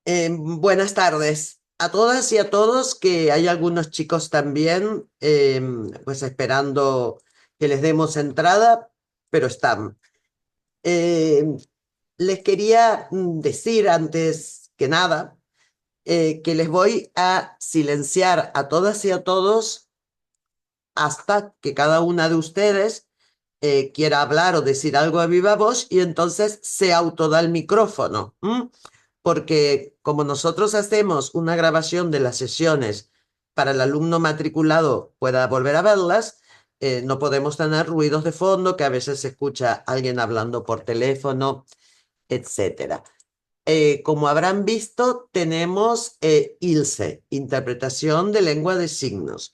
Buenas tardes a todas y a todos, que hay algunos chicos también, pues esperando que les demos entrada, pero están. Em, Les quería decir antes que nada que les voy a silenciar a todas y a todos hasta que cada una de ustedes quiera hablar o decir algo a viva voz y entonces se autoda el micrófono. Porque como nosotros hacemos una grabación de las sesiones para el alumno matriculado pueda volver a verlas, no podemos tener ruidos de fondo, que a veces se escucha alguien hablando por teléfono, etcétera. Como habrán visto, tenemos ILSE, Interpretación de Lengua de Signos,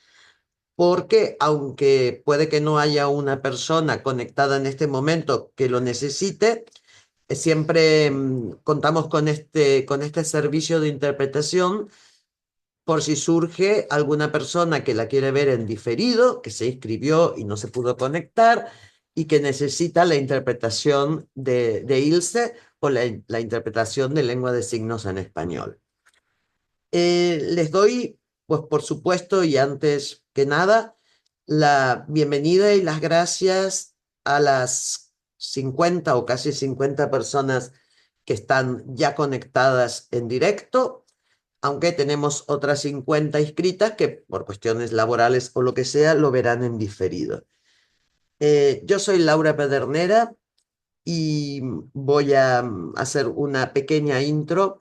porque aunque puede que no haya una persona conectada en este momento que lo necesite, siempre contamos con este servicio de interpretación por si surge alguna persona que la quiere ver en diferido, que se inscribió y no se pudo conectar y que necesita la interpretación de ILSE o la interpretación de lengua de signos en español. Les doy, pues por supuesto, y antes que nada, la bienvenida y las gracias a las 50 o casi 50 personas que están ya conectadas en directo, aunque tenemos otras 50 inscritas que por cuestiones laborales o lo que sea lo verán en diferido. Yo soy Laura Pedernera y voy a hacer una pequeña intro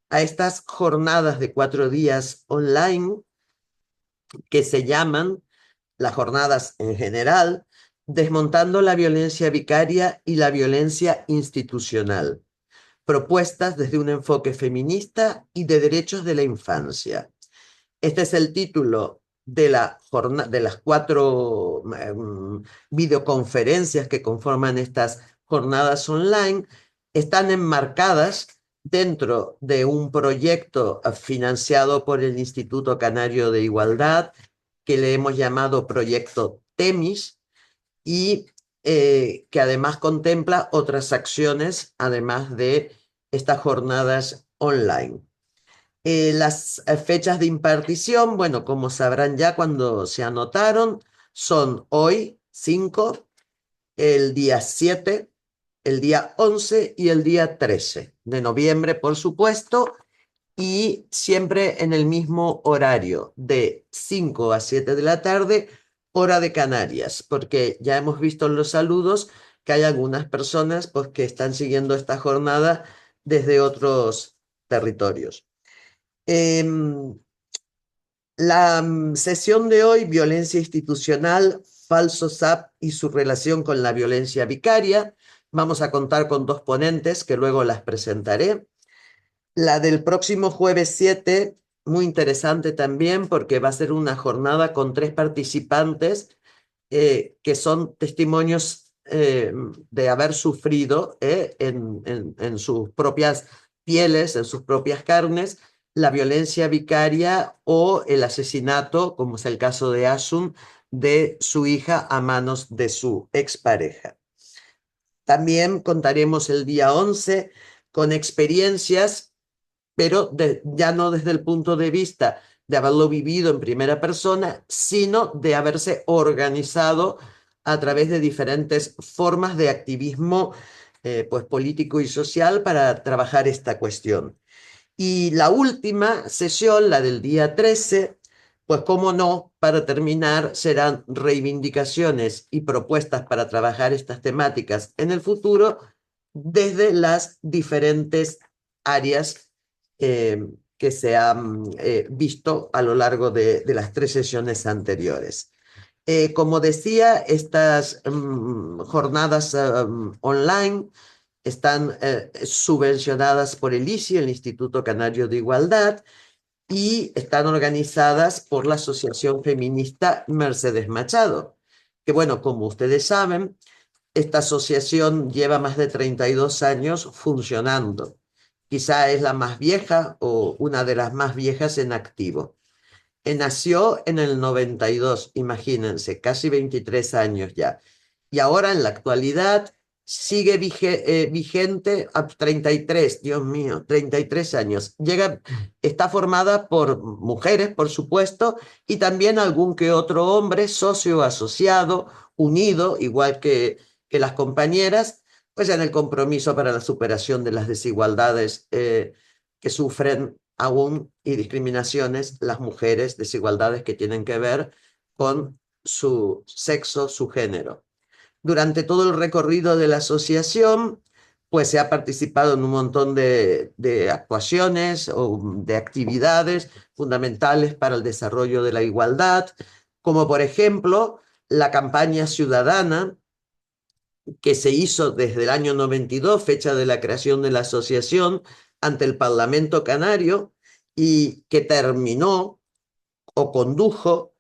a estas jornadas de 4 días online que se llaman, las jornadas en general, Desmontando la violencia vicaria y la violencia institucional, propuestas desde un enfoque feminista y de derechos de la infancia. Este es el título de las 4 videoconferencias que conforman estas jornadas online. Están enmarcadas dentro de un proyecto financiado por el Instituto Canario de Igualdad, que le hemos llamado Proyecto Temis, y que además contempla otras acciones, además de estas jornadas online. Las fechas de impartición, bueno, como sabrán ya cuando se anotaron, son hoy 5, el día 7, el día 11 y el día 13 de noviembre, por supuesto, y siempre en el mismo horario, de 5 a 7 de la tarde, hora de Canarias, porque ya hemos visto en los saludos que hay algunas personas pues, que están siguiendo esta jornada desde otros territorios. Em, la sesión de hoy, violencia institucional, falso SAP y su relación con la violencia vicaria. Vamos a contar con 2 ponentes que luego las presentaré. La del próximo jueves 7, muy interesante también porque va a ser una jornada con 3 participantes que son testimonios de haber sufrido en sus propias pieles, en sus propias carnes, la violencia vicaria o el asesinato, como es el caso de Asun, de su hija a manos de su expareja. También contaremos el día 11 con experiencias, pero ya no desde el punto de vista de haberlo vivido en primera persona, sino de haberse organizado a través de diferentes formas de activismo pues político y social para trabajar esta cuestión. Y la última sesión, la del día 13, pues cómo no, para terminar, serán reivindicaciones y propuestas para trabajar estas temáticas en el futuro desde las diferentes áreas eh, que se han visto a lo largo de las 3 sesiones anteriores. Como decía, estas jornadas online están subvencionadas por el ICI, el Instituto Canario de Igualdad, y están organizadas por la Asociación Feminista Mercedes Machado, que bueno, como ustedes saben, esta asociación lleva más de 32 años funcionando. Quizá es la más vieja o una de las más viejas en activo. Nació en el 92, imagínense, casi 23 años ya. Y ahora en la actualidad sigue vigente a 33, Dios mío, 33 años. Está formada por mujeres, por supuesto, y también algún que otro hombre, socio, asociado, unido, igual que las compañeras, pues en el compromiso para la superación de las desigualdades que sufren aún y discriminaciones las mujeres, desigualdades que tienen que ver con su sexo, su género. Durante todo el recorrido de la asociación, pues se ha participado en un montón de actuaciones o de actividades fundamentales para el desarrollo de la igualdad, como por ejemplo la campaña ciudadana que se hizo desde el año 92, fecha de la creación de la asociación, ante el Parlamento Canario y que terminó o condujo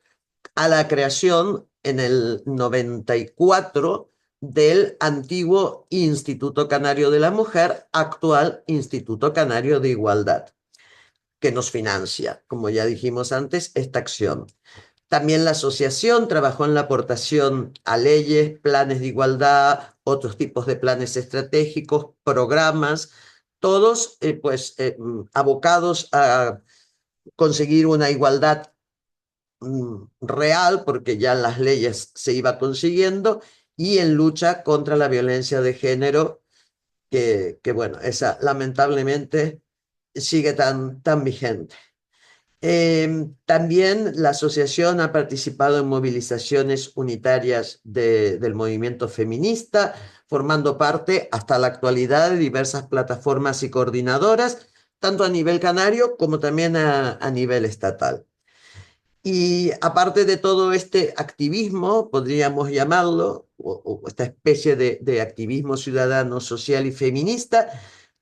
a la creación en el 94 del antiguo Instituto Canario de la Mujer, actual Instituto Canario de Igualdad, que nos financia, como ya dijimos antes, esta acción. También la asociación trabajó en la aportación a leyes, planes de igualdad, otros tipos de planes estratégicos, programas, todos abocados a conseguir una igualdad real, porque ya en las leyes se iba consiguiendo, y en lucha contra la violencia de género, que bueno, esa lamentablemente sigue tan vigente. También la asociación ha participado en movilizaciones unitarias del movimiento feminista, formando parte hasta la actualidad de diversas plataformas y coordinadoras, tanto a nivel canario como también a nivel estatal. Y aparte de todo este activismo, podríamos llamarlo, o esta especie de activismo ciudadano, social y feminista,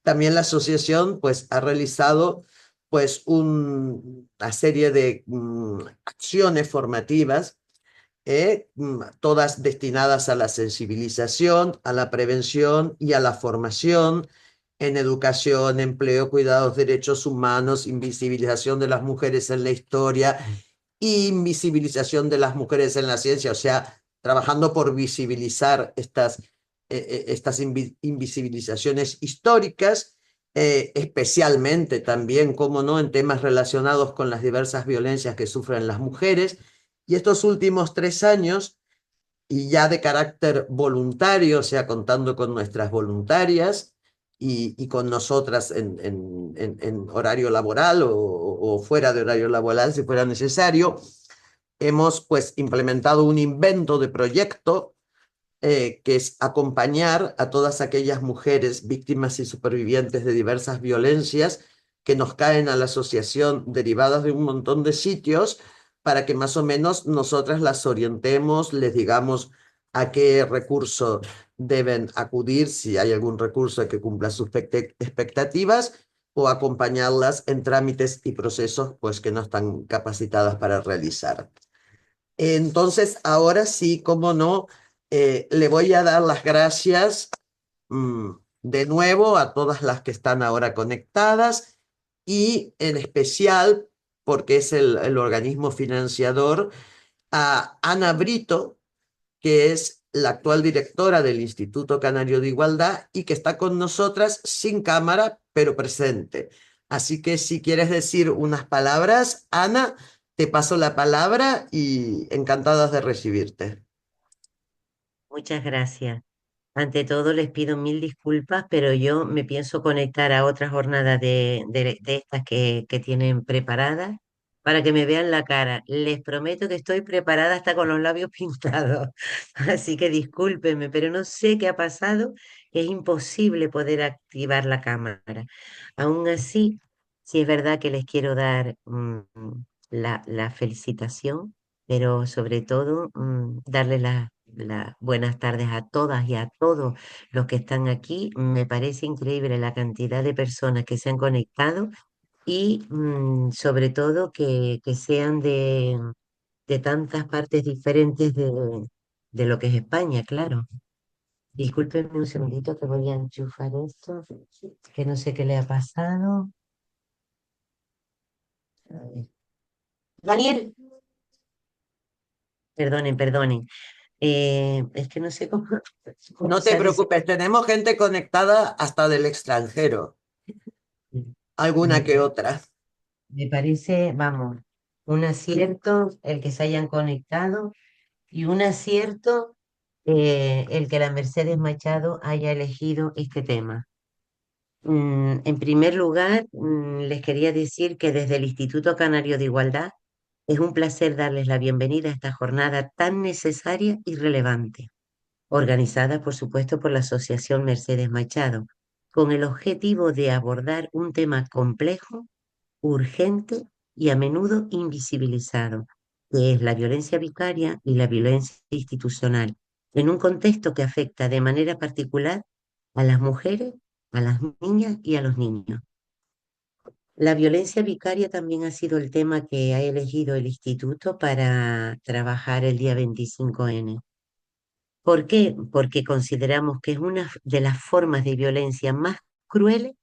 también la asociación pues, ha realizado pues, una serie de acciones formativas, todas destinadas a la sensibilización, a la prevención y a la formación en educación, empleo, cuidados, derechos humanos, invisibilización de las mujeres en la historia, invisibilización de las mujeres en la ciencia, o sea, trabajando por visibilizar estas invisibilizaciones históricas, especialmente también, como no, en temas relacionados con las diversas violencias que sufren las mujeres. Y estos últimos 3 años, y ya de carácter voluntario, o sea, contando con nuestras voluntarias y con nosotras en horario laboral o fuera de horario laboral, si fuera necesario, hemos pues implementado un invento de proyecto que es acompañar a todas aquellas mujeres víctimas y supervivientes de diversas violencias que nos caen a la asociación derivadas de un montón de sitios para que más o menos nosotras las orientemos, les digamos a qué recurso deben acudir, si hay algún recurso que cumpla sus expectativas, o acompañarlas en trámites y procesos pues que no están capacitadas para realizar. Entonces, ahora sí, cómo no, le voy a dar las gracias mm, de nuevo a todas las que están ahora conectadas y en especial, porque es el organismo financiador, a Ana Brito, que es la actual directora del Instituto Canario de Igualdad y que está con nosotras sin cámara, pero presente. Así que si quieres decir unas palabras, Ana, te paso la palabra y encantadas de recibirte. Muchas gracias. Ante todo, les pido mil disculpas, pero yo me pienso conectar a otra jornada de estas que tienen preparadas para que me vean la cara. Les prometo que estoy preparada hasta con los labios pintados. Así que discúlpenme, pero no sé qué ha pasado. Es imposible poder activar la cámara. Aún así, sí es verdad que les quiero dar la felicitación, pero sobre todo darles las buenas tardes a todas y a todos los que están aquí. Me parece increíble la cantidad de personas que se han conectado y sobre todo que sean de tantas partes diferentes de lo que es España, claro. Discúlpenme un segundito que voy a enchufar esto, que no sé qué le ha pasado. A ver. Daniel, perdonen, perdonen. Es que no sé cómo, cómo No te sale ese. preocupes, tenemos gente conectada hasta del extranjero, alguna Me, que otra. me parece, vamos, un acierto el que se hayan conectado y un acierto el que la Mercedes Machado haya elegido este tema. En primer lugar, les quería decir que desde el Instituto Canario de Igualdad es un placer darles la bienvenida a esta jornada tan necesaria y relevante, organizada, por supuesto, por la Asociación Mercedes Machado, con el objetivo de abordar un tema complejo, urgente y a menudo invisibilizado, que es la violencia vicaria y la violencia institucional, en un contexto que afecta de manera particular a las mujeres, a las niñas y a los niños. La violencia vicaria también ha sido el tema que ha elegido el instituto para trabajar el día 25N. ¿Por qué? Porque consideramos que es una de las formas de violencia más crueles,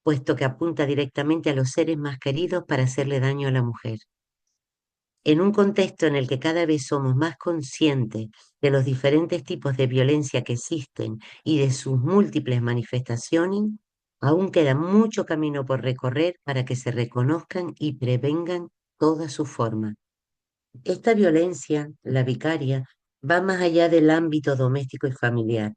puesto que apunta directamente a los seres más queridos para hacerle daño a la mujer. En un contexto en el que cada vez somos más conscientes de los diferentes tipos de violencia que existen y de sus múltiples manifestaciones, aún queda mucho camino por recorrer para que se reconozcan y prevengan todas sus formas. Esta violencia, la vicaria, va más allá del ámbito doméstico y familiar.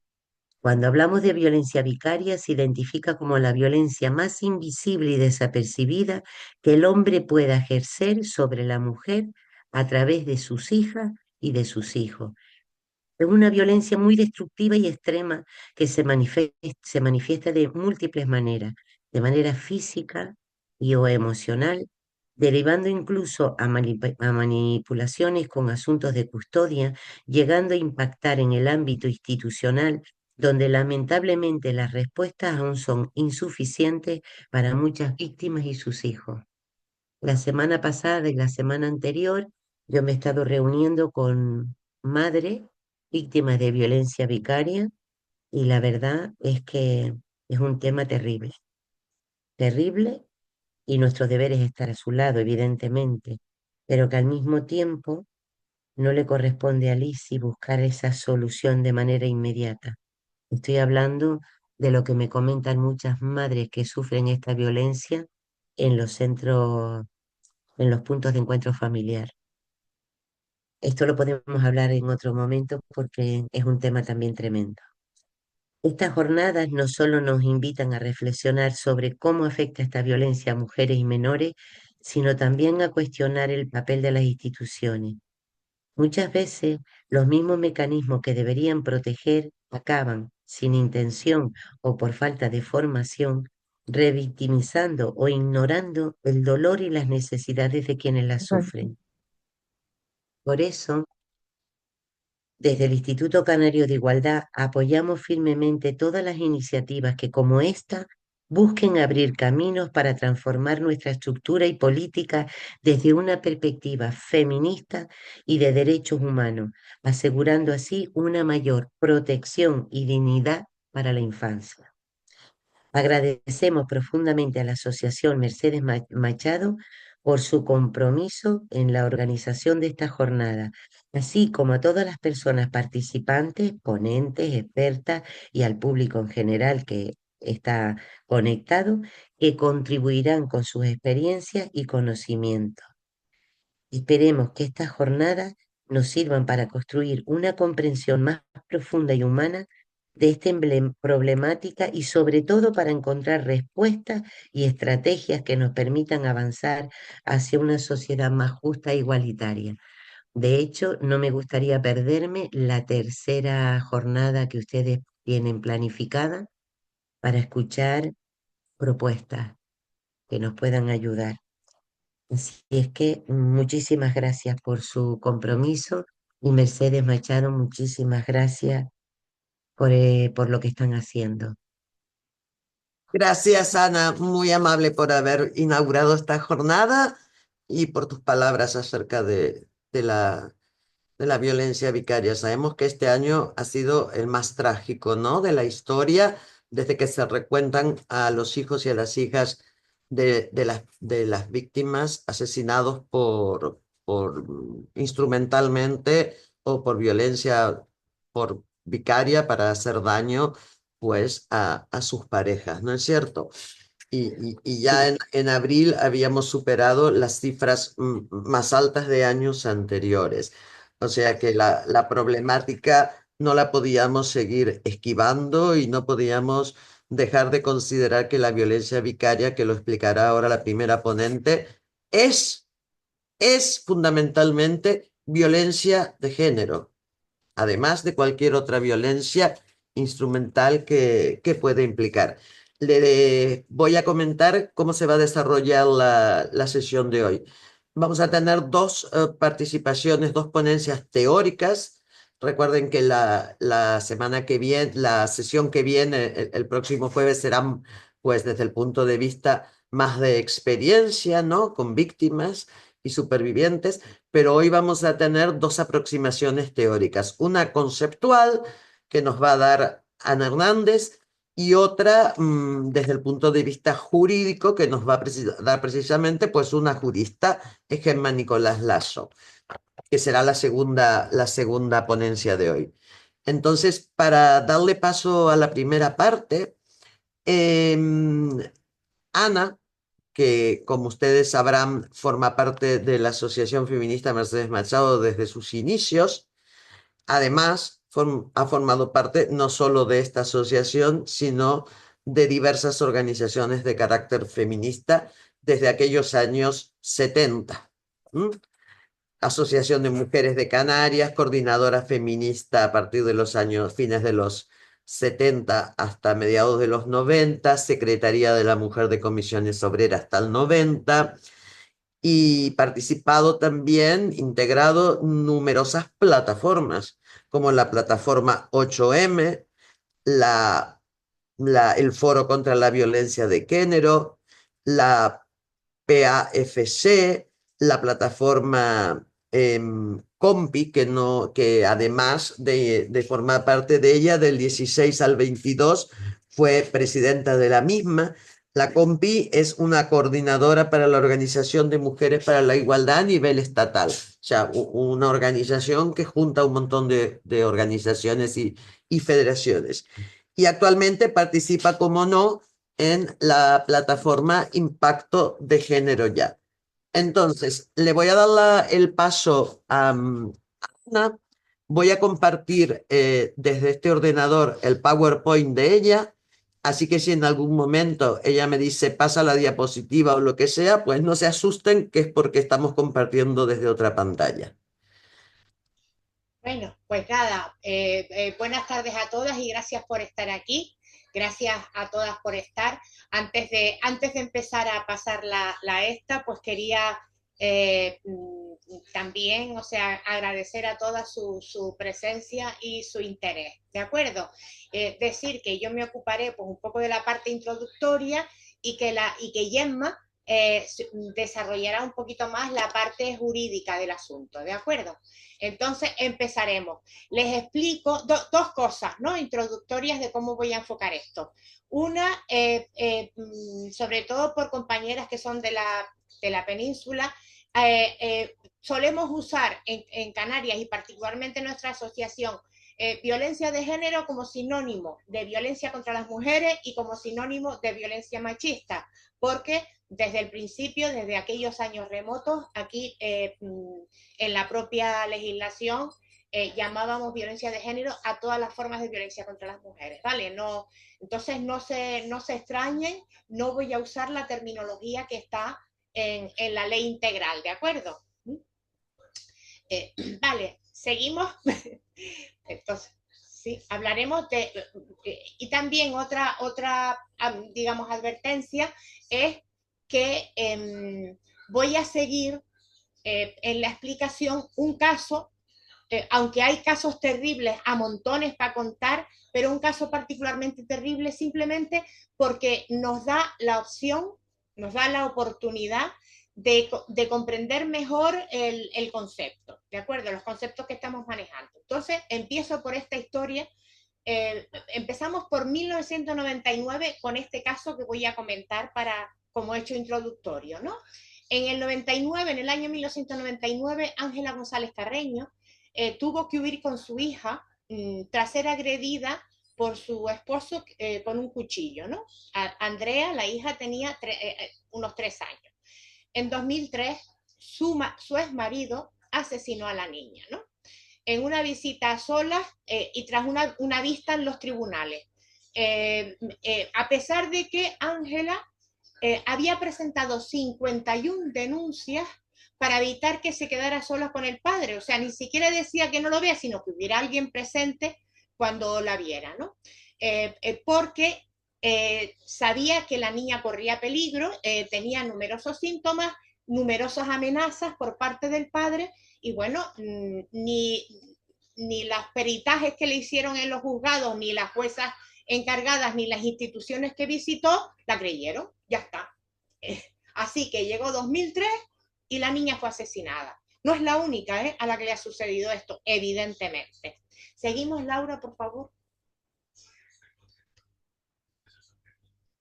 Cuando hablamos de violencia vicaria, se identifica como la violencia más invisible y desapercibida que el hombre pueda ejercer sobre la mujer a través de sus hijas y de sus hijos. Es una violencia muy destructiva y extrema que se manifiesta de múltiples maneras, de manera física y o emocional, derivando incluso a manipulaciones con asuntos de custodia, llegando a impactar en el ámbito institucional, donde lamentablemente las respuestas aún son insuficientes para muchas víctimas y sus hijos. La semana pasada y la semana anterior yo me he estado reuniendo con madres víctimas de violencia vicaria y la verdad es que es un tema terrible, terrible y nuestro deber es estar a su lado, evidentemente, pero que al mismo tiempo no le corresponde a Lizzie buscar esa solución de manera inmediata. Estoy hablando de lo que me comentan muchas madres que sufren esta violencia en los centros, en los puntos de encuentro familiar. Esto lo podemos hablar en otro momento porque es un tema también tremendo. Estas jornadas no solo nos invitan a reflexionar sobre cómo afecta esta violencia a mujeres y menores, sino también a cuestionar el papel de las instituciones. Muchas veces los mismos mecanismos que deberían proteger acaban, sin intención o por falta de formación, revictimizando o ignorando el dolor y las necesidades de quienes la sufren. Por eso, desde el Instituto Canario de Igualdad apoyamos firmemente todas las iniciativas que, como esta, busquen abrir caminos para transformar nuestra estructura y política desde una perspectiva feminista y de derechos humanos, asegurando así una mayor protección y dignidad para la infancia. Agradecemos profundamente a la Asociación Mercedes Machado por su compromiso en la organización de esta jornada, así como a todas las personas participantes, ponentes, expertas y al público en general que está conectado, que contribuirán con sus experiencias y conocimientos. Esperemos que estas jornadas nos sirvan para construir una comprensión más profunda y humana de esta problemática y sobre todo para encontrar respuestas y estrategias que nos permitan avanzar hacia una sociedad más justa e igualitaria. De hecho, no me gustaría perderme la tercera jornada que ustedes tienen planificada para escuchar propuestas que nos puedan ayudar. Así es que muchísimas gracias por su compromiso y Mercedes Machado, muchísimas gracias por lo que están haciendo. Gracias, Ana, muy amable por haber inaugurado esta jornada y por tus palabras acerca de la violencia vicaria. Sabemos que este año ha sido el más trágico, ¿no? De la historia, desde que se recuentan a los hijos y a las hijas de las víctimas asesinados por instrumentalmente o por violencia por vicaria para hacer daño pues a sus parejas, ¿no es cierto? Y ya Sí, en abril habíamos superado las cifras más altas de años anteriores. O sea que la problemática no la podíamos seguir esquivando y no podíamos dejar de considerar que la violencia vicaria, que lo explicará ahora la primera ponente, es, es fundamentalmente violencia de género, además de cualquier otra violencia instrumental que puede implicar. Le voy a comentar cómo se va a desarrollar la sesión de hoy. Vamos a tener dos participaciones, dos ponencias teóricas. Recuerden que la semana que viene, la sesión que viene, el próximo jueves, será pues desde el punto de vista más de experiencia, ¿no? Con víctimas y supervivientes, pero hoy vamos a tener dos aproximaciones teóricas, una conceptual que nos va a dar Ana Hernández y otra desde el punto de vista jurídico que nos va a dar precisamente pues una jurista, es Gemma Nicolás Lasso, que será la segunda ponencia de hoy. Entonces, para darle paso a la primera parte, eh, Ana, que como ustedes sabrán forma parte de la Asociación Feminista Mercedes Machado desde sus inicios. Además, ha formado parte no solo de esta asociación, sino de diversas organizaciones de carácter feminista desde aquellos años 70. ¿Mm? Asociación de Mujeres de Canarias, coordinadora feminista a partir de los años fines de los 70 hasta mediados de los 90, Secretaría de la Mujer de Comisiones Obreras hasta el 90, y participado también, integrado numerosas plataformas, como la plataforma 8M, la, el Foro contra la Violencia de Género, la PAFC, la plataforma Compi, que, no, que además de formar parte de ella, del 16 al 22 fue presidenta de la misma. La Compi es una coordinadora para la Organización de Mujeres para la Igualdad a nivel estatal, o sea, una organización que junta un montón de organizaciones y federaciones. Y actualmente participa, como no, en la plataforma Impacto de Género Ya. Entonces, le voy a dar el paso a Ana. Voy a compartir desde este ordenador el PowerPoint de ella. Así que si en algún momento ella me dice pasa la diapositiva o lo que sea, pues no se asusten, que es porque estamos compartiendo desde otra pantalla. Bueno, pues nada, buenas tardes a todas y gracias por estar aquí. Gracias a todas por estar. Antes de empezar a pasar la esta, pues quería también, o sea, agradecer a todas su presencia y su interés, ¿de acuerdo? Decir que yo me ocuparé pues un poco de la parte introductoria y que Gemma desarrollará un poquito más la parte jurídica del asunto, ¿de acuerdo? Entonces empezaremos. Les explico dos cosas, ¿no? Introductorias de cómo voy a enfocar esto. Una, sobre todo por compañeras que son de la península, solemos usar en Canarias y particularmente en nuestra asociación violencia de género como sinónimo de violencia contra las mujeres y como sinónimo de violencia machista, porque desde el principio, desde aquellos años remotos, aquí en la propia legislación llamábamos violencia de género a todas las formas de violencia contra las mujeres, ¿vale? No, entonces no se extrañen, no voy a usar la terminología que está en la ley integral, ¿de acuerdo? Vale, seguimos. Entonces, sí, hablaremos de... y también otra digamos, advertencia es que voy a seguir en la explicación un caso, aunque hay casos terribles a montones para contar, pero un caso particularmente terrible simplemente porque nos da la opción, nos da la oportunidad de comprender mejor el concepto, ¿de acuerdo? Los conceptos que estamos manejando. Entonces, empiezo por esta historia. Empezamos por 1999 con este caso que voy a comentar como hecho introductorio, ¿no? En el 99, en el año 1999, Ángela González Carreño tuvo que huir con su hija tras ser agredida por su esposo con un cuchillo, ¿no? Andrea, la hija, tenía unos 3 años. En 2003, su exmarido asesinó a la niña, ¿no? En una visita a solas y tras una vista en los tribunales. A pesar de que Ángela había presentado 51 denuncias para evitar que se quedara sola con el padre. O sea, ni siquiera decía que no lo vea, sino que hubiera alguien presente cuando la viera, ¿no? Porque sabía que la niña corría peligro, tenía numerosos síntomas, numerosas amenazas por parte del padre, y bueno, ni los peritajes que le hicieron en los juzgados, ni las juezas encargadas, ni las instituciones que visitó, la creyeron, ya está. Así que llegó 2003 y la niña fue asesinada. No es la única a la que le ha sucedido esto, evidentemente. Seguimos, Laura, por favor.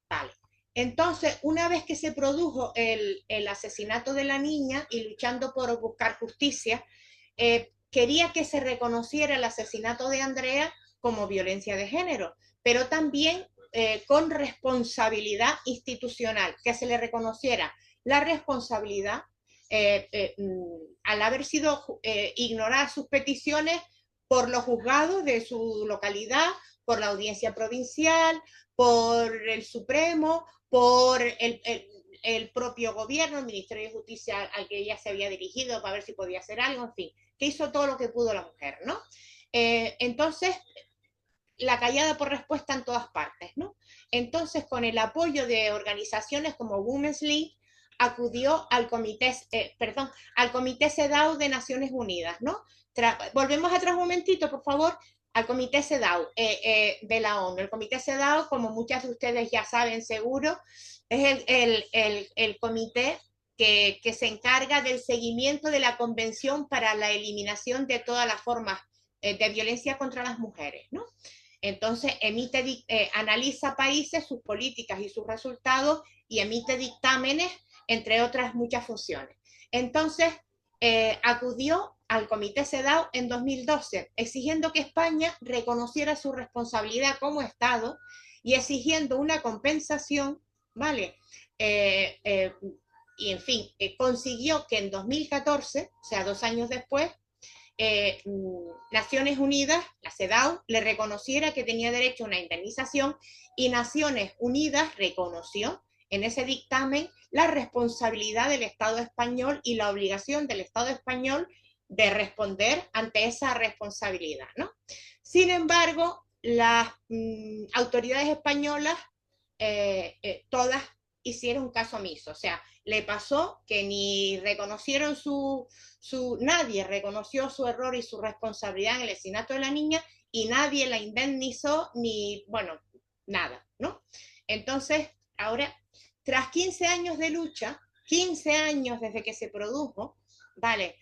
Vale. Entonces, una vez que se produjo el asesinato de la niña y luchando por buscar justicia, quería que se reconociera el asesinato de Andrea como violencia de género, pero también con responsabilidad institucional, que se le reconociera la responsabilidad al haber sido ignoradas sus peticiones por los juzgados de su localidad, por la audiencia provincial, por el Supremo, por el propio gobierno, el Ministerio de Justicia al que ella se había dirigido para ver si podía hacer algo, en fin, que hizo todo lo que pudo la mujer, ¿no? Entonces, la callada por respuesta en todas partes, ¿no? Entonces, con el apoyo de organizaciones como Women's League, acudió al comité CEDAW de Naciones Unidas, ¿no? Volvemos atrás un momentito, por favor, al comité CEDAW de la ONU. El comité CEDAW, como muchas de ustedes ya saben seguro, es el comité que se encarga del seguimiento de la Convención para la Eliminación de todas las formas de violencia contra las mujeres, ¿no? Entonces, analiza países, sus políticas y sus resultados y emite dictámenes, entre otras muchas funciones. Entonces, acudió al Comité CEDAW en 2012, exigiendo que España reconociera su responsabilidad como Estado y exigiendo una compensación, ¿vale? Y en fin, consiguió que en 2014, o sea, 2 años después, Naciones Unidas, la CEDAW, le reconociera que tenía derecho a una indemnización y Naciones Unidas reconoció en ese dictamen la responsabilidad del Estado español y la obligación del Estado español de responder ante esa responsabilidad, ¿no? Sin embargo, las autoridades españolas todas hicieron caso omiso, o sea, le pasó que ni reconocieron nadie reconoció su error y su responsabilidad en el asesinato de la niña y nadie la indemnizó ni, bueno, nada, ¿no? Entonces, ahora, tras 15 años de lucha, 15 años desde que se produjo, vale,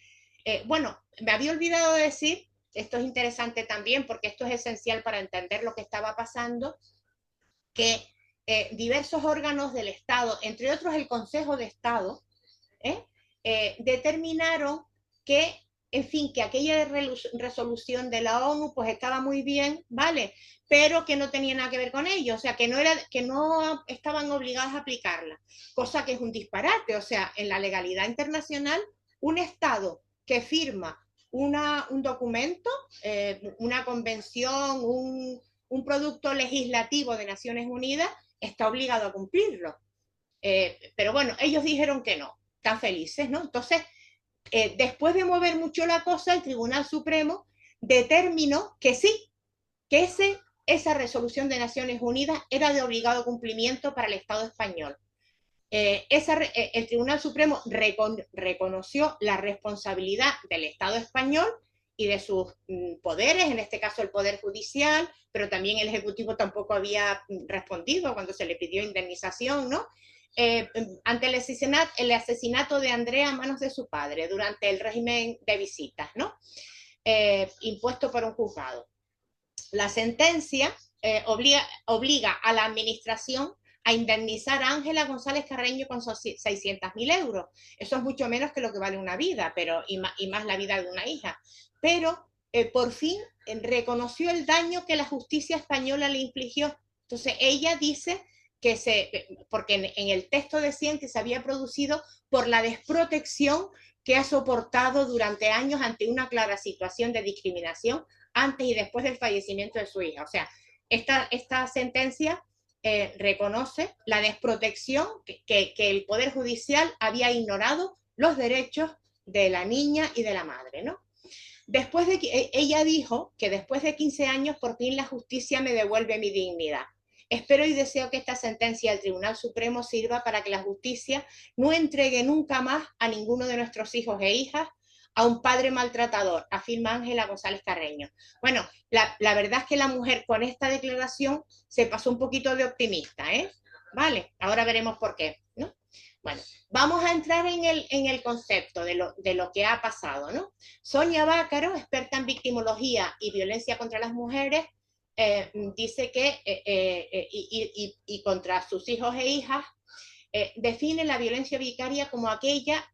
bueno, me había olvidado de decir, esto es interesante también porque esto es esencial para entender lo que estaba pasando, que diversos órganos del Estado, entre otros el Consejo de Estado, determinaron que, en fin, que aquella resolución de la ONU pues estaba muy bien, ¿vale? Pero que no tenía nada que ver con ello, o sea, que no estaban obligadas a aplicarla, cosa que es un disparate, o sea, en la legalidad internacional, un Estado que firma un documento, una convención, un producto legislativo de Naciones Unidas, está obligado a cumplirlo. Pero bueno, ellos dijeron que no, tan felices, ¿no? Entonces, después de mover mucho la cosa, el Tribunal Supremo determinó que sí, que esa resolución de Naciones Unidas era de obligado cumplimiento para el Estado español. El Tribunal Supremo reconoció la responsabilidad del Estado español y de sus poderes, en este caso el Poder Judicial, pero también el Ejecutivo tampoco había respondido cuando se le pidió indemnización, ¿no? Ante el asesinato de Andrea a manos de su padre durante el régimen de visitas, ¿no? Impuesto por un juzgado. La sentencia obliga a la administración a indemnizar a Ángela González Carreño con 600.000 euros. Eso es mucho menos que lo que vale una vida, pero y más la vida de una hija. Pero por fin reconoció el daño que la justicia española le infligió. Entonces ella dice porque en el texto decían que se había producido por la desprotección que ha soportado durante años ante una clara situación de discriminación antes y después del fallecimiento de su hija. O sea, esta sentencia reconoce la desprotección que el Poder Judicial había ignorado los derechos de la niña y de la madre, ¿no? Después de que ella dijo que después de 15 años por fin la justicia me devuelve mi dignidad. Espero y deseo que esta sentencia del Tribunal Supremo sirva para que la justicia no entregue nunca más a ninguno de nuestros hijos e hijas a un padre maltratador, afirma Ángela González Carreño. Bueno, la verdad es que la mujer con esta declaración se pasó un poquito de optimista, ¿eh? Vale, ahora veremos por qué, ¿no? Bueno, vamos a entrar en el concepto de lo que ha pasado, ¿no? Sonia Bácaro, experta en victimología y violencia contra las mujeres, dice que, y contra sus hijos e hijas, define la violencia vicaria como aquella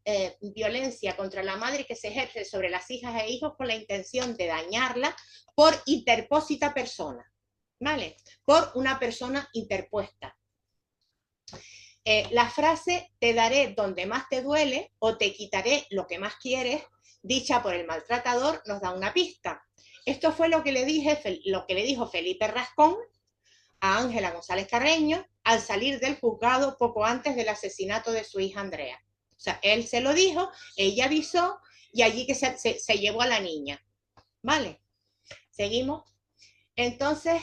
violencia contra la madre que se ejerce sobre las hijas e hijos con la intención de dañarla por interpósita persona, ¿vale? Por una persona interpuesta. La frase "te daré donde más te duele" o "te quitaré lo que más quieres", dicha por el maltratador, nos da una pista. Esto fue lo que le dijo Felipe Rascón a Ángela González Carreño al salir del juzgado poco antes del asesinato de su hija Andrea. O sea, él se lo dijo, ella avisó y allí que se llevó a la niña. ¿Vale? ¿Seguimos? Entonces,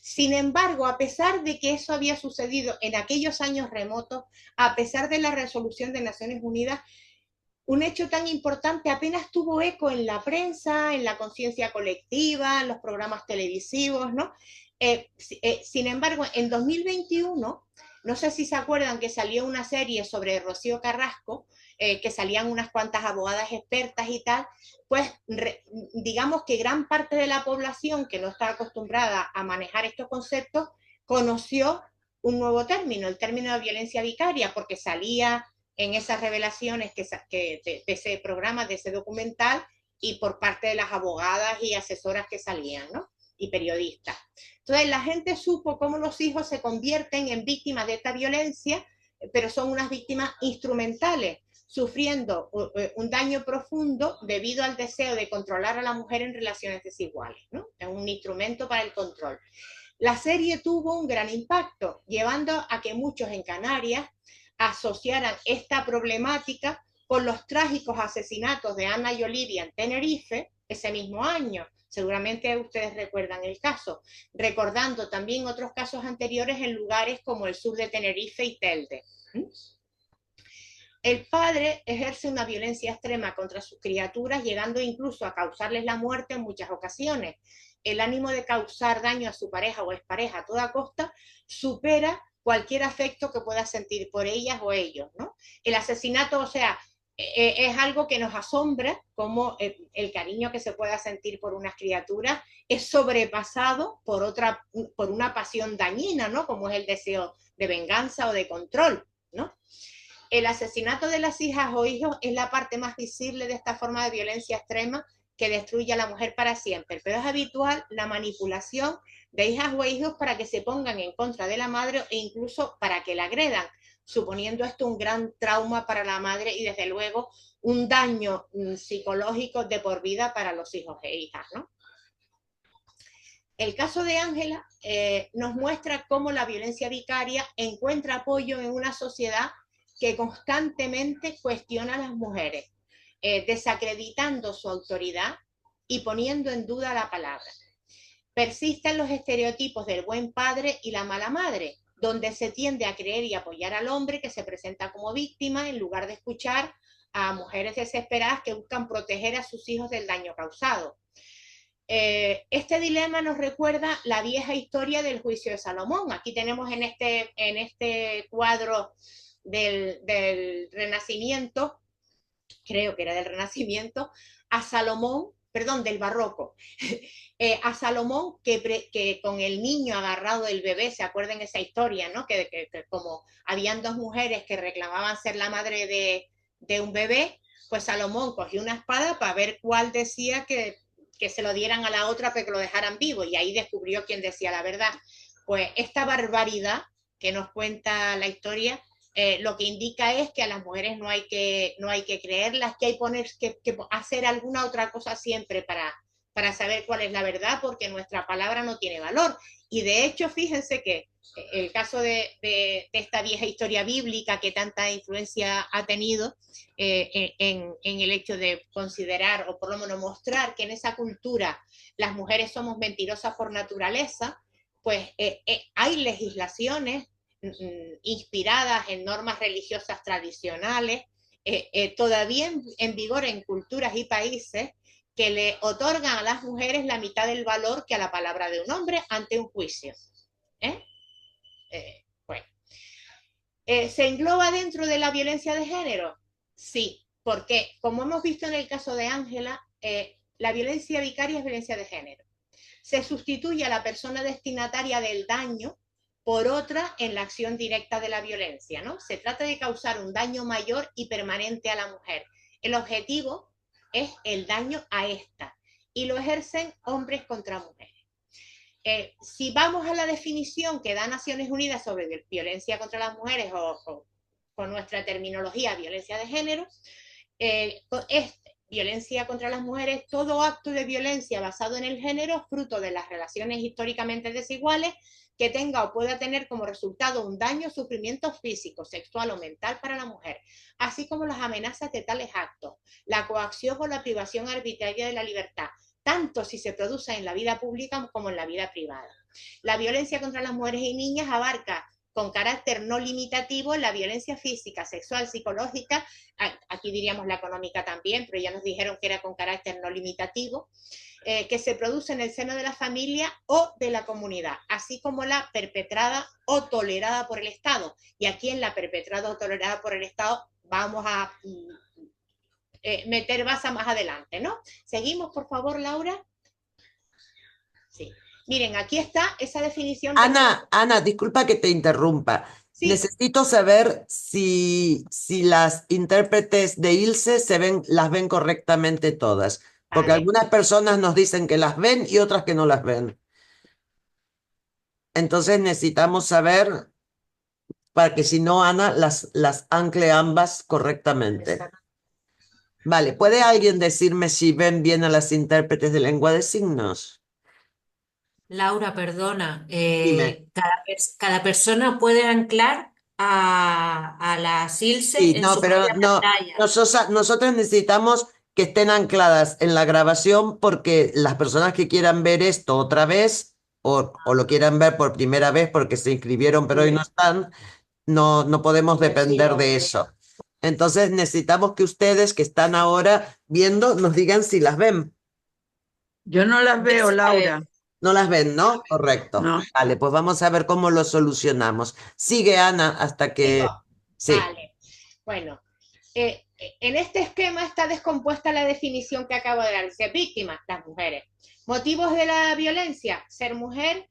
sin embargo, a pesar de que eso había sucedido en aquellos años remotos, a pesar de la resolución de Naciones Unidas, un hecho tan importante apenas tuvo eco en la prensa, en la conciencia colectiva, en los programas televisivos, ¿no? Sin embargo, en 2021, no sé si se acuerdan que salió una serie sobre Rocío Carrasco, que salían unas cuantas abogadas expertas y tal, pues digamos que gran parte de la población que no está acostumbrada a manejar estos conceptos conoció un nuevo término, el término de violencia vicaria, porque salía en esas revelaciones de ese programa, de ese documental, y por parte de las abogadas y asesoras que salían, ¿no? Y periodistas. Entonces la gente supo cómo los hijos se convierten en víctimas de esta violencia, pero son unas víctimas instrumentales, sufriendo un daño profundo debido al deseo de controlar a la mujer en relaciones desiguales, ¿no? Es un instrumento para el control. La serie tuvo un gran impacto, llevando a que muchos en Canarias asociaran esta problemática con los trágicos asesinatos de Ana y Olivia en Tenerife ese mismo año. Seguramente ustedes recuerdan el caso, recordando también otros casos anteriores en lugares como el sur de Tenerife y Telde. El padre ejerce una violencia extrema contra sus criaturas, llegando incluso a causarles la muerte en muchas ocasiones. El ánimo de causar daño a su pareja o expareja a toda costa supera cualquier afecto que pueda sentir por ellas o ellos, ¿no? El asesinato, o sea, es algo que nos asombra, como el cariño que se pueda sentir por unas criaturas es sobrepasado por una pasión dañina, ¿no? Como es el deseo de venganza o de control, ¿no? El asesinato de las hijas o hijos es la parte más visible de esta forma de violencia extrema que destruye a la mujer para siempre, pero es habitual la manipulación de hijas o hijos para que se pongan en contra de la madre e incluso para que la agredan, suponiendo esto un gran trauma para la madre y desde luego un daño psicológico de por vida para los hijos e hijas, ¿no? El caso de Ángela nos muestra cómo la violencia vicaria encuentra apoyo en una sociedad que constantemente cuestiona a las mujeres, desacreditando su autoridad y poniendo en duda la palabra. Persisten los estereotipos del buen padre y la mala madre, donde se tiende a creer y apoyar al hombre que se presenta como víctima en lugar de escuchar a mujeres desesperadas que buscan proteger a sus hijos del daño causado. Este dilema nos recuerda la vieja historia del juicio de Salomón. Aquí tenemos en este cuadro del Renacimiento, creo que era del Renacimiento, a Salomón perdón, del barroco. A Salomón, que con el niño agarrado del bebé, ¿se acuerdan esa historia, no? Que como habían dos mujeres que reclamaban ser la madre de un bebé, pues Salomón cogió una espada para ver cuál decía que se lo dieran a la otra para que lo dejaran vivo, y ahí descubrió quién decía la verdad. Pues esta barbaridad que nos cuenta la historia, lo que indica es que a las mujeres no hay que creerlas, que hay que hacer alguna otra cosa siempre para saber cuál es la verdad, porque nuestra palabra no tiene valor. Y de hecho, fíjense que el caso de esta vieja historia bíblica que tanta influencia ha tenido en el hecho de considerar, o por lo menos mostrar, que en esa cultura las mujeres somos mentirosas por naturaleza, pues hay legislaciones inspiradas en normas religiosas tradicionales, todavía en vigor en culturas y países, que le otorgan a las mujeres la mitad del valor que a la palabra de un hombre ante un juicio. Bueno. ¿Se engloba dentro de la violencia de género? Sí, porque como hemos visto en el caso de Ángela, la violencia vicaria es violencia de género. Se sustituye a la persona destinataria del daño por otra en la acción directa de la violencia, ¿no? Se trata de causar un daño mayor y permanente a la mujer. El objetivo es el daño a esta, y lo ejercen hombres contra mujeres. Si vamos a la definición que da Naciones Unidas sobre violencia contra las mujeres, o con nuestra terminología, violencia de género, es violencia contra las mujeres, todo acto de violencia basado en el género, fruto de las relaciones históricamente desiguales, que tenga o pueda tener como resultado un daño o sufrimiento físico, sexual o mental para la mujer, así como las amenazas de tales actos, la coacción o la privación arbitraria de la libertad, tanto si se produce en la vida pública como en la vida privada. La violencia contra las mujeres y niñas abarca con carácter no limitativo la violencia física, sexual, psicológica, aquí diríamos la económica también, pero ya nos dijeron que era con carácter no limitativo, que se produce en el seno de la familia o de la comunidad, así como la perpetrada o tolerada por el Estado. Y aquí en la perpetrada o tolerada por el Estado vamos a meter baza más adelante, ¿no? Seguimos, por favor, Laura. Sí. Miren, aquí está esa definición. Ana, disculpa que te interrumpa. Sí. Necesito saber si las intérpretes de Ilse las ven correctamente todas, porque Vale. algunas personas nos dicen que las ven y otras que no las ven. Entonces necesitamos saber, para que si no, Ana, las ancle ambas correctamente. Vale, ¿puede alguien decirme si ven bien a las intérpretes de lengua de signos? Laura, perdona, Dime. cada persona puede anclar a la Sí, Silse en no, su pero propia no, pantalla. nosotros necesitamos que estén ancladas en la grabación, porque las personas que quieran ver esto otra vez o lo quieran ver por primera vez porque se inscribieron pero hoy no están, no podemos depender de eso. Entonces necesitamos que ustedes que están ahora viendo nos digan si las ven. Yo no las veo, Laura. No las ven, ¿no? Correcto. No. Vale, pues vamos a ver cómo lo solucionamos. Sigue, Ana, hasta que... Sigo. Sí. Vale. Bueno, en este esquema está descompuesta la definición que acabo de dar. Dice víctimas, las mujeres. Motivos de la violencia, ser mujer,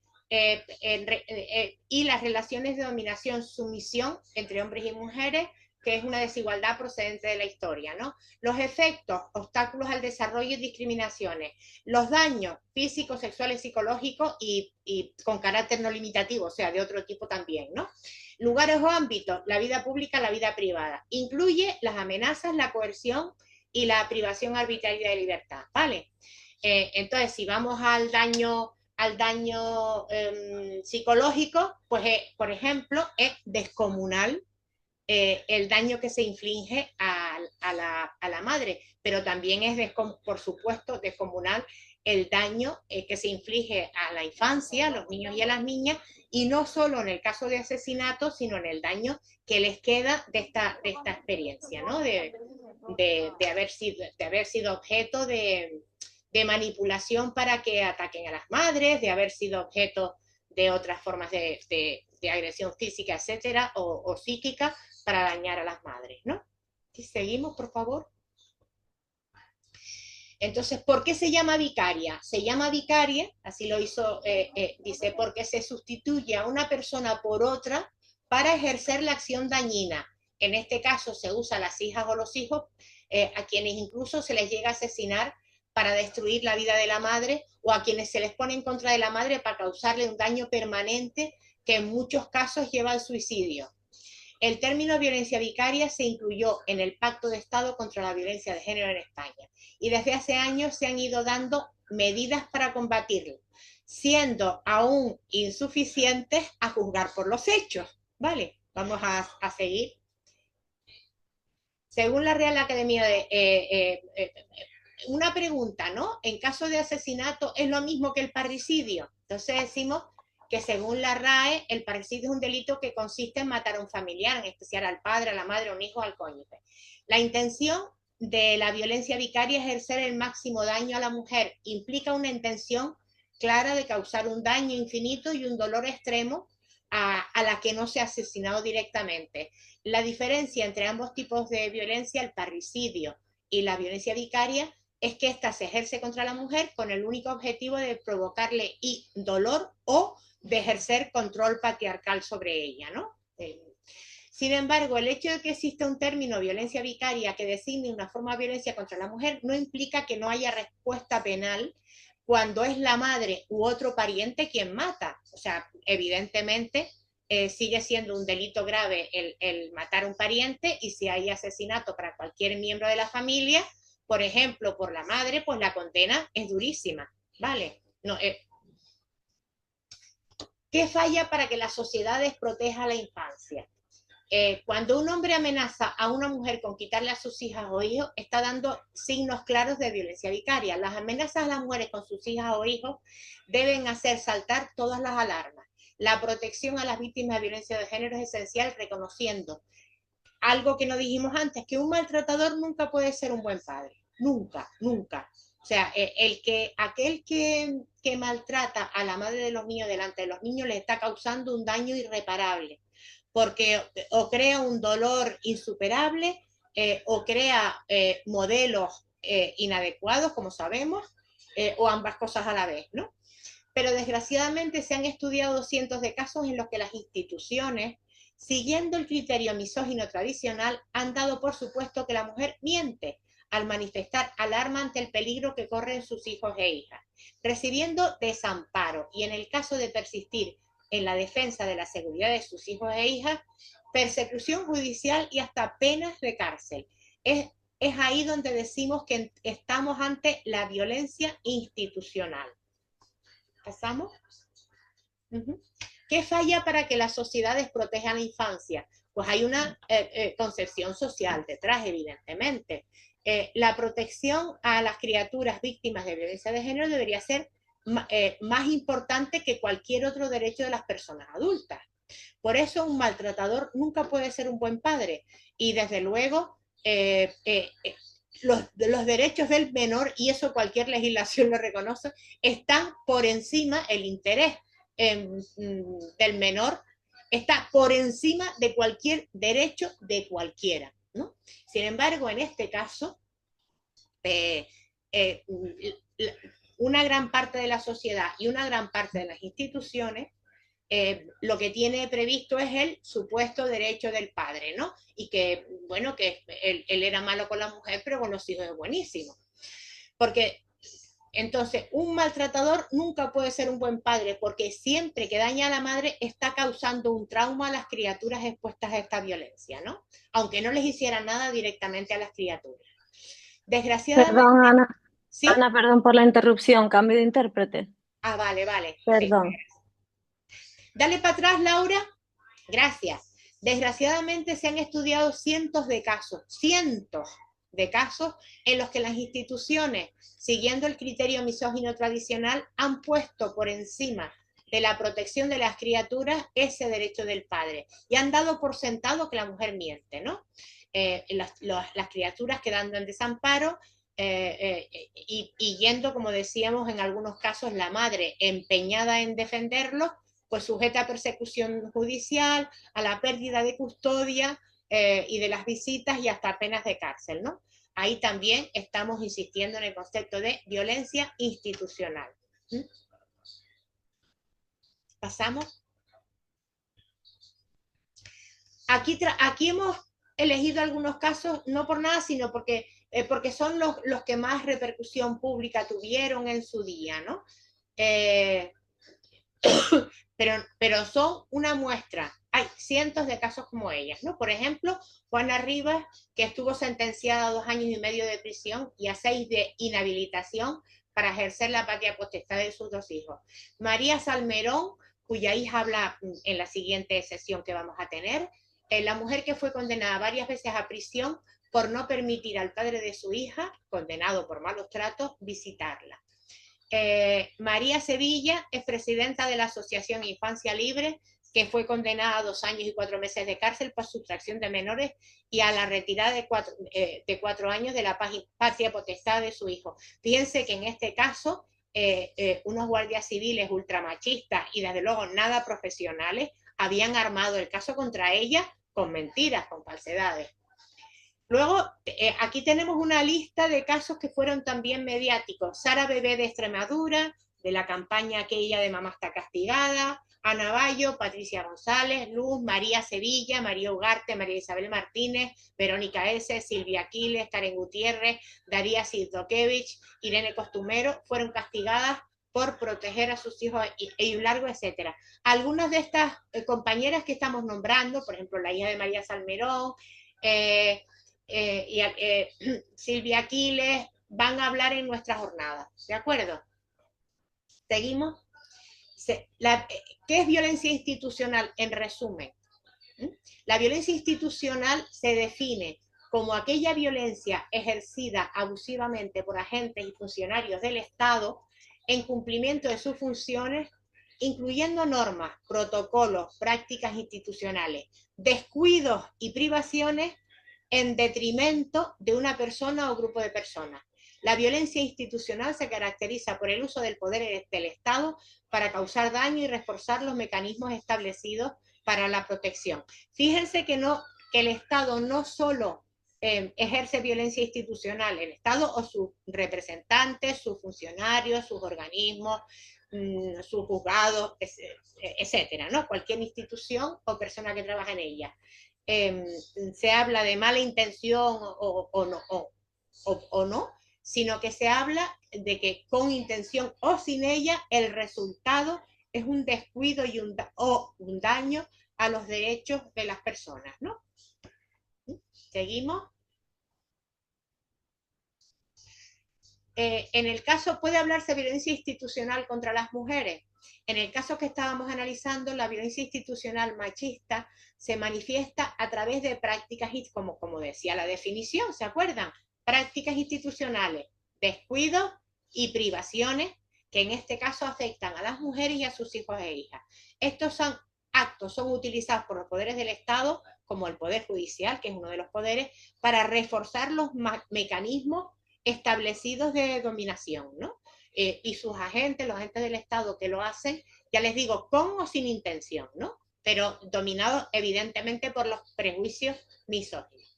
y las relaciones de dominación, sumisión entre hombres y mujeres, que es una desigualdad procedente de la historia, ¿no? Los efectos, obstáculos al desarrollo y discriminaciones, los daños físicos, sexuales, psicológicos y con carácter no limitativo, o sea, de otro tipo también, ¿no? Lugares o ámbitos, la vida pública, la vida privada. Incluye las amenazas, la coerción y la privación arbitraria de libertad, ¿vale? Entonces, si vamos al daño psicológico, pues, por ejemplo, es descomunal el daño que se inflige a la madre, pero también es, por supuesto, descomunal el daño que se inflige a la infancia, a los niños y a las niñas, y no solo en el caso de asesinato, sino en el daño que les queda de esta experiencia, ¿no? De haber sido objeto de manipulación para que ataquen a las madres, de haber sido objeto de otras formas de agresión física, etcétera, o psíquica, para dañar a las madres, ¿no? Y seguimos, por favor. Entonces, ¿por qué se llama vicaria? Se llama vicaria, así lo hizo, dice, porque se sustituye a una persona por otra para ejercer la acción dañina. En este caso se usa a las hijas o los hijos, a quienes incluso se les llega a asesinar para destruir la vida de la madre, o a quienes se les pone en contra de la madre para causarle un daño permanente que en muchos casos lleva al suicidio. El término violencia vicaria se incluyó en el Pacto de Estado contra la Violencia de Género en España y desde hace años se han ido dando medidas para combatirlo, siendo aún insuficientes a juzgar por los hechos. ¿Vale? Vamos a seguir. Según la Real Academia de... una pregunta, ¿no? En caso de asesinato, ¿es lo mismo que el parricidio? Entonces decimos que según la RAE, el parricidio es un delito que consiste en matar a un familiar, en especial al padre, a la madre, a un hijo, al cónyuge. La intención de la violencia vicaria es ejercer el máximo daño a la mujer. Implica una intención clara de causar un daño infinito y un dolor extremo a la que no se ha asesinado directamente. La diferencia entre ambos tipos de violencia, el parricidio y la violencia vicaria, es que ésta se ejerce contra la mujer con el único objetivo de provocarle dolor o de ejercer control patriarcal sobre ella, ¿no? Sin embargo, el hecho de que exista un término violencia vicaria que designe una forma de violencia contra la mujer no implica que no haya respuesta penal cuando es la madre u otro pariente quien mata. O sea, evidentemente sigue siendo un delito grave el matar a un pariente, y si hay asesinato para cualquier miembro de la familia, por ejemplo, por la madre, pues la condena es durísima, ¿vale? No, ¿qué falla para que las sociedades protejan la infancia? Cuando un hombre amenaza a una mujer con quitarle a sus hijas o hijos, está dando signos claros de violencia vicaria. Las amenazas a las mujeres con sus hijas o hijos deben hacer saltar todas las alarmas. La protección a las víctimas de violencia de género es esencial, reconociendo algo que no dijimos antes, que un maltratador nunca puede ser un buen padre. Nunca, nunca. O sea, aquel que maltrata a la madre de los niños delante de los niños le está causando un daño irreparable, porque o crea un dolor insuperable, o crea modelos inadecuados, como sabemos, o ambas cosas a la vez, ¿no? Pero desgraciadamente se han estudiado cientos de casos en los que las instituciones, siguiendo el criterio misógino tradicional, han dado por supuesto que la mujer miente al manifestar alarma ante el peligro que corren sus hijos e hijas, recibiendo desamparo y, en el caso de persistir en la defensa de la seguridad de sus hijos e hijas, persecución judicial y hasta penas de cárcel. Es ahí donde decimos que estamos ante la violencia institucional. ¿Pasamos? ¿Qué falla para que las sociedades protejan la infancia? Pues hay una concepción social detrás, evidentemente. La protección a las criaturas víctimas de violencia de género debería ser más importante que cualquier otro derecho de las personas adultas. Por eso un maltratador nunca puede ser un buen padre. Y desde luego los derechos del menor, y eso cualquier legislación lo reconoce, están por encima, el interés del menor está por encima de cualquier derecho de cualquiera, ¿no? Sin embargo, en este caso, una gran parte de la sociedad y una gran parte de las instituciones lo que tiene previsto es el supuesto derecho del padre, ¿no? Y que, bueno, que él era malo con la mujer, pero con los hijos es buenísimo. Porque entonces un maltratador nunca puede ser un buen padre, porque siempre que daña a la madre está causando un trauma a las criaturas expuestas a esta violencia, ¿no? Aunque no les hiciera nada directamente a las criaturas. Desgraciadamente... Perdón, Ana. ¿Sí? Ana, perdón por la interrupción, cambio de intérprete. Ah, vale, vale. Perdón. Dale para atrás, Laura. Gracias. Desgraciadamente se han estudiado cientos de casos en los que las instituciones, siguiendo el criterio misógino tradicional, han puesto por encima de la protección de las criaturas ese derecho del padre y han dado por sentado que la mujer miente, ¿no? Las criaturas quedando en desamparo y yendo, como decíamos, en algunos casos la madre empeñada en defenderlo, pues sujeta a persecución judicial, a la pérdida de custodia y de las visitas y hasta penas de cárcel, ¿no? ahí también estamos insistiendo en el concepto de violencia institucional. Pasamos. Aquí hemos elegido algunos casos, no por nada, sino porque son los que más repercusión pública tuvieron en su día, ¿no? Pero son una muestra. Hay cientos de casos como ellas, ¿no? Por ejemplo, Juana Rivas, que estuvo sentenciada a 2 años y medio de prisión y a 6 de inhabilitación para ejercer la patria potestad de sus 2 hijos. María Salmerón, cuya hija habla en la siguiente sesión que vamos a tener, la mujer que fue condenada varias veces a prisión por no permitir al padre de su hija, condenado por malos tratos, visitarla. María Sevilla es presidenta de la Asociación Infancia Libre, que fue condenada a 2 años y 4 meses de cárcel por sustracción de menores y a la retirada de 4 años de la patria potestad de su hijo. Fíjense que en este caso, unos guardias civiles ultramachistas y desde luego nada profesionales habían armado el caso contra ella con mentiras, con falsedades. Luego, aquí tenemos una lista de casos que fueron también mediáticos. Sara Bebé de Extremadura, de la campaña aquella de Mamá está castigada, Ana Bayo, Patricia González, Luz, María Sevilla, María Ugarte, María Isabel Martínez, Verónica S., Silvia Aquiles, Karen Gutiérrez, Daría Sidokevich, Irene Costumero, fueron castigadas por proteger a sus hijos y un largo etcétera. Algunas de estas compañeras que estamos nombrando, por ejemplo, la hija de María Salmerón, Silvia Aquiles, van a hablar en nuestra jornada, ¿de acuerdo? ¿Seguimos? ¿Qué es violencia institucional? En resumen, la violencia institucional se define como aquella violencia ejercida abusivamente por agentes y funcionarios del Estado en cumplimiento de sus funciones, incluyendo normas, protocolos, prácticas institucionales, descuidos y privaciones en detrimento de una persona o grupo de personas. La violencia institucional se caracteriza por el uso del poder del Estado para causar daño y reforzar los mecanismos establecidos para la protección. Fíjense que el Estado no solo ejerce violencia institucional, el Estado o sus representantes, sus funcionarios, sus organismos, sus juzgados, etcétera, ¿no? Cualquier institución o persona que trabaja en ella. Se habla de mala intención o no, sino que se habla de que con intención o sin ella el resultado es un descuido y un daño a los derechos de las personas, ¿no? ¿Seguimos? En el caso, ¿puede hablarse de violencia institucional contra las mujeres? En el caso que estábamos analizando, la violencia institucional machista se manifiesta a través de prácticas, como decía la definición, ¿se acuerdan? Prácticas institucionales, descuidos y privaciones que en este caso afectan a las mujeres y a sus hijos e hijas. Estos actos son utilizados por los poderes del Estado, como el Poder Judicial, que es uno de los poderes, para reforzar los mecanismos establecidos de dominación, ¿no? Y sus agentes, los agentes del Estado que lo hacen, ya les digo, con o sin intención, ¿no? Pero dominados evidentemente por los prejuicios misóginos.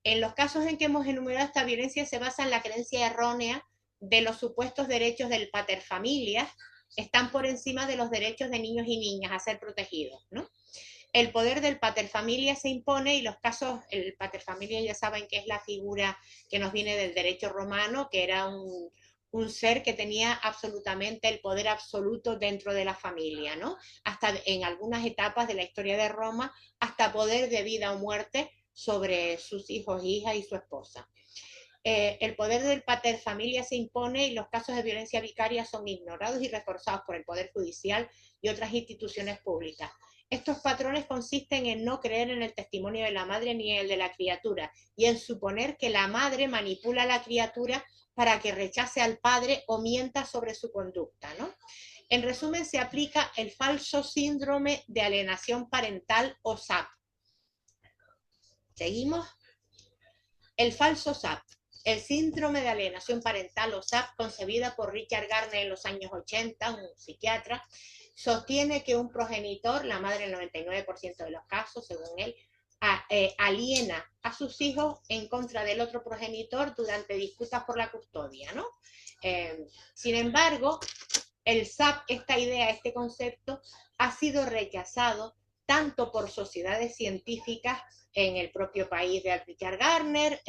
En los casos en que hemos enumerado esta violencia se basa en la creencia errónea de los supuestos derechos del paterfamilias, están por encima de los derechos de niños y niñas a ser protegidos, ¿no? El poder del paterfamilia se impone y los casos, el paterfamilia ya saben que es la figura que nos viene del derecho romano, que era un ser que tenía absolutamente el poder absoluto dentro de la familia, ¿no? Hasta en algunas etapas de la historia de Roma, hasta poder de vida o muerte sobre sus hijos, hijas y su esposa. El poder del paterfamilia se impone y los casos de violencia vicaria son ignorados y reforzados por el Poder Judicial y otras instituciones públicas. Estos patrones consisten en no creer en el testimonio de la madre ni en el de la criatura y en suponer que la madre manipula a la criatura para que rechace al padre o mienta sobre su conducta, ¿no? En resumen, se aplica el falso síndrome de alienación parental o SAP. ¿Seguimos? El falso SAP. El síndrome de alienación parental o SAP, concebida por Richard Gardner en los años 80, un psiquiatra, sostiene que un progenitor, la madre en el 99% de los casos, según él, aliena a sus hijos en contra del otro progenitor durante disputas por la custodia, ¿no? Sin embargo, el SAP, esta idea, este concepto, ha sido rechazado tanto por sociedades científicas en el propio país de Richard Gardner,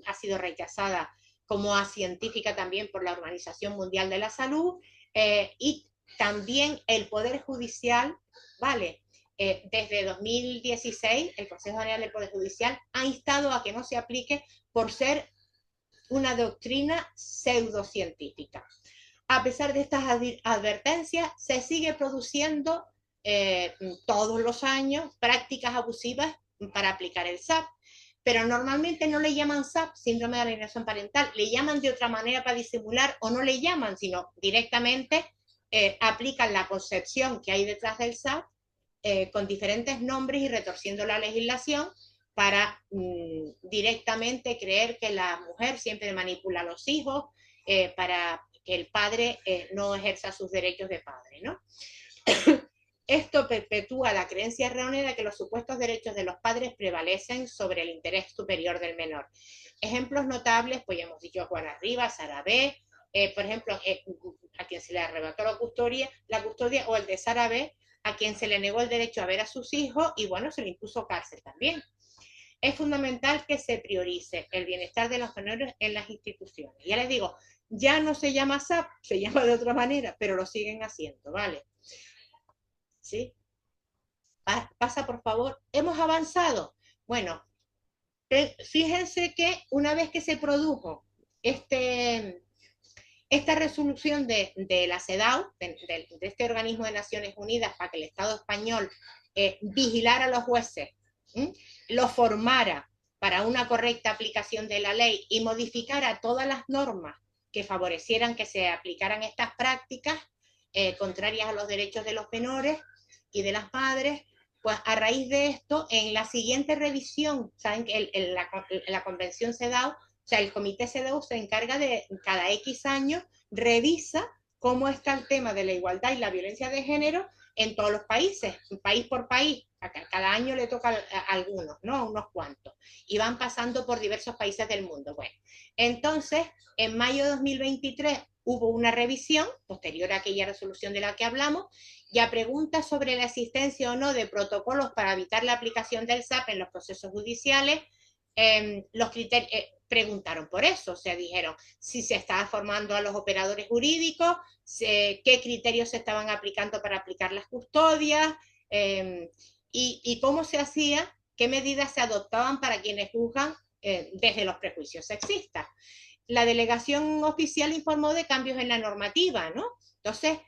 ha sido rechazada como científica también por la Organización Mundial de la Salud, y también el Poder Judicial, ¿vale? Desde 2016, el Consejo General del Poder Judicial ha instado a que no se aplique por ser una doctrina pseudocientífica. A pesar de estas advertencias, se sigue produciendo todos los años prácticas abusivas para aplicar el SAP, pero normalmente no le llaman SAP, síndrome de alienación parental, le llaman de otra manera para disimular, o no le llaman, sino directamente aplican la concepción que hay detrás del SAP con diferentes nombres y retorciendo la legislación para directamente creer que la mujer siempre manipula a los hijos para que el padre no ejerza sus derechos de padre, ¿no? Esto perpetúa la creencia errónea de que los supuestos derechos de los padres prevalecen sobre el interés superior del menor. Ejemplos notables, pues ya hemos dicho Juana Rivas, Sara B., por ejemplo, a quien se le arrebató la custodia, o el de Sara B., a quien se le negó el derecho a ver a sus hijos y, bueno, se le impuso cárcel también. Es fundamental que se priorice el bienestar de los menores en las instituciones. Ya les digo, ya no se llama SAP, se llama de otra manera, pero lo siguen haciendo, ¿vale? ¿Sí? Pasa, por favor. ¿Hemos avanzado? Bueno, fíjense que una vez que se produjo esta resolución de la CEDAW, de este organismo de Naciones Unidas, para que el Estado español vigilara a los jueces, lo formara para una correcta aplicación de la ley y modificara todas las normas que favorecieran que se aplicaran estas prácticas contrarias a los derechos de los menores y de las madres, pues a raíz de esto, en la siguiente revisión, saben que la convención CEDAW, o sea, el comité CEDAW se encarga de, cada X años, revisa cómo está el tema de la igualdad y la violencia de género en todos los países, país por país. Cada año le toca a algunos, ¿no? A unos cuantos. Y van pasando por diversos países del mundo. Bueno, entonces, en mayo de 2023 hubo una revisión, posterior a aquella resolución de la que hablamos, y a preguntas sobre la existencia o no de protocolos para evitar la aplicación del SAP en los procesos judiciales, los criterios, preguntaron por eso, o sea, dijeron si se estaba formando a los operadores jurídicos, qué criterios se estaban aplicando para aplicar las custodias, y cómo se hacía, qué medidas se adoptaban para quienes juzgan desde los prejuicios sexistas. La delegación oficial informó de cambios en la normativa, ¿no? Entonces,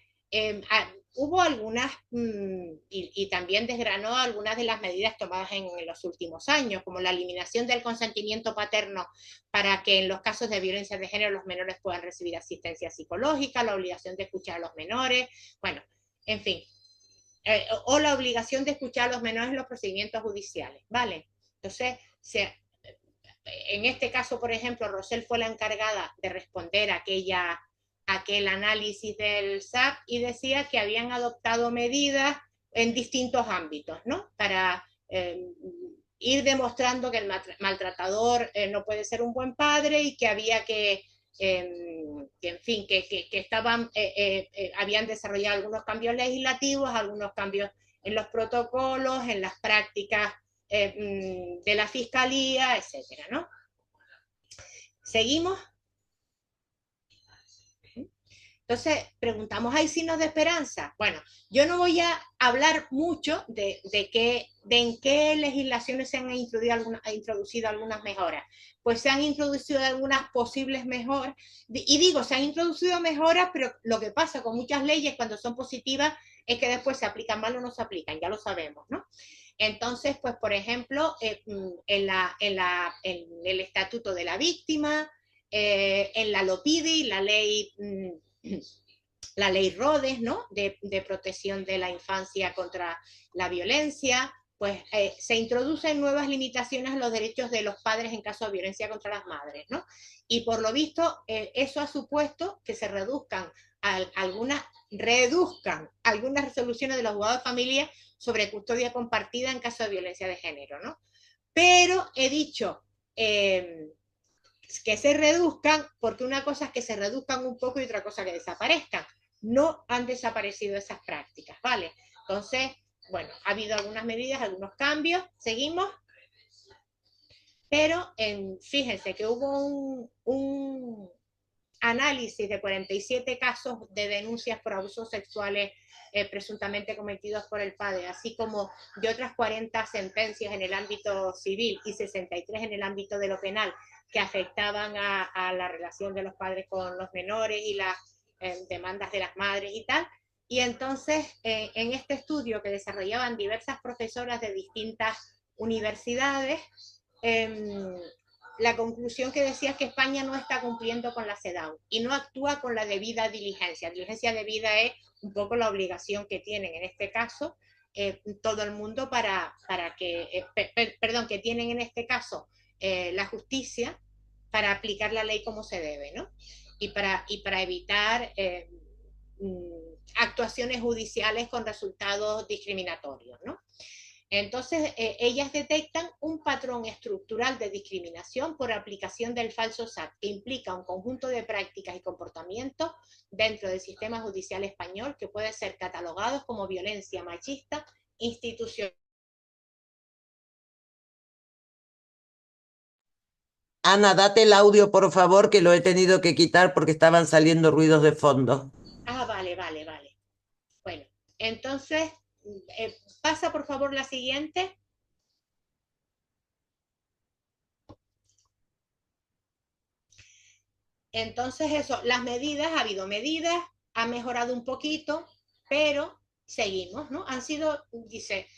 hubo algunas, y también desgranó algunas de las medidas tomadas en los últimos años, como la eliminación del consentimiento paterno para que en los casos de violencia de género los menores puedan recibir asistencia psicológica, la obligación de escuchar a los menores, bueno, en fin, o la obligación de escuchar a los menores en los procedimientos judiciales, ¿vale? Entonces, en este caso, por ejemplo, Rosell fue la encargada de responder a aquel análisis del SAP y decía que habían adoptado medidas en distintos ámbitos, ¿no? Para ir demostrando que el maltratador no puede ser un buen padre y que había que en fin, que habían desarrollado algunos cambios legislativos, algunos cambios en los protocolos, en las prácticas de la fiscalía, etcétera, ¿no? ¿Seguimos? Entonces, preguntamos, ¿hay signos de esperanza? Bueno, yo no voy a hablar mucho de en qué legislaciones se han introducido algunas mejoras. Pues se han introducido algunas posibles mejoras, y digo, se han introducido mejoras, pero lo que pasa con muchas leyes cuando son positivas es que después se aplican mal o no se aplican, ya lo sabemos, ¿no? Entonces, pues, por ejemplo, en el Estatuto de la Víctima, en la LOPIDI, la ley Rhodes, ¿no? de protección de la infancia contra la violencia, pues se introducen nuevas limitaciones a los derechos de los padres en caso de violencia contra las madres, ¿no? Y por lo visto, eso ha supuesto que se reduzcan algunas resoluciones de los juzgados de familia sobre custodia compartida en caso de violencia de género, ¿no? pero he dicho que se reduzcan, porque una cosa es que se reduzcan un poco y otra cosa que desaparezcan. No han desaparecido esas prácticas, ¿vale? Entonces, bueno, ha habido algunas medidas, algunos cambios, seguimos, pero fíjense que hubo un análisis de 47 casos de denuncias por abusos sexuales presuntamente cometidos por el padre, así como de otras 40 sentencias en el ámbito civil y 63 en el ámbito de lo penal que afectaban a la relación de los padres con los menores y las demandas de las madres y tal. Y entonces, en este estudio que desarrollaban diversas profesoras de distintas universidades, la conclusión que decía es que España no está cumpliendo con la CEDAW y no actúa con la debida diligencia. Diligencia debida es un poco la obligación que tienen en este caso todo el mundo para que, perdón, que tienen en este caso la justicia para aplicar la ley como se debe, ¿no? Y para evitar actuaciones judiciales con resultados discriminatorios, ¿no? Entonces, ellas detectan un patrón estructural de discriminación por aplicación del falso SAT, que implica un conjunto de prácticas y comportamientos dentro del sistema judicial español que puede ser catalogados como violencia machista institucional. Ana, date el audio, por favor, que lo he tenido que quitar porque estaban saliendo ruidos de fondo. Ah, vale. Bueno, entonces, pasa por favor la siguiente. Entonces eso, las medidas, ha habido medidas, ha mejorado un poquito, pero seguimos, ¿no? Han sido, dice,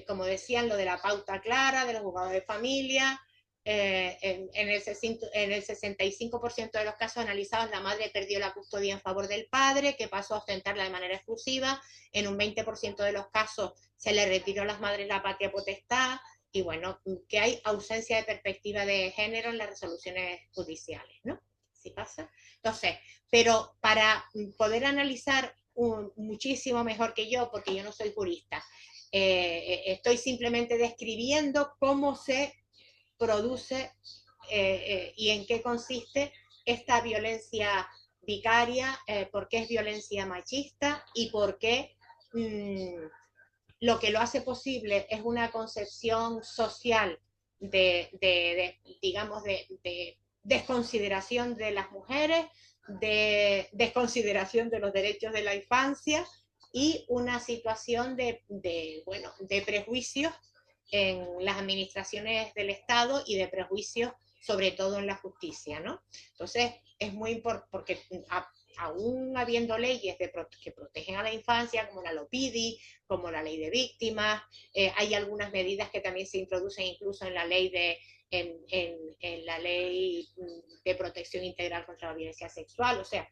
como decían, lo de la pauta clara, de los juzgados de familia, en el 65% de los casos analizados la madre perdió la custodia en favor del padre, que pasó a ostentarla de manera exclusiva, en un 20% de los casos se le retiró a las madres la patria potestad, y bueno, que hay ausencia de perspectiva de género en las resoluciones judiciales, ¿no? Si pasa. Entonces, pero para poder analizar muchísimo mejor que yo, porque yo no soy jurista, estoy simplemente describiendo cómo se produce y en qué consiste esta violencia vicaria, por qué es violencia machista y por qué lo que lo hace posible es una concepción social digamos, de desconsideración de las mujeres, de desconsideración de los derechos de la infancia y una situación bueno, de prejuicios en las administraciones del Estado y de prejuicios sobre todo en la justicia, ¿no? Entonces, es muy importante porque aún habiendo leyes que protegen a la infancia, como la LOPIDI, como la ley de víctimas, hay algunas medidas que también se introducen incluso en la ley en la ley de protección integral contra la violencia sexual, o sea,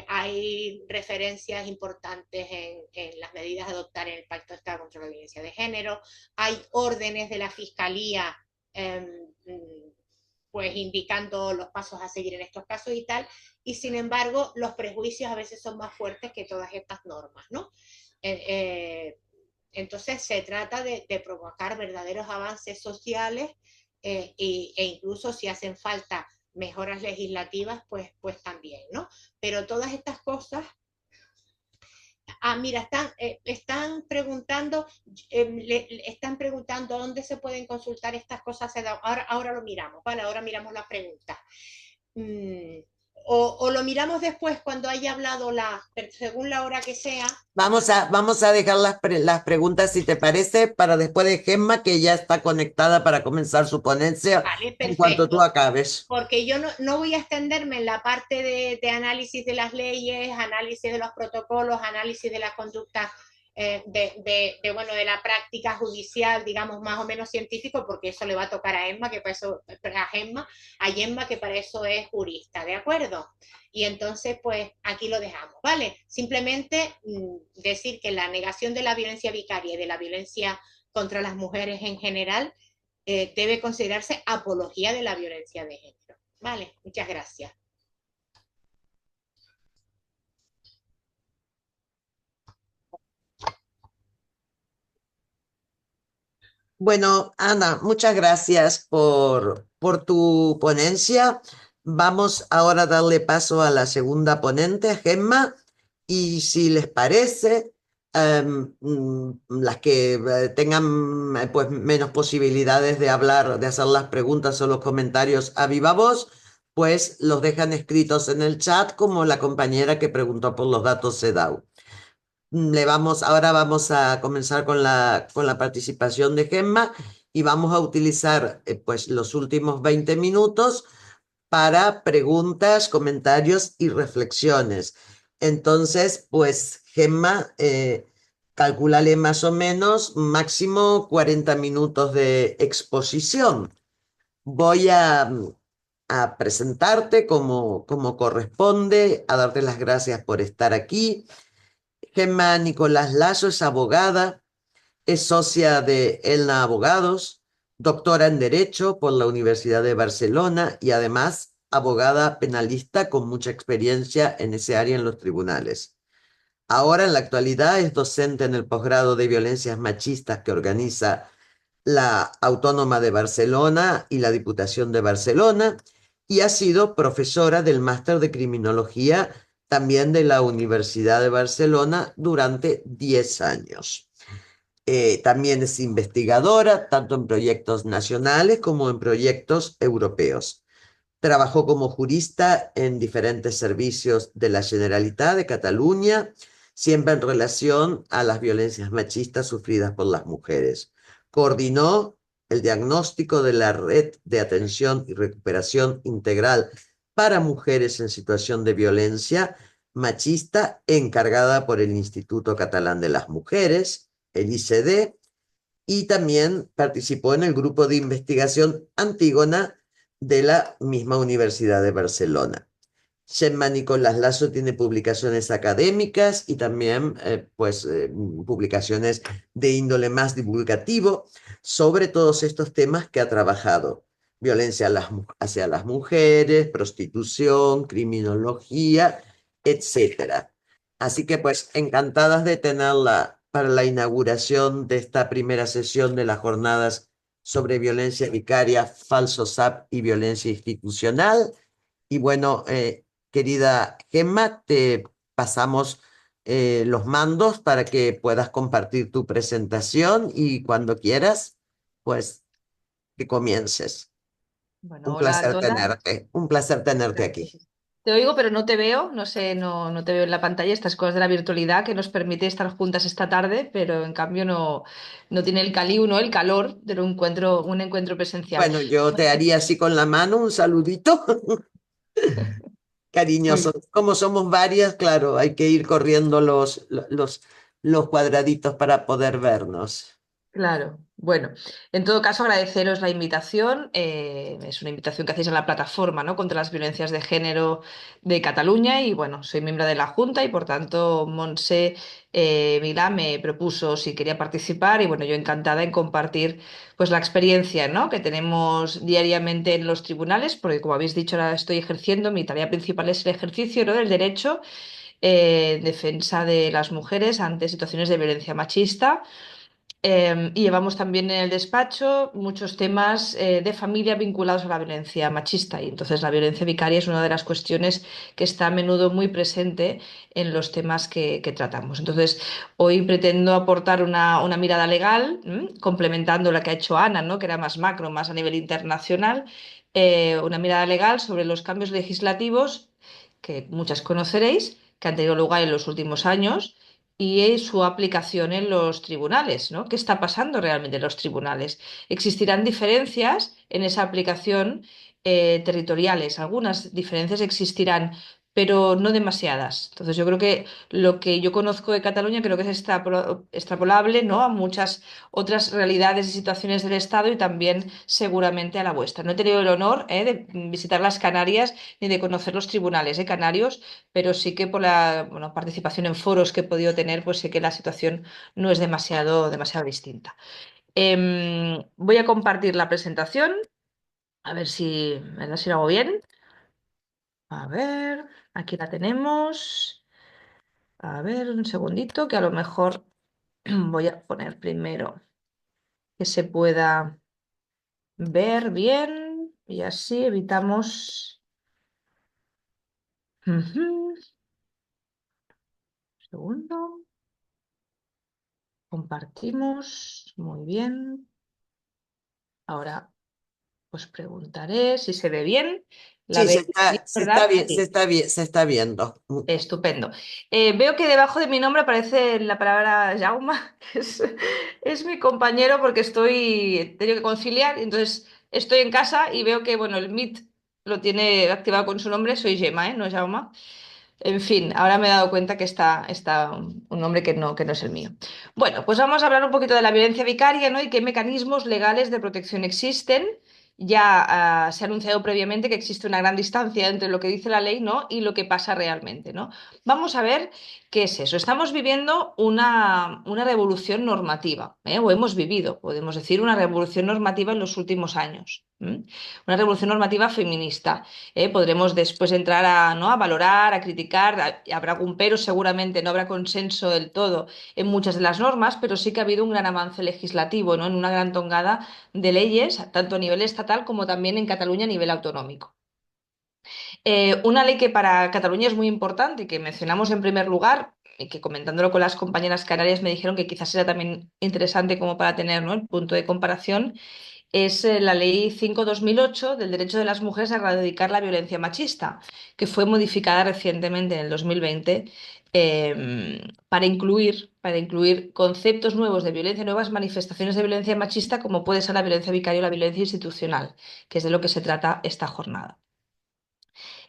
hay referencias importantes en las medidas a adoptar en el Pacto de Estado contra la Violencia de Género, hay órdenes de la Fiscalía pues indicando los pasos a seguir en estos casos y tal, y sin embargo los prejuicios a veces son más fuertes que todas estas normas, ¿no? Entonces se trata de provocar verdaderos avances sociales e incluso si hacen falta mejoras legislativas, pues también, ¿no? Pero todas estas cosas mira, están preguntando dónde se pueden consultar estas cosas. Ahora lo miramos, ¿vale? Ahora miramos las preguntas. O lo miramos después cuando haya hablado según la hora que sea. Vamos a dejar las preguntas, si te parece, para después de Gemma, que ya está conectada para comenzar su ponencia. Vale, En cuanto tú perfecto. acabes. Porque yo no voy a extenderme en la parte de análisis de las leyes, análisis de los protocolos, análisis de la conducta, bueno, de la práctica judicial, digamos, más o menos científico, porque eso le va a tocar a Emma, que para eso, a Gemma, que para eso es jurista, ¿de acuerdo? Y entonces, pues, aquí lo dejamos, ¿vale? Simplemente decir que la negación de la violencia vicaria y de la violencia contra las mujeres en general debe considerarse apología de la violencia de género. Vale, muchas gracias. Bueno, Ana, muchas gracias por tu ponencia. Vamos ahora a darle paso a la segunda ponente, Gemma, y si les parece, las que tengan pues menos posibilidades de hablar, de hacer las preguntas o los comentarios a viva voz, pues los dejan escritos en el chat como la compañera que preguntó por los datos CEDAW. Ahora vamos a comenzar con la participación de Gemma y vamos a utilizar pues los últimos 20 minutos para preguntas, comentarios y reflexiones. Entonces, pues Gemma, calculale más o menos máximo 40 minutos de exposición. Voy a presentarte como corresponde, a darte las gracias por estar aquí. Gemma Nicolás Lazo es abogada, es socia de Elna Abogados, doctora en Derecho por la Universidad de Barcelona y además abogada penalista con mucha experiencia en ese área en los tribunales. Ahora, en la actualidad, es docente en el posgrado de violencias machistas que organiza la Autónoma de Barcelona y la Diputación de Barcelona y ha sido profesora del máster de criminología también de la Universidad de Barcelona durante 10 años. También es investigadora tanto en proyectos nacionales como en proyectos europeos. Trabajó como jurista en diferentes servicios de la Generalitat de Cataluña, siempre en relación a las violencias machistas sufridas por las mujeres. Coordinó el diagnóstico de la Red de Atención y Recuperación Integral para Mujeres en Situación de Violencia Machista, encargada por el Instituto Catalán de las Mujeres, el ICD, y también participó en el grupo de investigación Antígona de la misma Universidad de Barcelona. Gemma Nicolás Lazo tiene publicaciones académicas y también publicaciones de índole más divulgativo sobre todos estos temas que ha trabajado. Violencia hacia las mujeres, prostitución, criminología, etcétera. Así que pues encantadas de tenerla para la inauguración de esta primera sesión de las jornadas sobre violencia vicaria, falso SAP y violencia institucional. Y bueno, querida Gemma, te pasamos los mandos para que puedas compartir tu presentación y cuando quieras, pues que comiences. Bueno, hola a todas. Un placer tenerte aquí. Gracias. Te oigo, pero no te veo, no sé, no te veo en la pantalla, estas cosas de la virtualidad que nos permite estar juntas esta tarde, pero en cambio no tiene el caliu, ¿no? El calor de un encuentro presencial. Bueno, yo te haría así con la mano un saludito Muy cariñoso. bien. Como somos varias, claro, hay que ir corriendo los cuadraditos para poder vernos. Claro, bueno, en todo caso agradeceros la invitación. Es una invitación que hacéis a la plataforma, ¿no? Contra las violencias de género de Cataluña y bueno, soy miembro de la Junta y por tanto Montse Milá me propuso si quería participar y bueno, yo encantada en compartir pues la experiencia, ¿no? Que tenemos diariamente en los tribunales, porque como habéis dicho ahora estoy ejerciendo, mi tarea principal es el ejercicio, ¿no? Del derecho en defensa de las mujeres ante situaciones de violencia machista. Y llevamos también en el despacho muchos temas de familia vinculados a la violencia machista. Y entonces la violencia vicaria es una de las cuestiones que está a menudo muy presente en los temas que tratamos. Entonces, hoy pretendo aportar una mirada legal, complementando la que ha hecho Ana, ¿no? Que era más macro, más a nivel internacional, una mirada legal sobre los cambios legislativos que muchas conoceréis, que han tenido lugar en los últimos años y su aplicación en los tribunales, ¿no? ¿Qué está pasando realmente en los tribunales? ¿Existirán diferencias en esa aplicación territoriales? Algunas diferencias existirán, pero no demasiadas. Entonces, yo creo que lo que yo conozco de Cataluña creo que es extrapolable, ¿no? A muchas otras realidades y situaciones del Estado y también seguramente a la vuestra. No he tenido el honor, de visitar las Canarias ni de conocer los tribunales, canarios, pero sí que por la bueno, participación en foros que he podido tener, pues sé que la situación no es demasiado distinta. Voy a compartir la presentación, a ver si lo hago bien. A ver, aquí la tenemos. A ver, un segundito, que a lo mejor voy a poner primero que se pueda ver bien y así evitamos... Ujú. Segundo. Compartimos. Muy bien. Ahora os preguntaré si se ve bien. La Sí, veis bien, se está ¿verdad? bien, Sí. se está viendo. Estupendo. Veo que debajo de mi nombre aparece la palabra Jauma, que es mi compañero porque he tenido que conciliar, entonces estoy en casa y veo que, bueno, el Meet lo tiene activado con su nombre, soy Gemma, ¿eh? No Jauma. En fin, ahora me he dado cuenta que está un nombre que no es el mío. Bueno, pues vamos a hablar un poquito de la violencia vicaria, ¿no? Y qué mecanismos legales de protección existen. Ya se ha anunciado previamente que existe una gran distancia entre lo que dice la ley, ¿no? Y lo que pasa realmente, ¿no? Vamos a ver qué es eso. Estamos viviendo una revolución normativa, ¿eh? O hemos vivido, podemos decir, una revolución normativa en los últimos años. Una revolución normativa feminista. Podremos después entrar ¿no? A valorar, a criticar, habrá algún pero, seguramente no habrá consenso del todo en muchas de las normas, pero sí que ha habido un gran avance legislativo, ¿no? En una gran tongada de leyes, tanto a nivel estatal como también en Cataluña a nivel autonómico. Una ley que para Cataluña es muy importante y que mencionamos en primer lugar, y que comentándolo con las compañeras canarias me dijeron que quizás era también interesante como para tener, ¿no? El punto de comparación, es la Ley 5/2008 del derecho de las mujeres a erradicar la violencia machista, que fue modificada recientemente en el 2020 para incluir conceptos nuevos de violencia, nuevas manifestaciones de violencia machista, como puede ser la violencia vicaria o la violencia institucional, que es de lo que se trata esta jornada.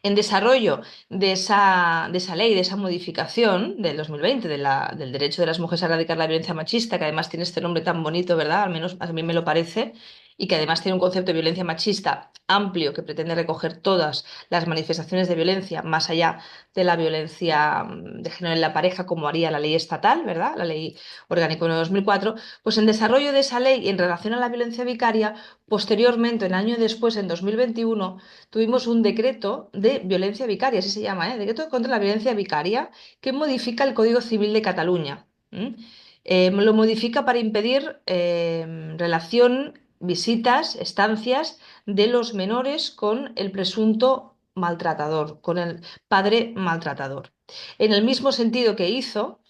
En desarrollo de esa ley, de esa modificación del 2020, del derecho de las mujeres a erradicar la violencia machista, que además tiene este nombre tan bonito, ¿verdad? Al menos a mí me lo parece, y que además tiene un concepto de violencia machista amplio que pretende recoger todas las manifestaciones de violencia, más allá de la violencia de género en la pareja, como haría la ley estatal, ¿verdad? La ley orgánica 1 de 2004. Pues en desarrollo de esa ley en relación a la violencia vicaria, posteriormente, un año después, en 2021, tuvimos un decreto de violencia vicaria, así se llama, ¿eh? Decreto contra la violencia vicaria, que modifica el Código Civil de Cataluña. Lo modifica para impedir relación, visitas, estancias de los menores con el presunto maltratador, con el padre maltratador. En el mismo sentido que hizo,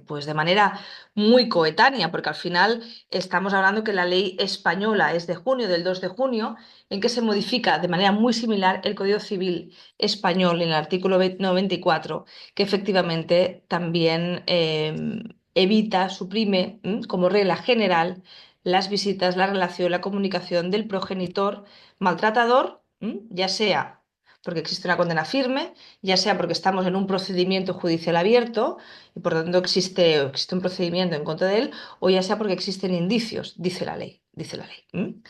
pues de manera muy coetánea, porque al final estamos hablando que la ley española es de junio, del 2 de junio, en que se modifica de manera muy similar el Código Civil español en el artículo 94, que efectivamente también evita, suprime, como regla general, las visitas, la relación, la comunicación del progenitor maltratador, ya sea porque existe una condena firme, ya sea porque estamos en un procedimiento judicial abierto, y por tanto existe un procedimiento en contra de él, o ya sea porque existen indicios, dice la ley, dice la ley.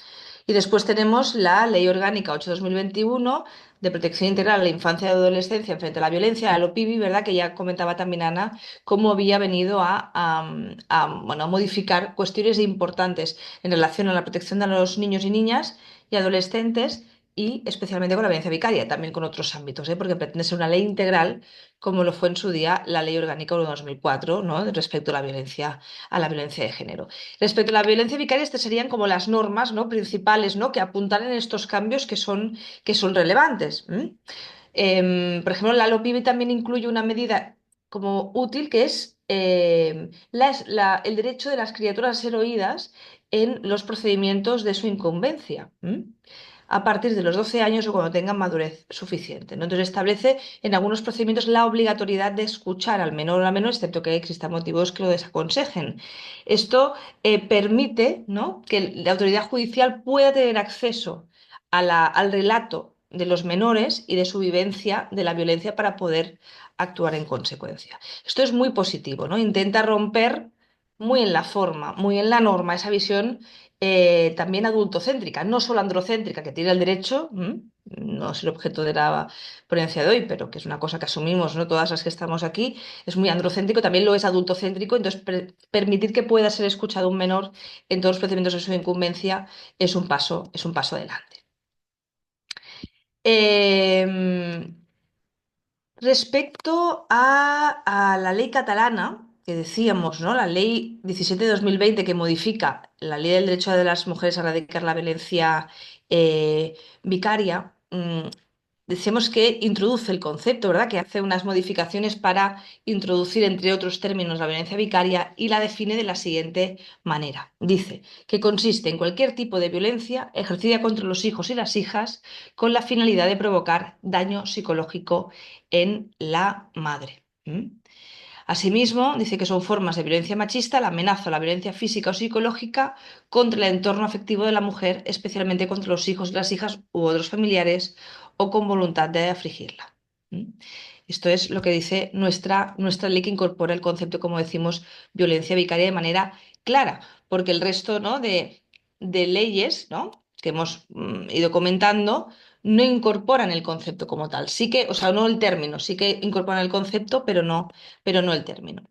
Y después tenemos la Ley Orgánica 8/2021 de protección integral a la infancia y adolescencia frente a la violencia, la LOPIVI, ¿verdad? Que ya comentaba también Ana, cómo había venido bueno, a modificar cuestiones importantes en relación a la protección de los niños y niñas y adolescentes, y especialmente con la violencia vicaria, también con otros ámbitos, porque pretende ser una ley integral, como lo fue en su día la Ley Orgánica 1 de 2004, ¿no? Respecto a la violencia de género. Respecto a la violencia vicaria, estas serían como las normas, ¿no? Principales, ¿no? Que apuntan en estos cambios que son relevantes. Por ejemplo, la LOPIBI también incluye una medida como útil, que es el derecho de las criaturas a ser oídas en los procedimientos de su incumbencia, a partir de los 12 años o cuando tengan madurez suficiente, ¿no? Entonces establece en algunos procedimientos la obligatoriedad de escuchar al menor o a la menor, excepto que existan motivos que lo desaconsejen. Esto permite, ¿no? Que la autoridad judicial pueda tener acceso al relato de los menores y de su vivencia de la violencia para poder actuar en consecuencia. Esto es muy positivo, ¿no? Intenta romper muy en la forma, muy en la norma, esa visión también adultocéntrica, no solo androcéntrica, que tiene el derecho, no es el objeto de la ponencia de hoy, pero que es una cosa que asumimos, ¿no? Todas las que estamos aquí, es muy androcéntrico, también lo es adultocéntrico, entonces permitir que pueda ser escuchado un menor en todos los procedimientos de su incumbencia es un paso adelante. Respecto a la ley catalana, que decíamos, ¿no? La ley 17 de 2020 que modifica la ley del derecho de las mujeres a erradicar la violencia vicaria, decimos que introduce el concepto, ¿verdad? Que hace unas modificaciones para introducir, entre otros términos, la violencia vicaria y la define de la siguiente manera. Dice que consiste en cualquier tipo de violencia ejercida contra los hijos y las hijas con la finalidad de provocar daño psicológico en la madre. Asimismo, dice que son formas de violencia machista, la amenaza o la violencia física o psicológica contra el entorno afectivo de la mujer, especialmente contra los hijos y las hijas u otros familiares, o con voluntad de afligirla. ¿Mm? Esto es lo que dice nuestra ley, que incorpora el concepto, como decimos, violencia vicaria de manera clara, porque el resto, ¿no?, de leyes, ¿no?, que hemos ido comentando, no incorporan el concepto como tal. Sí que, o sea, no el término, sí que incorporan el concepto, pero no el término.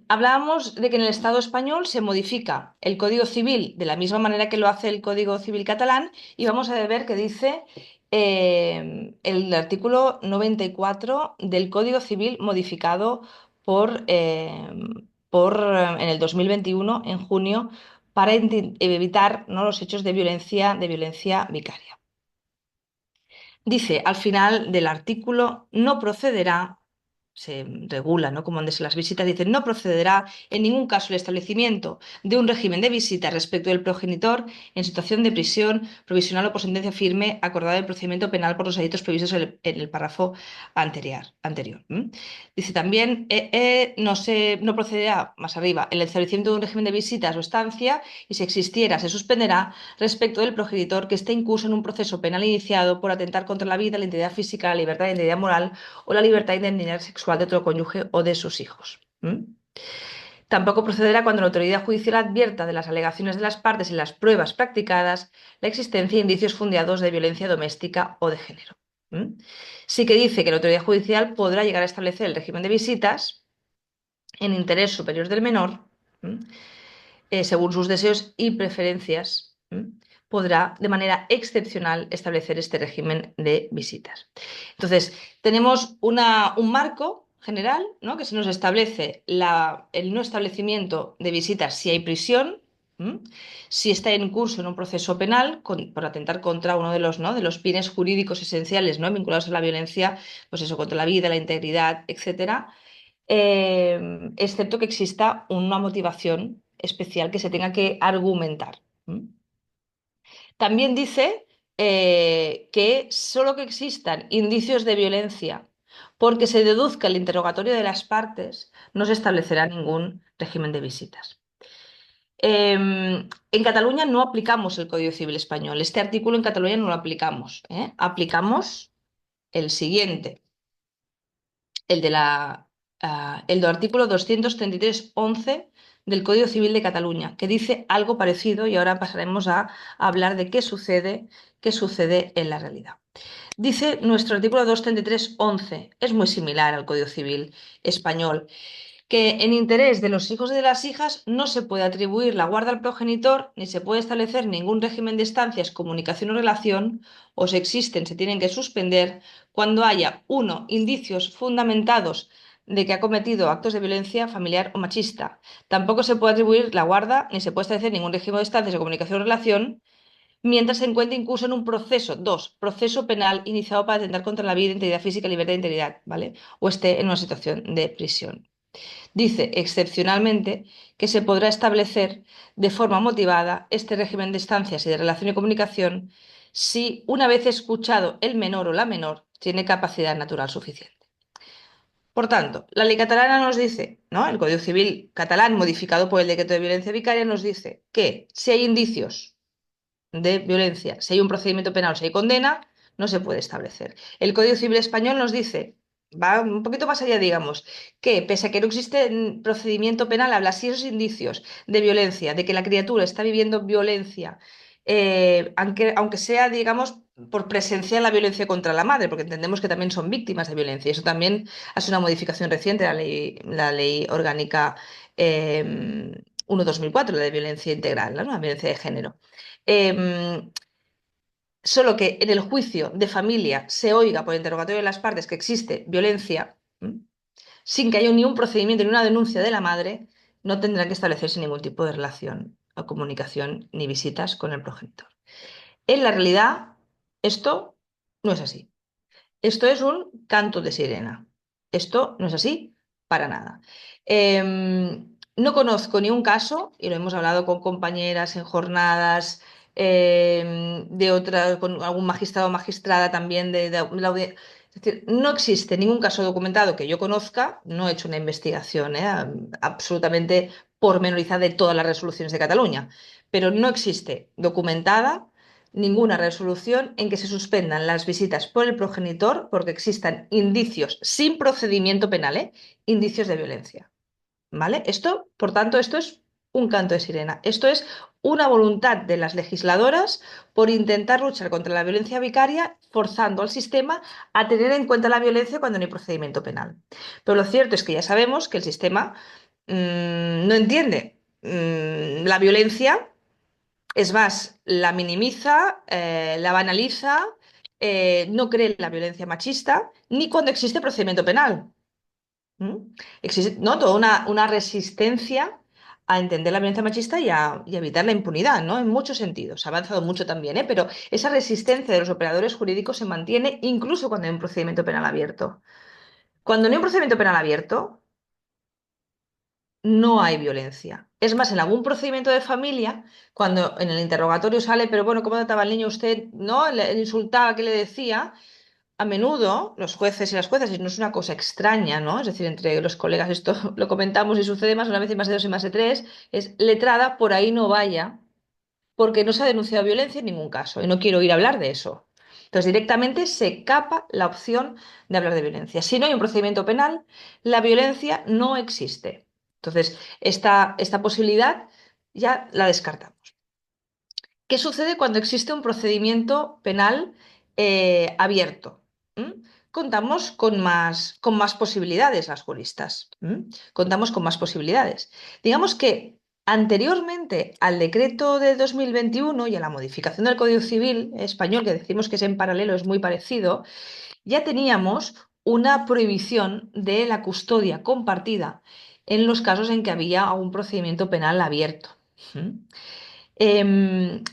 Hablábamos de que en el Estado español se modifica el Código Civil de la misma manera que lo hace el Código Civil catalán, y vamos a ver qué dice el artículo 94 del Código Civil modificado en el 2021, en junio, para evitar, ¿no?, los hechos de violencia vicaria. Dice al final del artículo: no procederá, se regula, ¿no?, como antes las visitas, dice: no procederá en ningún caso el establecimiento de un régimen de visita respecto del progenitor en situación de prisión provisional o por sentencia firme acordada en el procedimiento penal por los delitos previstos en el párrafo anterior. Dice también: no procederá, más arriba, el establecimiento de un régimen de visitas o estancia, y si existiera se suspenderá respecto del progenitor que esté incurso en un proceso penal iniciado por atentar contra la vida, la integridad física, la libertad y la integridad moral o la libertad y la dignidad sexual de otro cónyuge o de sus hijos. Tampoco procederá cuando la autoridad judicial advierta de las alegaciones de las partes y las pruebas practicadas la existencia de indicios fundados de violencia doméstica o de género. Sí que dice que la autoridad judicial podrá llegar a establecer el régimen de visitas en interés superior del menor, según sus deseos y preferencias. Podrá de manera excepcional establecer este régimen de visitas. Entonces, tenemos un marco general, ¿no?, que se nos establece el no establecimiento de visitas si hay prisión, si está en curso en un proceso penal por atentar contra uno de los bienes jurídicos esenciales, ¿no?, vinculados a la violencia, pues eso, contra la vida, la integridad, etcétera, excepto que exista una motivación especial que se tenga que argumentar. También dice que solo que existan indicios de violencia porque se deduzca el interrogatorio de las partes, no se establecerá ningún régimen de visitas. En Cataluña no aplicamos el Código Civil español. Este artículo en Cataluña no lo aplicamos. Aplicamos el siguiente, el del artículo 233.11 del Código Civil de Cataluña, que dice algo parecido, y ahora pasaremos a hablar de qué sucede en la realidad. Dice nuestro artículo 233.11, es muy similar al Código Civil español, que en interés de los hijos y de las hijas no se puede atribuir la guarda al progenitor, ni se puede establecer ningún régimen de estancias, comunicación o relación, o si existen se tienen que suspender cuando haya, 1, indicios fundamentados de que ha cometido actos de violencia familiar o machista. Tampoco se puede atribuir la guarda, ni se puede establecer ningún régimen de estancias o comunicación o relación mientras se encuentre incluso en un proceso, 2, proceso penal iniciado para atentar contra la vida, integridad física, libertad e integridad, ¿vale?, o esté en una situación de prisión. Dice excepcionalmente que se podrá establecer de forma motivada este régimen de estancias y de relación y comunicación si, una vez escuchado el menor o la menor, tiene capacidad natural suficiente. Por tanto, la ley catalana nos dice, ¿no?, el Código Civil catalán modificado por el decreto de violencia vicaria nos dice que si hay indicios de violencia, si hay un procedimiento penal, si hay condena, no se puede establecer. El Código Civil español nos dice, va un poquito más allá, digamos, que pese a que no existe procedimiento penal, habla si esos indicios de violencia, de que la criatura está viviendo violencia, aunque sea, digamos, por presenciar la violencia contra la madre, porque entendemos que también son víctimas de violencia. Y eso también hace una modificación reciente de la ley orgánica 1/2004, la de violencia integral, ¿no?, la violencia de género. Solo que en el juicio de familia se oiga por interrogatorio de las partes que existe violencia, sin que haya ni un procedimiento ni una denuncia de la madre, no tendrá que establecerse ningún tipo de relación o comunicación ni visitas con el progenitor. En la realidad, esto no es así. Esto es un canto de sirena. Esto no es así para nada. No conozco ni un caso, y lo hemos hablado con compañeras en jornadas de otra, con algún magistrado o magistrada también de la audiencia. Es decir, no existe ningún caso documentado que yo conozca, no he hecho una investigación absolutamente pormenorizada de todas las resoluciones de Cataluña, pero no existe documentada ninguna resolución en que se suspendan las visitas por el progenitor porque existan indicios sin procedimiento penal, indicios de violencia. ¿Vale? Esto, por tanto, esto es un canto de sirena. Esto es una voluntad de las legisladoras por intentar luchar contra la violencia vicaria, forzando al sistema a tener en cuenta la violencia cuando no hay procedimiento penal. Pero lo cierto es que ya sabemos que el sistema no entiende la violencia, es más, la minimiza, la banaliza, no cree en la violencia machista, ni cuando existe procedimiento penal. ¿Mm? Existe, ¿no? Toda una resistencia a entender la violencia machista y a evitar la impunidad, ¿no? En muchos sentidos. Ha avanzado mucho también, pero esa resistencia de los operadores jurídicos se mantiene incluso cuando hay un procedimiento penal abierto. Cuando no hay un procedimiento penal abierto, no hay violencia. Es más, en algún procedimiento de familia, cuando en el interrogatorio sale, pero bueno, ¿cómo trataba al niño usted? ¿No? Le insultaba, ¿qué le decía? A menudo los jueces y las juezas, y no es una cosa extraña, ¿no? Es decir, entre los colegas esto lo comentamos y sucede más una vez y más de dos y más de tres, es letrada, por ahí no vaya, porque no se ha denunciado violencia en ningún caso y no quiero ir a hablar de eso. Entonces, directamente se capa la opción de hablar de violencia. Si no hay un procedimiento penal, la violencia no existe. Entonces, esta posibilidad ya la descartamos. ¿Qué sucede cuando existe un procedimiento penal abierto? ¿Mm? Contamos con más posibilidades las juristas. Contamos con más posibilidades. Digamos que anteriormente al decreto de 2021 y a la modificación del Código Civil español, que decimos que es en paralelo, es muy parecido, ya teníamos una prohibición de la custodia compartida en los casos en que había un procedimiento penal abierto. ¿Mm?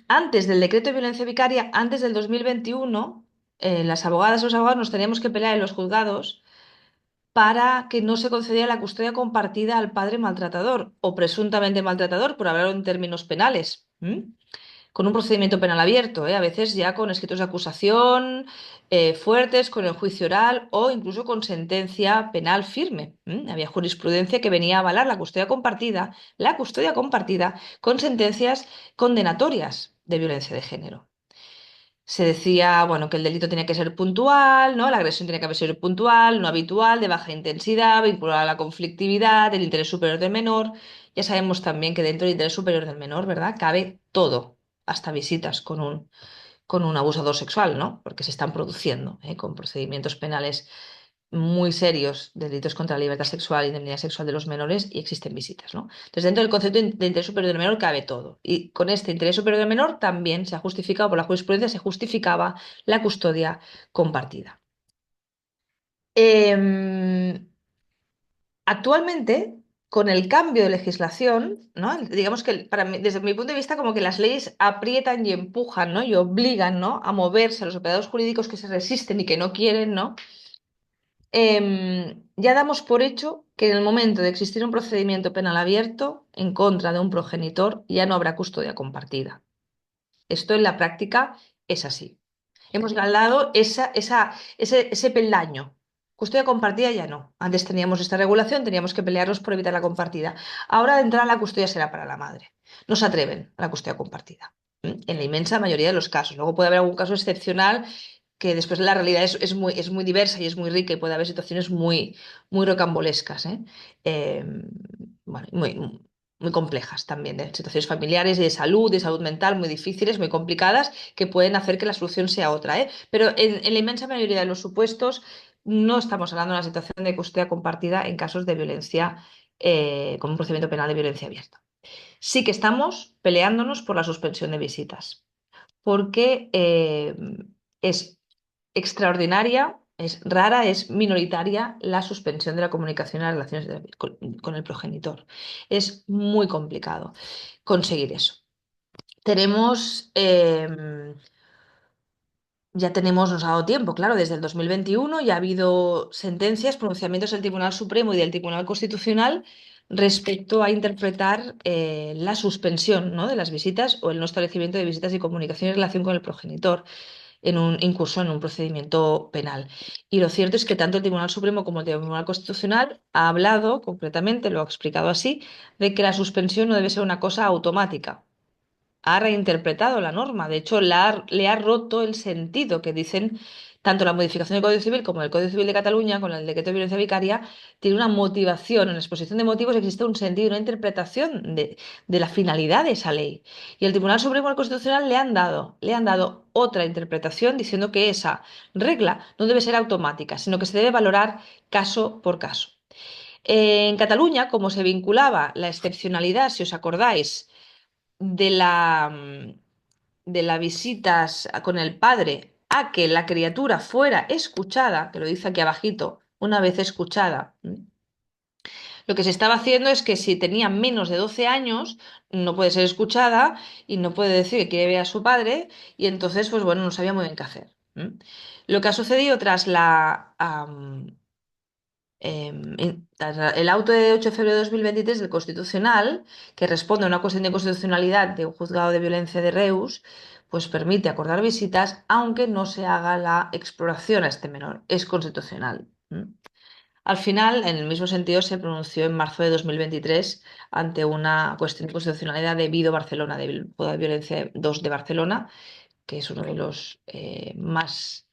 Antes del decreto de violencia vicaria, antes del 2021, las abogadas y los abogados nos teníamos que pelear en los juzgados para que no se concediera la custodia compartida al padre maltratador o presuntamente maltratador, por hablar en términos penales. Con un procedimiento penal abierto, a veces ya con escritos de acusación fuertes, con el juicio oral o incluso con sentencia penal firme. Había jurisprudencia que venía a avalar la custodia compartida con sentencias condenatorias de violencia de género. Se decía, bueno, que el delito tenía que ser puntual, ¿no? La agresión tenía que ser puntual, no habitual, de baja intensidad, vinculada a la conflictividad, del interés superior del menor. Ya sabemos también que dentro del interés superior del menor, ¿verdad? Cabe todo, hasta visitas con un abusador sexual, ¿no? Porque se están produciendo, con procedimientos penales muy serios, delitos contra la libertad sexual y indemnidad sexual de los menores, y existen visitas, ¿no? Entonces, dentro del concepto de interés superior del menor cabe todo. Y con este interés superior del menor también se ha justificado, por la jurisprudencia, se justificaba la custodia compartida. Em, Actualmente, con el cambio de legislación, ¿no? Digamos que desde mi punto de vista, como que las leyes aprietan y empujan, ¿no? Y obligan, ¿no? A moverse a los operadores jurídicos que se resisten y que no quieren, ¿no? Ya damos por hecho que en el momento de existir un procedimiento penal abierto en contra de un progenitor, ya no habrá custodia compartida. Esto en la práctica es así. Hemos ganado ese peldaño. Custodia compartida ya no. Antes teníamos esta regulación, teníamos que pelearnos por evitar la compartida. Ahora de entrada la custodia será para la madre. No se atreven a la custodia compartida. En la inmensa mayoría de los casos. Luego puede haber algún caso excepcional que después la realidad es muy diversa y es muy rica y puede haber situaciones muy rocambolescas, bueno, muy complejas también, de situaciones familiares y de salud mental muy difíciles, muy complicadas, que pueden hacer que la solución sea otra, Pero en la inmensa mayoría de los supuestos no estamos hablando de una situación de custodia compartida en casos de violencia, con un procedimiento penal de violencia abierta. Sí que estamos peleándonos por la suspensión de visitas, porque es extraordinaria Es rara, es minoritaria la suspensión de la comunicación en las relaciones con el progenitor. Es muy complicado conseguir eso. Tenemos, ya tenemos, nos ha dado tiempo, claro, desde el 2021 ya ha habido sentencias, pronunciamientos del Tribunal Supremo y del Tribunal Constitucional respecto a interpretar la suspensión, ¿no?, de las visitas o el no establecimiento de visitas y comunicación en relación con el progenitor en un incurso en un procedimiento penal. Y lo cierto es que tanto el Tribunal Supremo como el Tribunal Constitucional ha hablado concretamente, lo ha explicado así, de que la suspensión no debe ser una cosa automática. Ha reinterpretado la norma, de hecho le ha roto el sentido que dicen tanto la modificación del Código Civil como el Código Civil de Cataluña con el decreto de violencia vicaria, tiene una motivación, en la exposición de motivos existe un sentido, una interpretación de la finalidad de esa ley. Y el Tribunal Supremo y el Constitucional le han dado otra interpretación diciendo que esa regla no debe ser automática, sino que se debe valorar caso por caso. En Cataluña, como se vinculaba la excepcionalidad, si os acordáis, de de las visitas con el padre a que la criatura fuera escuchada, que lo dice aquí abajito, una vez escuchada, lo que se estaba haciendo es que si tenía menos de 12 años, no puede ser escuchada y no puede decir que quiere ver a su padre, y entonces, pues bueno, no sabía muy bien qué hacer. Lo que ha sucedido tras tras el auto de 8 de febrero de 2023 del Constitucional, que responde a una cuestión de constitucionalidad de un juzgado de violencia de Reus, pues permite acordar visitas aunque no se haga la exploración a este menor. Es constitucional. Al final, en el mismo sentido, se pronunció en marzo de 2023 ante una cuestión de constitucionalidad debido a Barcelona, del Juzgado de Violencia 2 de Barcelona, que es uno de los más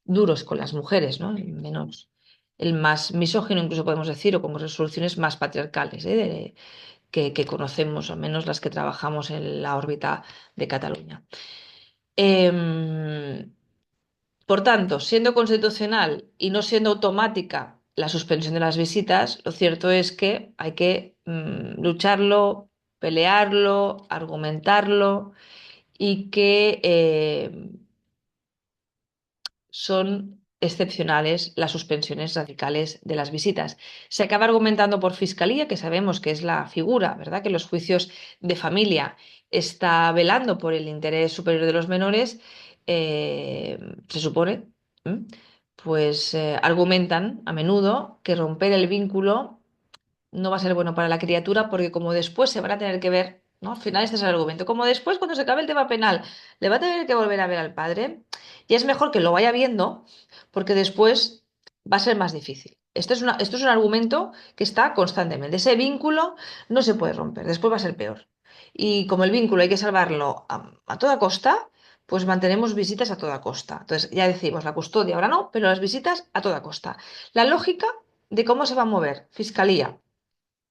duros con las mujeres, ¿no? El más misógino, incluso podemos decir, o con resoluciones más patriarcales, que conocemos, al menos las que trabajamos en la órbita de Cataluña. Em, por tanto, siendo constitucional y no siendo automática la suspensión de las visitas, lo cierto es que hay que lucharlo, pelearlo, argumentarlo y que son excepcionales las suspensiones radicales de las visitas. Se acaba argumentando por fiscalía, que sabemos que es la figura, ¿verdad?, que en los juicios de familia está velando por el interés superior de los menores, se supone, pues argumentan a menudo que romper el vínculo no va a ser bueno para la criatura porque como después se van a tener que ver, ¿no? Al final este es el argumento, como después cuando se acabe el tema penal le va a tener que volver a ver al padre, y es mejor que lo vaya viendo porque después va a ser más difícil. Esto es un argumento que está constantemente. Ese vínculo no se puede romper, después va a ser peor. Y como el vínculo hay que salvarlo a toda costa, pues mantenemos visitas a toda costa. Entonces ya decimos, la custodia ahora no, pero las visitas a toda costa. La lógica de cómo se va a mover Fiscalía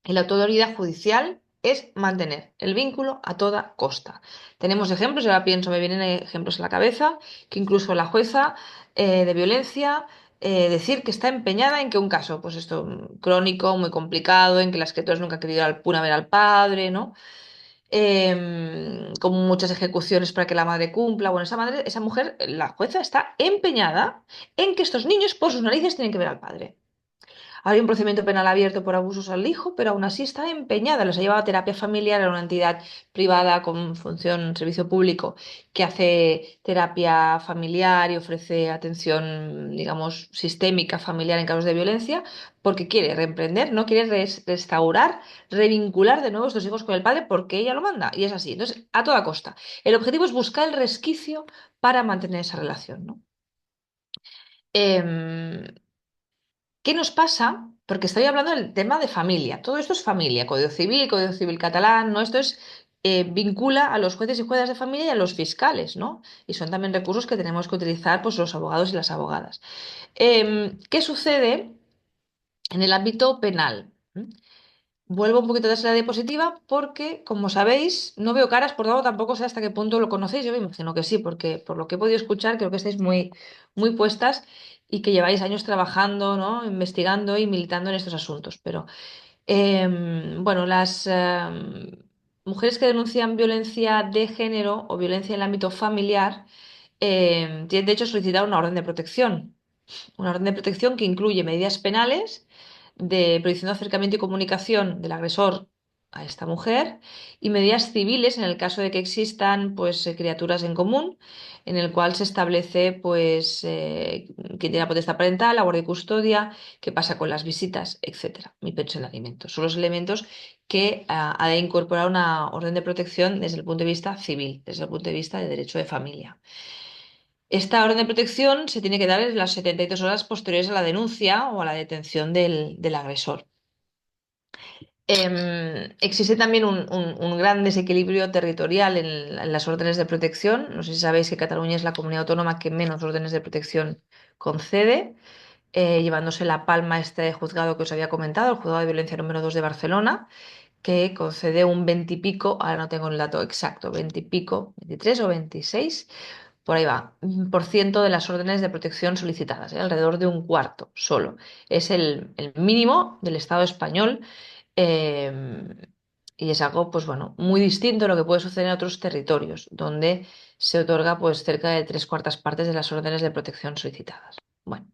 y la autoridad judicial es mantener el vínculo a toda costa. Tenemos ejemplos, ahora pienso, me vienen ejemplos a la cabeza, que incluso la jueza de violencia decir que está empeñada en que un caso, pues esto, crónico, muy complicado, en que las criaturas nunca han querido ir a ver al padre, ¿no? Con muchas ejecuciones para que la madre cumpla. Bueno, esa mujer, la jueza está empeñada en que estos niños por sus narices tienen que ver al padre. Hay un procedimiento penal abierto por abusos al hijo, pero aún así está empeñada. Los ha llevado a terapia familiar, a una entidad privada con función, servicio público, que hace terapia familiar y ofrece atención, digamos, sistémica familiar en casos de violencia, porque quiere reemprender, no quiere restaurar, revincular de nuevo a estos hijos con el padre, porque ella lo manda. Y es así. Entonces, a toda costa. El objetivo es buscar el resquicio para mantener esa relación, ¿no? Em, ¿Qué nos pasa? Porque estoy hablando del tema de familia. Todo esto es familia, Código Civil catalán, ¿no? Esto es, vincula a los jueces y juezas de familia y a los fiscales, ¿no? Y son también recursos que tenemos que utilizar, pues, los abogados y las abogadas. ¿Qué sucede en el ámbito penal? Vuelvo un poquito atrás a la diapositiva porque, como sabéis, no veo caras, por tanto tampoco sé hasta qué punto lo conocéis. Yo me imagino que sí, porque por lo que he podido escuchar, creo que estáis muy puestas y que lleváis años trabajando, ¿no?, investigando y militando en estos asuntos. Pero, bueno, las mujeres que denuncian violencia de género o violencia en el ámbito familiar tienen, de hecho, a solicitar una orden de protección. Una orden de protección que incluye medidas penales de prohibición de acercamiento y comunicación del agresor a esta mujer y medidas civiles en el caso de que existan pues, criaturas en común, en el cual se establece pues, quién tiene la potestad parental, la guardia y custodia, qué pasa con las visitas, etcétera. Mi pensión de alimentos. Son los elementos que ha de incorporar una orden de protección desde el punto de vista civil, desde el punto de vista de derecho de familia. Esta orden de protección se tiene que dar en las 72 horas posteriores a la denuncia o a la detención del agresor. Existe también un gran desequilibrio territorial en las órdenes de protección. No sé si sabéis que Cataluña es la comunidad autónoma que menos órdenes de protección concede, llevándose la palma este juzgado que os había comentado, el juzgado de violencia número 2 de Barcelona, que concede un 20 y pico, ahora no tengo el dato exacto, 20 y pico, 23 o 26, por ahí va, por ciento de las órdenes de protección solicitadas, alrededor de un cuarto solo. Es el mínimo del Estado español, eh, y es algo, pues bueno, muy distinto a lo que puede suceder en otros territorios, donde se otorga pues cerca de tres cuartas partes de las órdenes de protección solicitadas. Bueno.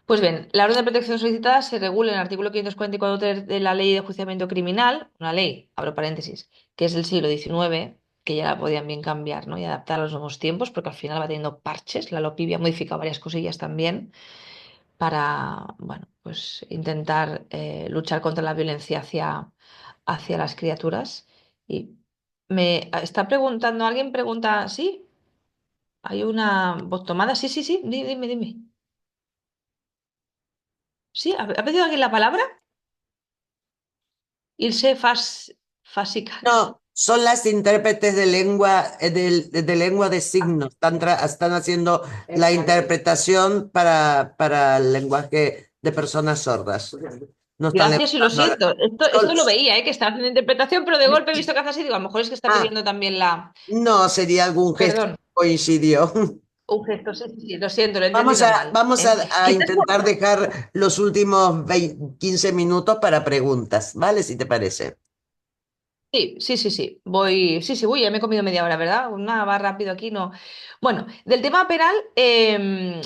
Pues bien, la orden de protección solicitada se regula en el artículo 544 de la Ley de Enjuiciamiento Criminal, una ley, abro paréntesis, que es del siglo XIX, que ya la podían bien cambiar, ¿no? Y adaptar a los nuevos tiempos, porque al final va teniendo parches. La LOPIBI ha modificado varias cosillas también para, bueno, pues intentar luchar contra la violencia hacia las criaturas. Y me está preguntando, alguien pregunta, ¿sí? ¿Hay una voz tomada? Sí, sí, sí, dime, dime. ¿Sí? ¿Ha pedido alguien la palabra? Ilse Fasikas. No, son las intérpretes de lengua, de lengua de signos. Están haciendo la interpretación para el lenguaje de personas sordas. No están Gracias y lo levantando siento. Esto lo veía, que estaba haciendo interpretación, pero de golpe he visto que hace así. Digo, a lo mejor es que está Ah, pidiendo también la. no, sería algún gesto Perdón, que coincidió. un gesto. Sí, sí, sí, lo siento, lo he entendido mal. Vamos a Quizás intentar dejar los últimos 15 minutos para preguntas, ¿vale? Si te parece. sí, sí, sí, sí. Voy, ya me he comido media hora, ¿verdad? Una va rápido aquí, no. Bueno, del tema penal,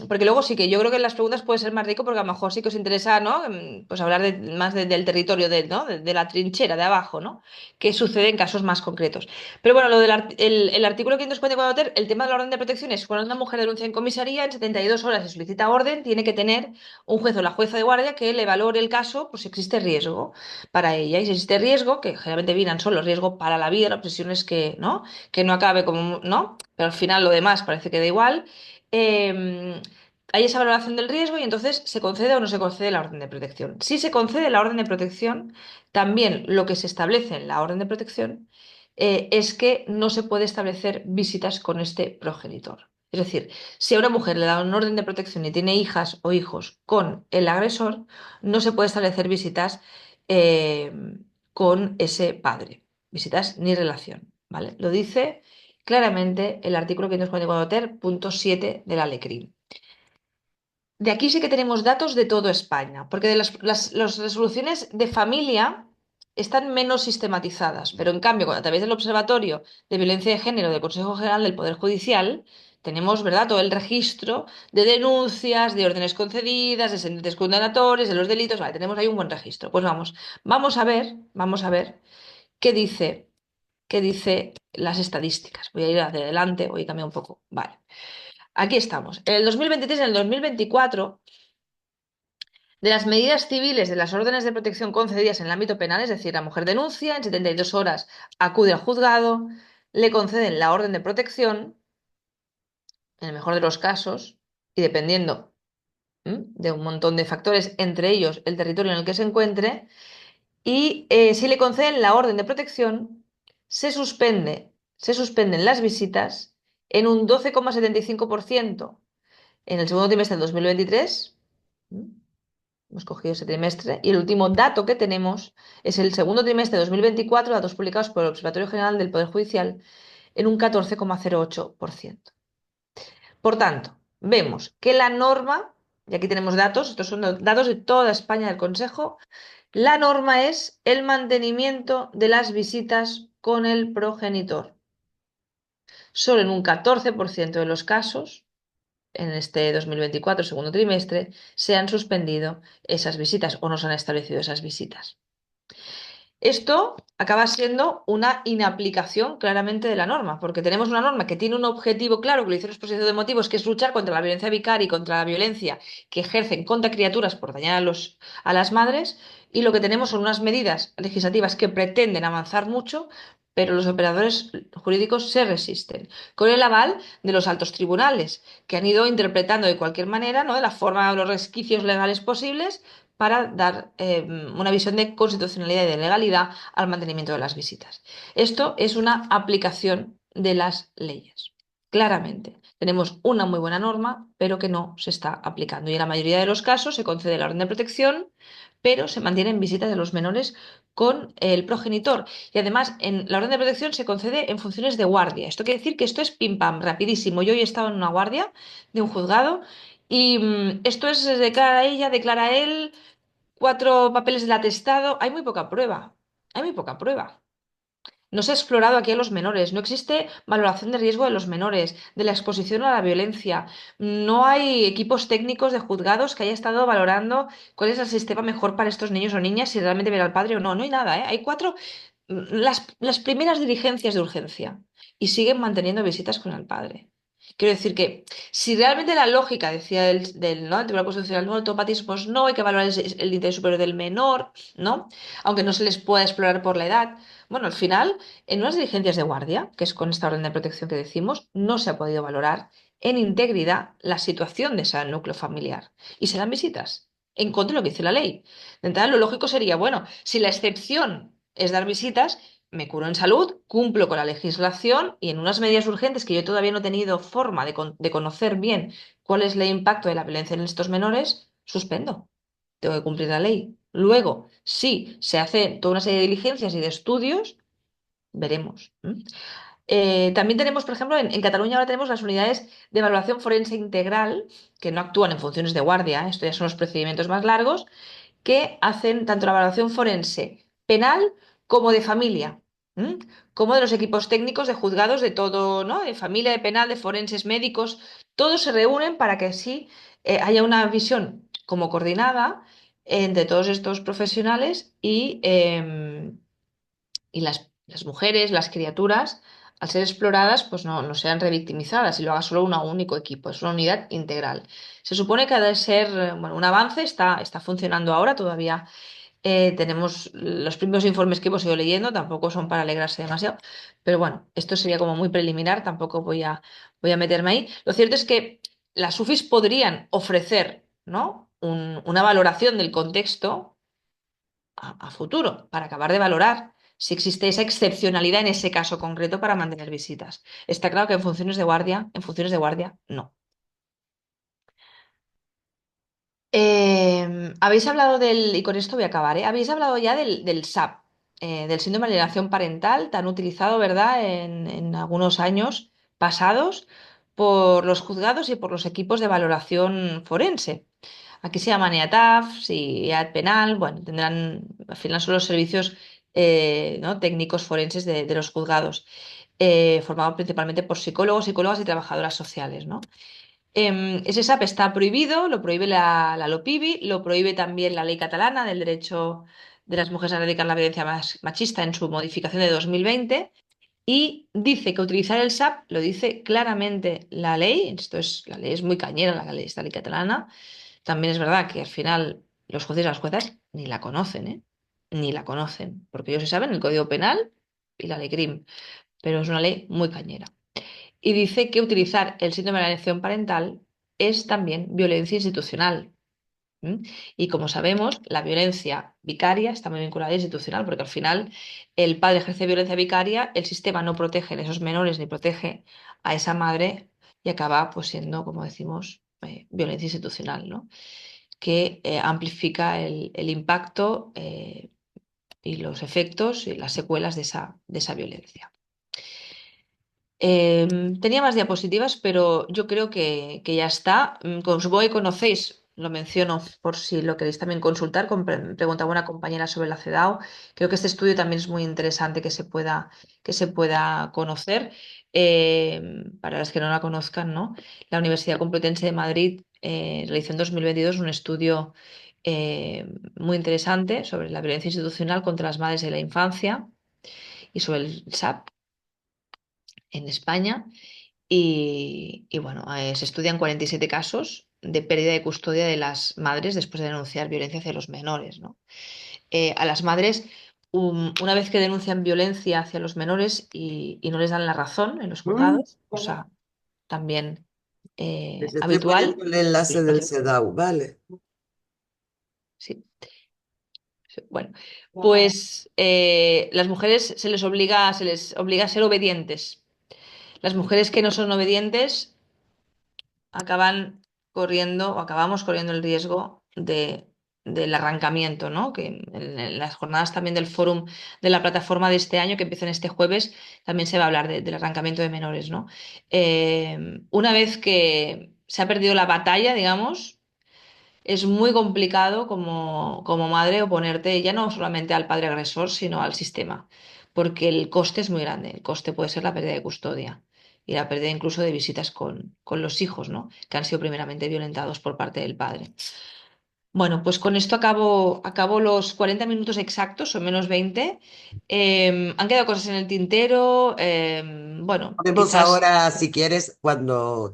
porque luego sí que yo creo que en las preguntas puede ser más rico, porque a lo mejor sí que os interesa, ¿no? Pues hablar más del territorio, ¿no? De la trinchera de abajo, ¿no? ¿Qué sucede en casos más concretos? Pero bueno, lo el artículo 544, el tema de la orden de protección es cuando una mujer denuncia en comisaría, en 72 horas se solicita orden, tiene que tener un juez o la jueza de guardia que le valore el caso, pues si existe riesgo para ella. Y si existe riesgo, que generalmente vienen solo riesgo para la vida, la presión es que no acabe como, ¿no? Pero al final lo demás parece que da igual. Hay esa valoración del riesgo y entonces se concede o no se concede la orden de protección. Si se concede la orden de protección, también lo que se establece en la orden de protección es que no se puede establecer visitas con este progenitor. Es decir, si a una mujer le da una orden de protección y tiene hijas o hijos con el agresor, no se puede establecer visitas eh, con ese padre. Visitas ni relación, ¿vale? Lo dice claramente el artículo 544 ter, punto 7 de la LECRIM. De aquí sí que tenemos datos de toda España, porque de las resoluciones de familia están menos sistematizadas, pero en cambio, a través del Observatorio de Violencia de Género del Consejo General del Poder Judicial, tenemos, ¿verdad?, todo el registro de denuncias, de órdenes concedidas, de sentencias condenatorias, de los delitos, vale, tenemos ahí un buen registro. Pues vamos a ver qué dice las estadísticas. Voy a ir hacia adelante, voy a cambiar un poco. Vale. Aquí estamos. En el 2023 y en el 2024, de las medidas civiles de las órdenes de protección concedidas en el ámbito penal, es decir, la mujer denuncia, en 72 horas acude al juzgado, le conceden la orden de protección, en el mejor de los casos, y dependiendo de un montón de factores, entre ellos el territorio en el que se encuentre, y si le conceden la orden de protección, se suspenden las visitas en un 12,75% en el segundo trimestre del 2023. Hemos cogido ese trimestre. Y el último dato que tenemos es el segundo trimestre de 2024, datos publicados por el Observatorio General del Poder Judicial, en un 14,08%. Por tanto, vemos que la norma, y aquí tenemos datos, estos son datos de toda España del Consejo, la norma es el mantenimiento de las visitas con el progenitor. Solo en un 14% de los casos en este 2024, segundo trimestre, se han suspendido esas visitas o no se han establecido esas visitas. Esto acaba siendo una inaplicación claramente de la norma, porque tenemos una norma que tiene un objetivo claro, que lo dice la exposición de motivos, que es luchar contra la violencia vicaria y contra la violencia que ejercen contra criaturas por dañar a las madres, y lo que tenemos son unas medidas legislativas que pretenden avanzar mucho, pero los operadores jurídicos se resisten, con el aval de los altos tribunales, que han ido interpretando de cualquier manera, ¿no?, de la forma o los resquicios legales posibles para dar una visión de constitucionalidad y de legalidad al mantenimiento de las visitas. Esto es una aplicación de las leyes. Claramente, tenemos una muy buena norma, pero que no se está aplicando. Y en la mayoría de los casos se concede la orden de protección, pero se mantienen visitas de los menores con el progenitor. Y además, en la orden de protección se concede en funciones de guardia. Esto quiere decir que esto es pim pam, rapidísimo. Yo hoy he estado en una guardia de un juzgado y esto es declara ella, declara él, 4 papeles del atestado. Hay muy poca prueba. Hay muy poca prueba. No se ha explorado aquí a los menores, no existe valoración de riesgo de los menores, de la exposición a la violencia. No hay equipos técnicos de juzgados que haya estado valorando cuál es el sistema mejor para estos niños o niñas, si realmente ver al padre o no. No hay nada, ¿eh? Hay las primeras diligencias de urgencia y siguen manteniendo visitas con el padre. Quiero decir que si realmente la lógica decía ¿no?, el Tribunal Constitucional, no, automatismos no, hay que valorar el interés superior del menor, ¿no? Aunque no se les pueda explorar por la edad. Bueno, al final, en unas diligencias de guardia, que es con esta orden de protección que decimos, no se ha podido valorar en integridad la situación de ese núcleo familiar. Y se dan visitas, en contra de lo que dice la ley. De entrada, lo lógico sería, bueno, si la excepción es dar visitas, me curo en salud, cumplo con la legislación y en unas medidas urgentes que yo todavía no he tenido forma de conocer bien cuál es el impacto de la violencia en estos menores, suspendo. Tengo que cumplir la ley. Luego, si se hace toda una serie de diligencias y de estudios, veremos. También tenemos, por ejemplo, en Cataluña ahora tenemos las unidades de evaluación forense integral, que no actúan en funciones de guardia, esto ya son los procedimientos más largos, que hacen tanto la evaluación forense penal como de familia, ¿m? Como de los equipos técnicos de juzgados de todo, ¿no?, de familia, de penal, de forenses, médicos, todos se reúnen para que así haya una visión como coordinada entre todos estos profesionales y las mujeres, las criaturas, al ser exploradas, pues no sean revictimizadas y lo haga solo un único equipo, es una unidad integral. Se supone que ha de ser, bueno, un avance, está funcionando ahora, todavía tenemos los primeros informes que hemos ido leyendo, tampoco son para alegrarse demasiado, pero bueno, esto sería como muy preliminar, tampoco voy a meterme ahí. Lo cierto es que las UFIs podrían ofrecer, ¿no?, una valoración del contexto a futuro, para acabar de valorar si existe esa excepcionalidad en ese caso concreto para mantener visitas. Está claro que en funciones de guardia, no. Habéis hablado y con esto voy a acabar, ¿eh? Habéis hablado ya del SAP, del síndrome de alienación parental, tan utilizado, ¿verdad?, en algunos años pasados por los juzgados y por los equipos de valoración forense. Aquí se llaman EATAF y EAT penal, bueno, al final son los servicios ¿no?, técnicos forenses de los juzgados, formados principalmente por psicólogos, psicólogas y trabajadoras sociales, ¿no? Ese SAP está prohibido, lo prohíbe la LOPIBI, lo prohíbe también la ley catalana del derecho de las mujeres a erradicar la violencia machista en su modificación de 2020 y dice que utilizar el SAP, lo dice claramente la ley, la ley es muy cañera, esta ley catalana. También es verdad que al final los jueces y las juezas ni la conocen, ¿eh? Ni la conocen, porque ellos se saben el Código Penal y la ley CRIM, pero es una ley muy cañera. Y dice que utilizar el síndrome de alienación parental es también violencia institucional. Y como sabemos, la violencia vicaria está muy vinculada a la institucional, porque al final el padre ejerce violencia vicaria, el sistema no protege a esos menores ni protege a esa madre y acaba pues siendo, como decimos, violencia institucional, ¿no?, que amplifica el impacto y los efectos y las secuelas de esa violencia. Tenía más diapositivas, pero yo creo que ya está. Supongo que conocéis lo menciono por si lo queréis también consultar. Preguntaba una compañera sobre la CEDAW. Creo que este estudio también es muy interesante que se pueda conocer. Para las que no la conozcan, ¿no? La Universidad Complutense de Madrid realizó en 2022 un estudio muy interesante sobre la violencia institucional contra las madres y la infancia y sobre el SAP en España. Y bueno, se estudian 47 casos de pérdida de custodia de las madres después de denunciar violencia hacia los menores, ¿no? A las madres, una vez que denuncian violencia hacia los menores y no les dan la razón en los juzgados, cosa también Les estoy habitual, poniendo el enlace del CEDAW, ¿vale? sí, sí, bueno, pues las mujeres se les obliga a ser obedientes. Las mujeres que no son obedientes acaban corriendo o acabamos corriendo el riesgo del arrancamiento, ¿no? Que en las jornadas también del fórum de la plataforma de este año, que empiezan este jueves, también se va a hablar del arrancamiento de menores, ¿no? Una vez que se ha perdido la batalla, digamos, es muy complicado como madre oponerte ya no solamente al padre agresor, sino al sistema, porque el coste es muy grande. El coste puede ser la pérdida de custodia y la pérdida incluso de visitas con los hijos, ¿no? Que han sido primeramente violentados por parte del padre. Bueno, pues con esto acabo los 40 minutos exactos, o menos 20. Han quedado cosas en el tintero. Bueno, Podemos quizás. ahora, si quieres, cuando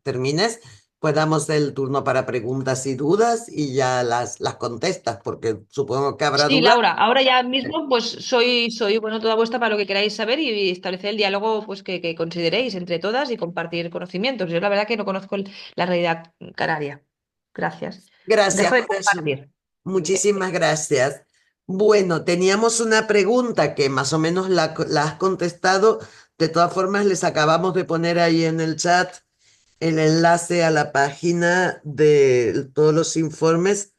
termines, pues damos el turno para preguntas y dudas y ya las contestas, porque supongo que habrá Sí, dudas. Laura, ahora ya mismo pues soy bueno, toda vuestra para lo que queráis saber y establecer el diálogo pues que consideréis entre todas y compartir conocimientos. Yo la verdad que no conozco la realidad canaria. Gracias. Gracias Dejo de por eso. compartir. Muchísimas gracias. Bueno, teníamos una pregunta que más o menos la has contestado. De todas formas, les acabamos de poner ahí en el chat el enlace a la página de todos los informes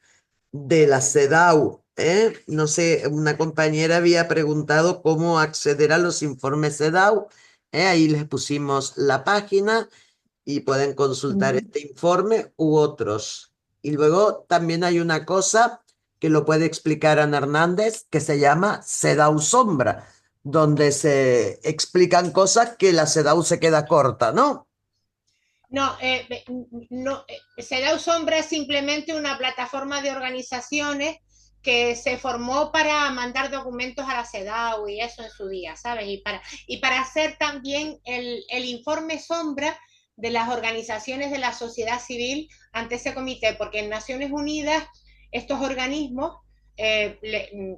de la CEDAW, ¿eh? No sé, una compañera había preguntado cómo acceder a los informes CEDAW, ¿eh? Ahí les pusimos la página y pueden consultar Ujú. este informe u otros. Y luego también hay una cosa que lo puede explicar Ana Hernández, que se llama CEDAW Sombra, donde se explican cosas que la CEDAW se queda corta, ¿no? No, no, CEDAW Sombra es simplemente una plataforma de organizaciones que se formó para mandar documentos a la CEDAW y eso en su día, ¿sabes? Y para hacer también el informe sombra de las organizaciones de la sociedad civil ante ese comité, porque en Naciones Unidas estos organismos,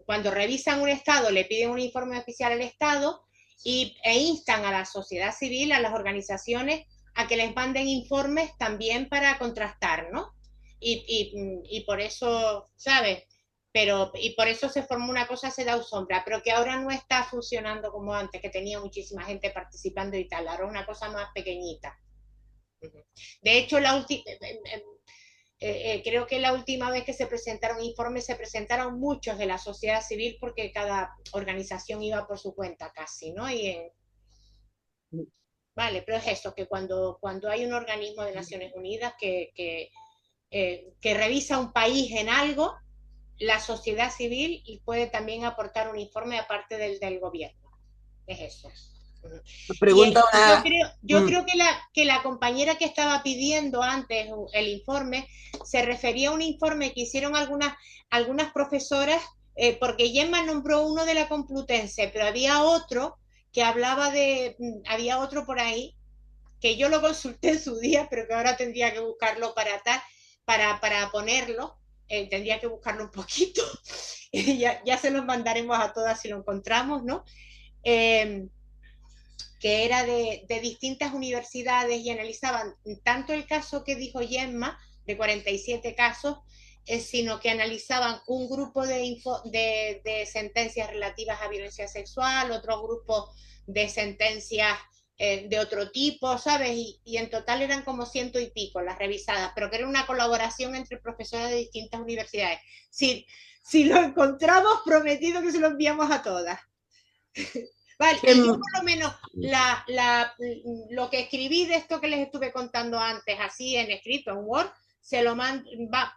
cuando revisan un Estado, le piden un informe oficial al Estado e instan a la sociedad civil, a las organizaciones, a que les manden informes también para contrastar, ¿no? Y por eso, ¿sabes? Y por eso se formó una cosa, se da sombra, pero que ahora no está funcionando como antes, que tenía muchísima gente participando y tal, ahora es una cosa más pequeñita. De hecho, creo que la última vez que se presentaron informes se presentaron muchos de la sociedad civil porque cada organización iba por su cuenta casi, ¿no? Vale, pero es eso, que cuando hay un organismo de Naciones Unidas que revisa un país en algo, la sociedad civil y puede también aportar un informe aparte del gobierno. Es eso. Pregunta una... Yo creo que la compañera que estaba pidiendo antes el informe se refería a un informe que hicieron algunas profesoras, porque Gemma nombró uno de la Complutense, pero había otro que hablaba había otro por ahí que yo lo consulté en su día, pero que ahora tendría que buscarlo para ponerlo. Tendría que buscarlo un poquito. Ya se los mandaremos a todas si lo encontramos, ¿no? Que era de distintas universidades y analizaban tanto el caso que dijo Gemma, de 47 casos, sino que analizaban un grupo de sentencias relativas a violencia sexual, otro grupo de sentencias de otro tipo, ¿sabes? Y en total eran como 100 y pico las revisadas, pero que era una colaboración entre profesores de distintas universidades. Si lo encontramos, prometido que se lo enviamos a todas. Vale, y yo por lo menos lo que escribí de esto que les estuve contando antes, así en escrito, en Word,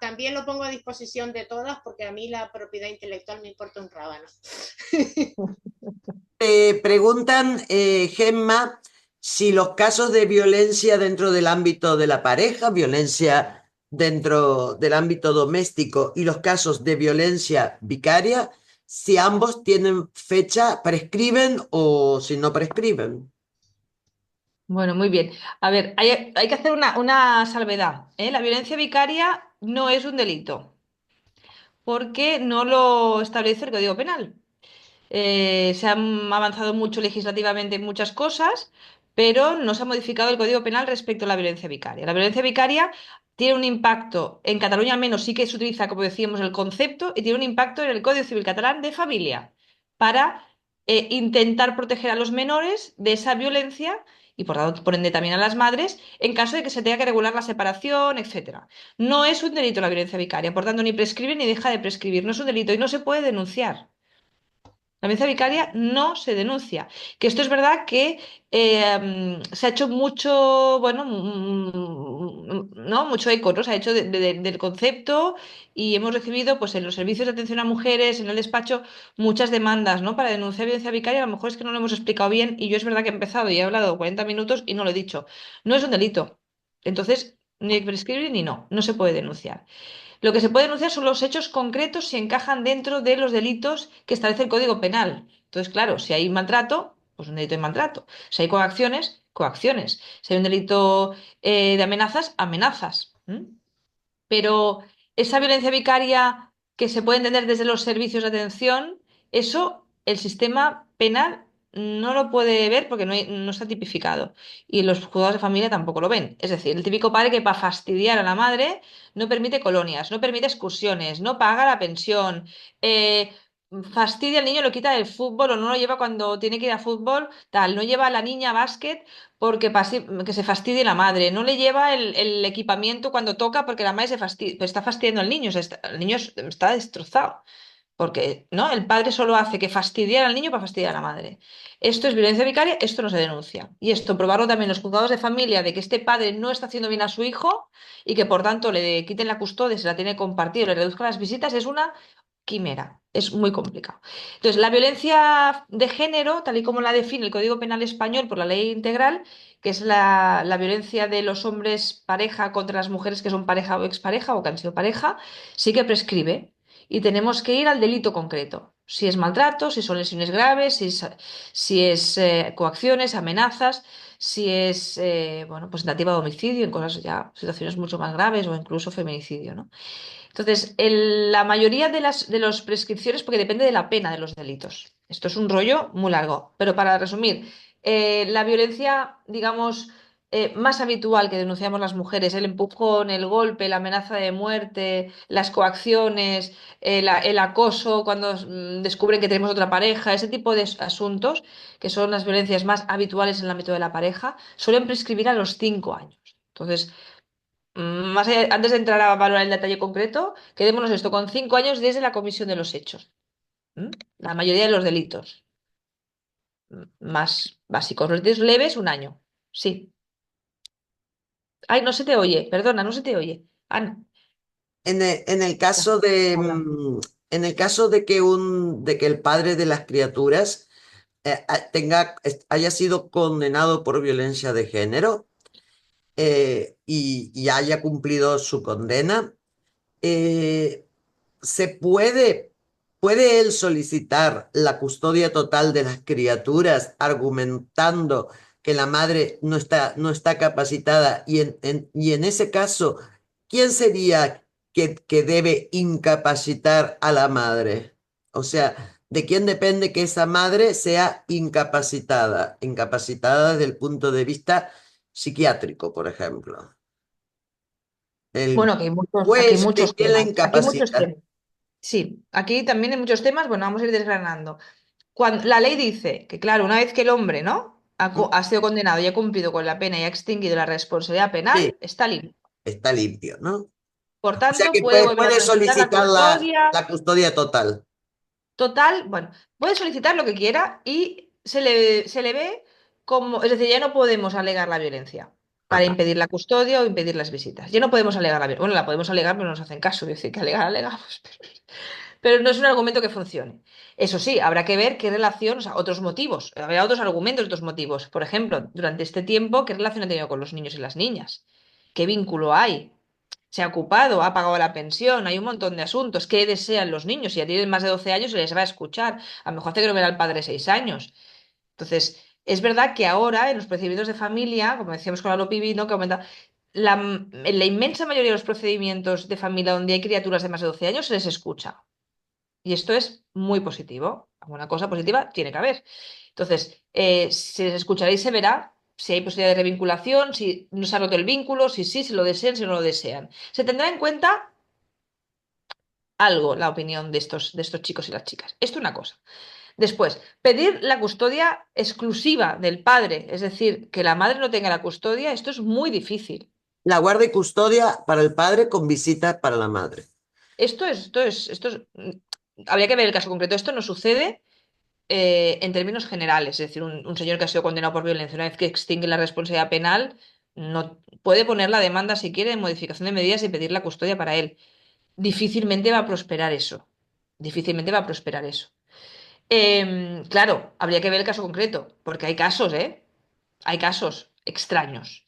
también lo pongo a disposición de todas porque a mí la propiedad intelectual me importa un rábano. Preguntan, Gemma, si los casos de violencia dentro del ámbito de la pareja, violencia dentro del ámbito doméstico y los casos de violencia vicaria, si ambos tienen fecha, prescriben o si no prescriben. Bueno, muy bien. A ver, hay que hacer una salvedad, ¿eh? La violencia vicaria no es un delito, porque no lo establece el Código Penal. Se han avanzado mucho legislativamente en muchas cosas, pero no se ha modificado el Código Penal respecto a la violencia vicaria. La violencia vicaria tiene un impacto, en Cataluña al menos sí que se utiliza, como decíamos, el concepto, y tiene un impacto en el Código Civil catalán de familia, para intentar proteger a los menores de esa violencia y por ende también a las madres, en caso de que se tenga que regular la separación, etcétera. No es un delito la violencia vicaria, por tanto, ni prescribe ni deja de prescribir. No es un delito y no se puede denunciar. La violencia vicaria no se denuncia. Que esto es verdad que se ha hecho mucho, bueno, ¿no? Mucho eco, ¿no? Se ha hecho del concepto y hemos recibido, pues, en los servicios de atención a mujeres, en el despacho, muchas demandas, ¿no? Para denunciar violencia vicaria. A lo mejor es que no lo hemos explicado bien y yo es verdad que he empezado y he hablado 40 minutos y no lo he dicho. No es un delito. Entonces, ni prescribe ni no se puede denunciar. Lo que se puede denunciar son los hechos concretos si encajan dentro de los delitos que establece el Código Penal. Entonces, claro, si hay maltrato, pues un delito de maltrato. Si hay coacciones, coacciones. Si hay un delito de amenazas, amenazas. Pero esa violencia vicaria que se puede entender desde los servicios de atención, eso el sistema penal no lo puede ver porque no está tipificado. Y los juzgados de familia tampoco lo ven. Es decir, el típico padre que para fastidiar a la madre no permite colonias, no permite excursiones, no paga la pensión, eh, fastidia al niño, lo quita del fútbol o no lo lleva cuando tiene que ir a fútbol, tal, no lleva a la niña a básquet porque que se fastidie la madre, no le lleva el equipamiento cuando toca porque la madre está fastidiando al niño, o sea, el niño está destrozado, porque ¿no? El padre solo hace que fastidiar al niño para fastidiar a la madre. Esto es violencia vicaria, esto no se denuncia. Y esto probarlo también los juzgados de familia de que este padre no está haciendo bien a su hijo y que por tanto le quiten la custodia, se la tiene compartida, le reduzcan las visitas, es una quimera. Es muy complicado. Entonces, la violencia de género, tal y como la define el Código Penal español por la ley integral, que es la violencia de los hombres pareja contra las mujeres que son pareja o expareja o que han sido pareja, sí que prescribe. Y tenemos que ir al delito concreto. Si es maltrato, si son lesiones graves, si es coacciones, amenazas, si es bueno, pues tentativa de homicidio, en cosas ya, situaciones mucho más graves o incluso feminicidio, ¿no? Entonces, la mayoría de las prescripciones, porque depende de la pena de los delitos. Esto es un rollo muy largo, pero para resumir, la violencia, digamos, más habitual que denunciamos las mujeres, el empujón, el golpe, la amenaza de muerte, las coacciones, el acoso cuando descubren que tenemos otra pareja, ese tipo de asuntos, que son las violencias más habituales en el ámbito de la pareja, suelen prescribir a los 5 años. Entonces, antes de entrar a valorar el detalle concreto, quedémonos esto con 5 años desde la comisión de los hechos. La mayoría de los delitos más básicos. Los delitos leves, 1 año. Sí. Ay, no se te oye, perdona, no se te oye. Ana, En el caso de, hola. en el caso de de que el padre de las criaturas haya sido condenado por violencia de género y haya cumplido su condena, eh, puede él solicitar la custodia total de las criaturas argumentando que la madre no está capacitada y en ese caso, ¿quién sería que debe incapacitar a la madre? O sea, ¿de quién depende que esa madre sea incapacitada? Incapacitada desde el punto de vista psiquiátrico, por ejemplo. Bueno, El aquí hay juez, ¿de muchos quién la temas. Aquí hay muchos incapacita? temas. Sí, aquí también hay muchos temas. Bueno, vamos a ir desgranando. Cuando, la ley dice que, claro, una vez que el hombre, ¿no? Ha sido condenado y ha cumplido con la pena y ha extinguido la responsabilidad Sí, penal, está libre. está limpio, ¿no? Por O sea tanto, que puede volver a puede solicitar la solicitar custodia la custodia total. total. Bueno, puede solicitar lo que quiera y se le ve como, es decir, ya no podemos alegar la violencia. para Ajá. impedir la custodia o impedir las visitas. Ya no podemos alegar la Bueno, la podemos alegar, pero no nos hacen caso. Decir que alegar, alegamos. Pero no es un argumento que funcione. Eso sí, habrá que ver qué relación, o sea, otros motivos. Habrá otros argumentos, otros motivos. Por ejemplo, durante este tiempo, ¿qué relación ha tenido con los niños y las niñas? ¿Qué vínculo hay? ¿Se ha ocupado? ¿Ha pagado la pensión? Hay un montón de asuntos. ¿Qué desean los niños? Si ya tienen más de 12 años, se les va a escuchar. A lo mejor hace que no ver al padre 6 años. Entonces, es verdad que ahora en los procedimientos de familia, como decíamos con la LOPIBI, ¿no? Que aumenta, en la inmensa mayoría de los procedimientos de familia donde hay criaturas de más de 12 años se les escucha. Y esto es muy positivo. Alguna cosa positiva tiene que haber. Entonces, se les escuchará y se verá si hay posibilidad de revinculación, si no se ha roto el vínculo, si sí, si lo desean, si no lo desean. Se tendrá en cuenta algo la opinión de estos chicos y las chicas. Esto es una cosa. Después, pedir la custodia exclusiva del padre, es decir, que la madre no tenga la custodia, esto es muy difícil. La guardia y custodia para el padre con visitas para la madre. Habría que ver el caso concreto. Esto no sucede en términos generales, es decir, un señor que ha sido condenado por violencia, una vez que extingue la responsabilidad penal, no puede poner la demanda si quiere de modificación de medidas y pedir la custodia para él. Difícilmente va a prosperar eso. Difícilmente va a prosperar eso. Claro, habría que ver el caso concreto, porque hay casos, ¿eh? Hay casos extraños.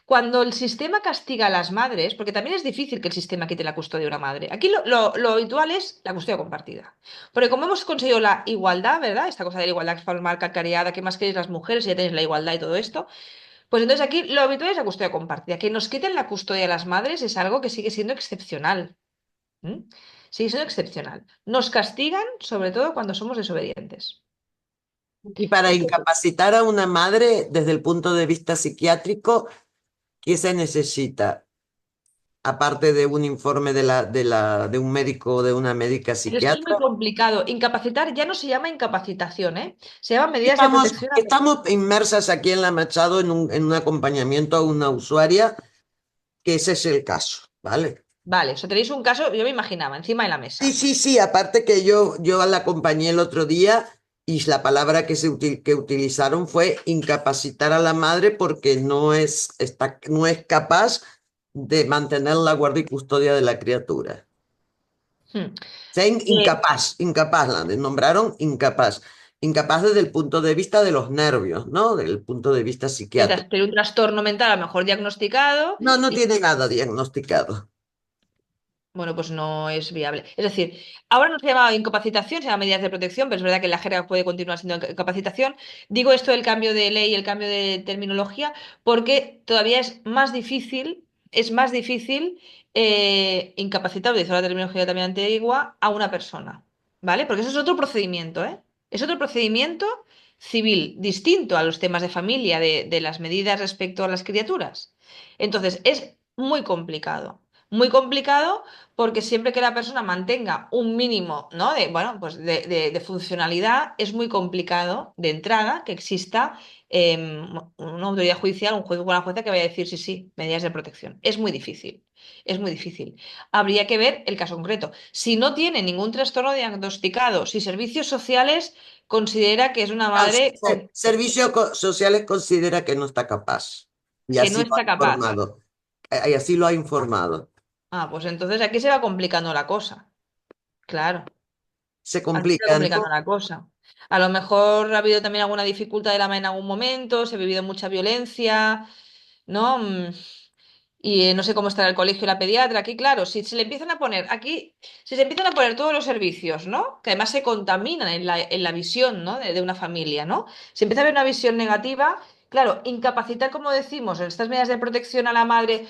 Cuando el sistema castiga a las madres, porque también es difícil que el sistema quite la custodia de una madre. Aquí lo habitual es la custodia compartida. Porque como hemos conseguido la igualdad, ¿verdad? Esta cosa de la igualdad formal cacareada, ¿qué más queréis las mujeres? Ya tenéis la igualdad y todo esto. Pues entonces aquí lo habitual es la custodia compartida. Que nos quiten la custodia a las madres es algo que sigue siendo excepcional. ¿Mm? Sigue siendo excepcional. Nos castigan, sobre todo cuando somos desobedientes. Y para Entonces, incapacitar a una madre desde el punto de vista psiquiátrico, ¿qué se necesita? Aparte de un informe de un médico o de una médica pero esto es muy psiquiatra. complicado. Incapacitar ya no se llama incapacitación, ¿eh? Se llaman medidas de Estamos, protección. estamos inmersas aquí en la Machado en un acompañamiento a una usuaria, que ese es el caso, ¿vale? Vale, o sea, tenéis un caso, yo me imaginaba, encima de la Sí, mesa. sí, sí, aparte que yo la acompañé el otro día y la palabra que utilizaron fue incapacitar a la madre porque no es capaz de mantener la guardia y custodia de la criatura. Hmm. Sea Eh, incapaz, la nombraron incapaz. Incapaz desde el punto de vista de los nervios, ¿no? Desde el punto de vista psiquiátrico. Tiene un trastorno mental a lo mejor diagnosticado No, no y, tiene nada diagnosticado. bueno, pues no es viable. Es decir, ahora no se llama incapacitación, se llama medidas de protección, pero es verdad que la jerga puede continuar siendo incapacitación. Digo esto del cambio de ley y el cambio de terminología porque todavía es más difícil incapacitar, utilizar la terminología también antigua, a una persona, ¿vale? Porque eso es otro procedimiento, ¿eh? Es otro procedimiento civil, distinto a los temas de familia, de las medidas respecto a las criaturas. Entonces, es muy complicado. Muy complicado porque siempre que la persona mantenga un mínimo, ¿no? Bueno, pues de funcionalidad, es muy complicado de entrada que exista una autoridad judicial, un juez o una jueza que vaya a decir sí, sí, medidas de protección. Es muy difícil, es muy difícil. Habría que ver el caso concreto. Si no tiene ningún trastorno diagnosticado, si servicios sociales considera que es una Ah, madre Servicios Sociales considera que no está capaz. Y que no así lo ha está capaz. informado. Y así lo ha informado. Ah, pues entonces aquí se va complicando la cosa. Claro. Se Así se va complica, complicando ¿no? la cosa. A lo mejor ha habido también alguna dificultad de la madre en algún momento, se ha vivido mucha violencia, ¿no? Y no sé cómo estará el colegio y la pediatra. Aquí, claro, si se empiezan a poner todos los servicios, ¿no? Que además se contaminan en la visión, ¿no? De una familia, ¿no? Se empieza a ver una visión negativa. Claro, incapacitar, como decimos, en estas medidas de protección a la madre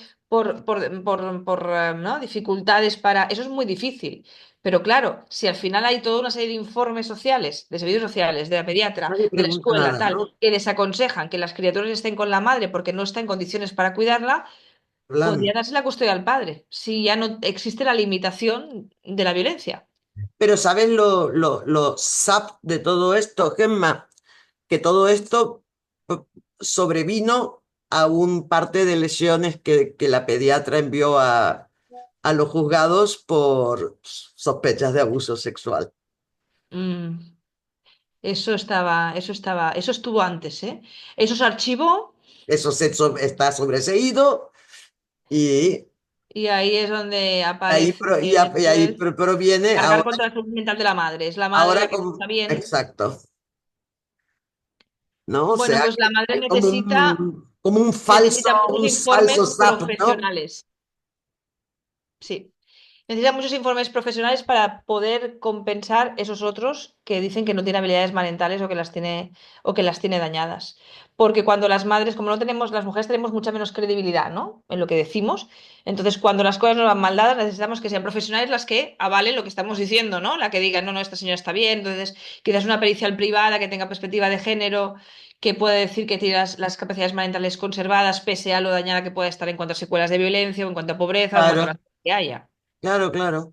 ¿no? dificultades para. Eso es muy difícil. Pero claro, si al final hay toda una serie de informes sociales, de servicios sociales, de la pediatra, Nadie de la pregunta escuela, nada, ¿no? tal, que desaconsejan que las criaturas estén con la madre porque no está en condiciones para cuidarla, podría Hablando. darse la custodia al padre, si ya no existe la limitación de la violencia. Pero ¿sabes lo sap de todo esto, Gemma? Que todo esto eh, sobrevino a un parte de lesiones que la pediatra envió a los juzgados por sospechas de abuso sexual. Mm, eso estuvo antes, ¿eh? Eso se archivó Eso está sobreseído y Y ahí es donde ahí, aparece y ahí después proviene cargar ahora, contra la salud mental de la madre. Es la madre la ahora que no está bien. exacto, ¿no? O Bueno, sea, pues que la madre hay necesita, como necesita muchos un informes falso SAP, ¿no? profesionales. Sí. Necesita muchos informes profesionales para poder compensar esos otros que dicen que no tienen habilidades parentales o que las tiene dañadas. Porque cuando las madres, como no tenemos, las mujeres tenemos mucha menos credibilidad, ¿no? En lo que decimos. Entonces, cuando las cosas nos van mal dadas, necesitamos que sean profesionales las que avalen lo que estamos diciendo, ¿no? La que digan, no, no, esta señora está bien. Entonces, quizás una pericial privada que tenga perspectiva de género, que pueda decir que tiene las capacidades parentales conservadas, pese a lo dañada que pueda estar en cuanto a secuelas de violencia o en cuanto a pobreza o en cuanto a Claro, la que haya. claro.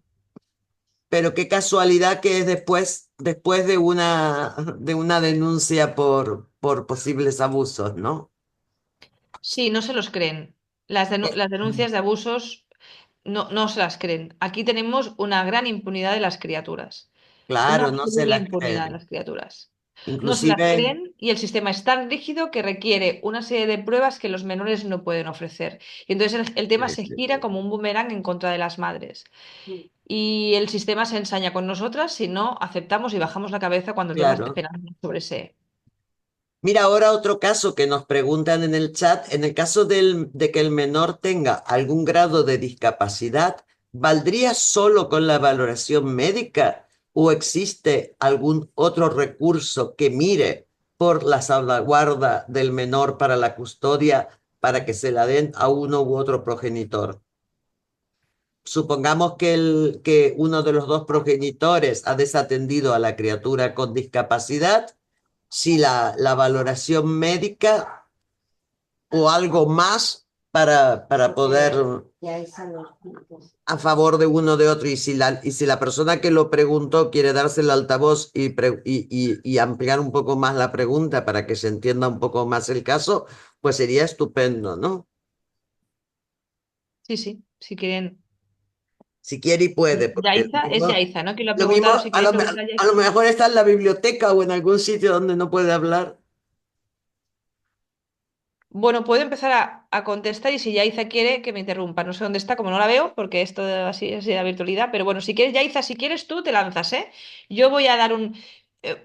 Pero qué casualidad que es después de una denuncia por posibles abusos, ¿no? Sí, no se los creen. Las denuncias de abusos no se las creen. Aquí tenemos una gran impunidad de las criaturas. Una Claro, no se absoluta las impunidad de creen. las criaturas. No se las Inclusive, creen y el sistema es tan rígido que requiere una serie de pruebas que los menores no pueden ofrecer. Y entonces el tema se gira como un boomerang en contra de las madres. Y el sistema se ensaña con nosotras si no aceptamos y bajamos la cabeza cuando el tema esté claro. penando sobre ese. Mira, ahora otro caso que nos preguntan en el chat, en el caso de que el menor tenga algún grado de discapacidad, ¿valdría solo con la valoración médica o existe algún otro recurso que mire por la salvaguarda del menor para la custodia para que se la den a uno u otro progenitor? Supongamos que uno de los dos progenitores ha desatendido a la criatura con discapacidad, si la valoración médica o algo más para poder a favor de uno de otro. Y si la persona que lo preguntó quiere darse el altavoz y ampliar un poco más la pregunta para que se entienda un poco más el caso, pues sería estupendo, ¿no? Sí, sí, si quieren. Si quiere y puede, porque Yaiza es Yaiza, ¿no? Quien lo ha lo mismo preguntado, si queréis preguntar a a lo Yaiza. mejor está en la biblioteca o en algún sitio donde no puede hablar. Bueno, puedo empezar a contestar y si Yaiza quiere que me interrumpa. No sé dónde está, como no la veo, porque esto así de la virtualidad. Pero bueno, si quieres, Yaiza, si quieres tú, te lanzas, ¿eh? Yo voy a dar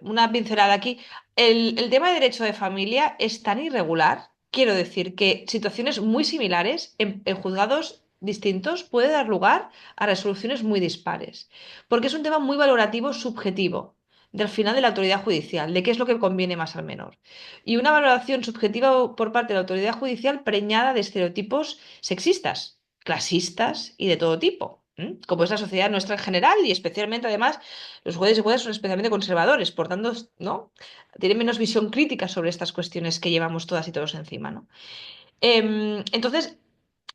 una pincelada aquí. El tema de derecho de familia es tan irregular, quiero decir, que situaciones muy similares en juzgados distintos puede dar lugar a resoluciones muy dispares, porque es un tema muy valorativo, subjetivo, del final de la autoridad judicial, de qué es lo que conviene más al menor y una valoración subjetiva por parte de la autoridad judicial preñada de estereotipos sexistas, clasistas y de todo tipo. Como es la sociedad nuestra en general y especialmente además los jueces y juezas son especialmente conservadores, por tanto, ¿no? Tienen menos visión crítica sobre estas cuestiones que llevamos todas y todos encima, ¿no? Entonces,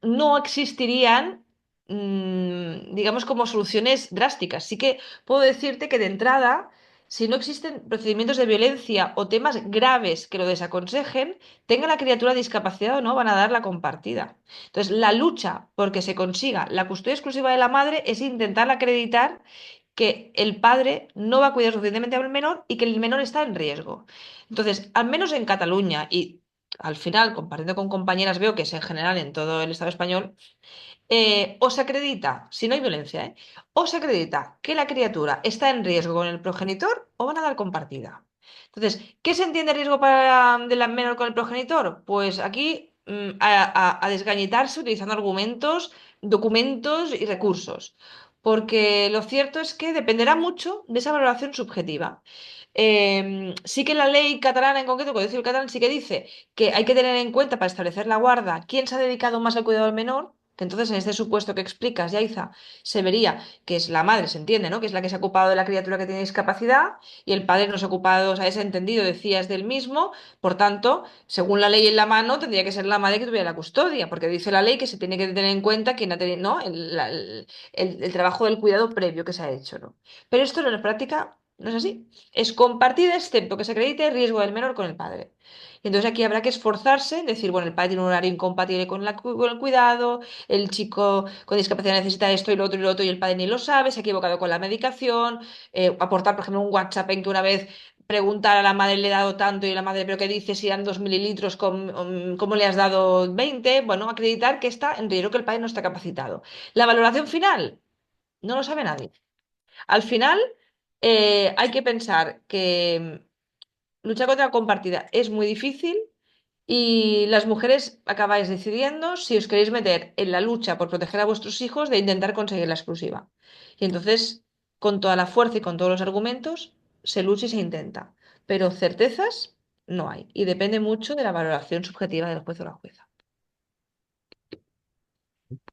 no existirían, digamos, como soluciones drásticas. Sí que puedo decirte que de entrada, si no existen procedimientos de violencia o temas graves que lo desaconsejen, tenga la criatura discapacidad o no, van a dar la compartida. Entonces, la lucha por que se consiga la custodia exclusiva de la madre es intentar acreditar que el padre no va a cuidar suficientemente al menor y que el menor está en riesgo. Entonces, al menos en Cataluña y al final, compartiendo con compañeras, veo que es en general en todo el Estado español, o se acredita, si no hay violencia, o se acredita que la criatura está en riesgo con el progenitor o van a dar compartida. Entonces, ¿qué se entiende riesgo de la menor con el progenitor? Pues aquí a desgañitarse utilizando argumentos, documentos y recursos. Porque lo cierto es que dependerá mucho de esa valoración subjetiva. Sí que la ley catalana en concreto, el Código Civil catalán, sí que dice que hay que tener en cuenta para establecer la guarda quién se ha dedicado más al cuidado del menor, que entonces en este supuesto que explicas, Yaiza, se vería que es la madre, se entiende, ¿no? Que es la que se ha ocupado de la criatura que tiene discapacidad y el padre no se ha ocupado, o sea, es entendido, decías, del mismo, por tanto, según la ley en la mano, tendría que ser la madre que tuviera la custodia, porque dice la ley que se tiene que tener en cuenta quién ha tenido, ¿no? El trabajo del cuidado previo que se ha hecho, ¿no? Pero esto en la práctica no es así. Es compartida excepto que se acredite el riesgo del menor con el padre. Y entonces aquí habrá que esforzarse en decir, bueno, el padre tiene un horario incompatible con el cuidado, el chico con discapacidad necesita esto y lo otro y el padre ni lo sabe, se ha equivocado con la medicación, aportar, por ejemplo, un WhatsApp en que una vez preguntar a la madre le he dado tanto y la madre, pero ¿qué dices? Si eran 2 mililitros, ¿cómo le has dado 20? Bueno, acreditar que está en riesgo, que el padre no está capacitado. La valoración final no lo sabe nadie. Al final, hay que pensar que luchar contra la compartida es muy difícil y las mujeres acabáis decidiendo si os queréis meter en la lucha por proteger a vuestros hijos de intentar conseguir la exclusiva. Y entonces, con toda la fuerza y con todos los argumentos, se lucha y se intenta. Pero certezas no hay. Y depende mucho de la valoración subjetiva del juez o la jueza.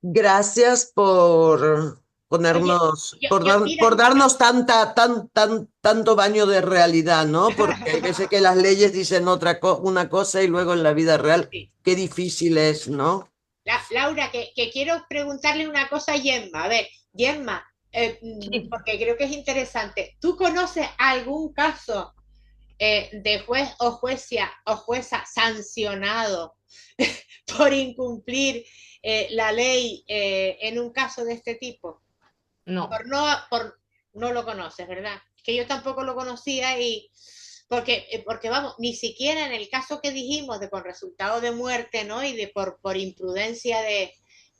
Gracias por Oye, ponernos, mira, por darnos tanto baño de realidad, ¿no? Porque hay veces que las leyes dicen una cosa y luego en la vida real, sí. qué difícil es, ¿no? Laura, que quiero preguntarle una cosa a Gemma. A ver, Gemma, Sí. porque creo que es interesante. ¿Tú conoces algún caso de juez o jueza sancionado por incumplir la ley en un caso de este tipo? No. Por no lo conoces, ¿verdad? Que yo tampoco lo conocía y porque vamos, ni siquiera en el caso que dijimos de con resultado de muerte, ¿no? Y de por imprudencia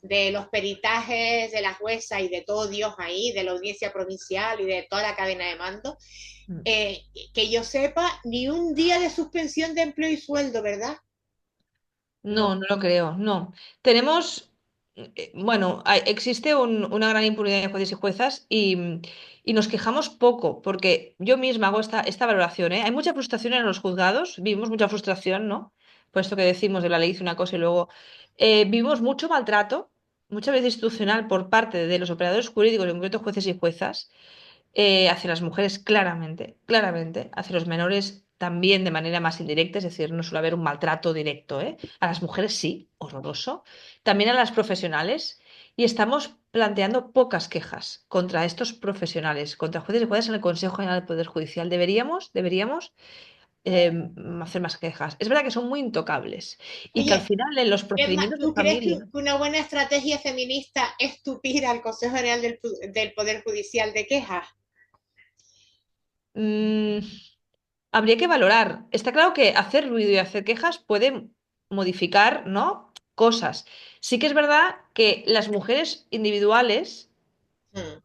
de los peritajes de la jueza y de todo Dios ahí, de la audiencia provincial y de toda la cadena de mando, Mm. que yo sepa, ni un día de suspensión de empleo y sueldo, ¿verdad? No. No, no lo creo, no. Tenemos, bueno, existe una gran impunidad de jueces y juezas y nos quejamos poco, porque yo misma hago esta valoración, ¿eh? Hay mucha frustración en los juzgados, vivimos mucha frustración, ¿no? Por esto que decimos de la ley hice una cosa y luego vivimos mucho maltrato, muchas veces institucional por parte de los operadores jurídicos, en concreto jueces y juezas hacia las mujeres claramente, claramente, hacia los menores también de manera más indirecta, es decir, no suele haber un maltrato directo, ¿eh? A las mujeres sí, horroroso, también a las profesionales, y estamos planteando pocas quejas contra estos profesionales, contra jueces y juezas en el Consejo General del Poder Judicial. Deberíamos eh, hacer más quejas. Es verdad que son muy intocables y que al Oye, final en los Gemma, procedimientos de ¿tú crees que familia una buena estrategia feminista es tupir al Consejo General del Poder Judicial de quejas? mm, habría que valorar. Está claro que hacer ruido y hacer quejas puede modificar, ¿no? Cosas. Sí que es verdad que las mujeres individuales Hmm.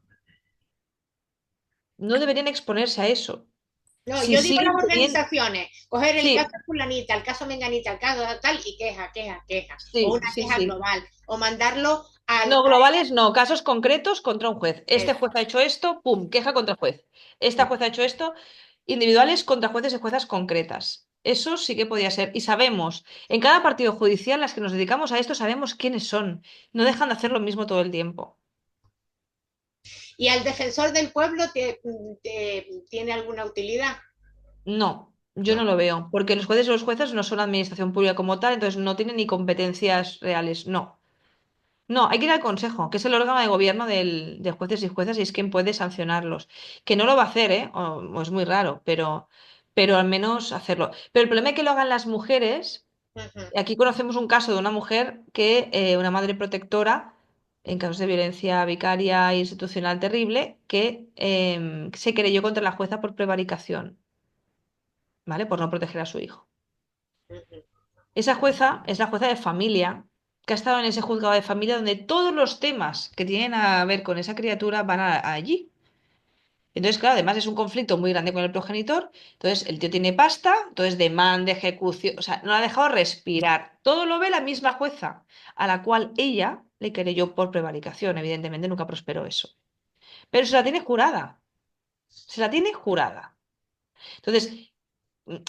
no deberían exponerse a eso. No, Si yo digo siguen las teniendo... organizaciones, coger el caso Sí, fulanita, el caso menganita, el caso tal y queja, o sí, una sí, queja sí. global, o mandarlo al... No, globales no, casos concretos contra un juez. Este Eso. juez ha hecho esto, pum, queja contra juez. Esta juez ha hecho esto, individuales contra jueces y juezas concretas. Eso sí que podía ser. Y sabemos, en cada partido judicial, las que nos dedicamos a esto, sabemos quiénes son. No dejan de hacer lo mismo todo el tiempo. Y al defensor del pueblo tiene alguna utilidad, No, yo no ¿no? lo veo, porque los jueces y los jueces no son administración pública como tal, entonces no tienen ni competencias reales. No. No, hay que ir al Consejo, que es el órgano de gobierno de jueces y juezas y es quien puede sancionarlos. Que no lo va a hacer, ¿eh? O es muy raro, pero al menos hacerlo. Pero el problema es que lo hagan las mujeres. Ujú. Aquí conocemos un caso de una mujer que, una madre protectora, en casos de violencia vicaria e institucional terrible, que se querelló contra la jueza por prevaricación, ¿vale? Por no proteger a su hijo. Ujú. Esa jueza es la jueza de familia, que ha estado en ese juzgado de familia donde todos los temas que tienen a ver con esa criatura van allí. Entonces, claro, además es un conflicto muy grande con el progenitor. Entonces, el tío tiene pasta, entonces demanda, ejecución, o sea, no la ha dejado respirar. Todo lo ve la misma jueza, a la cual ella le querelló por prevaricación. Evidentemente, nunca prosperó eso. Pero se la tiene jurada. Se la tiene jurada. Entonces,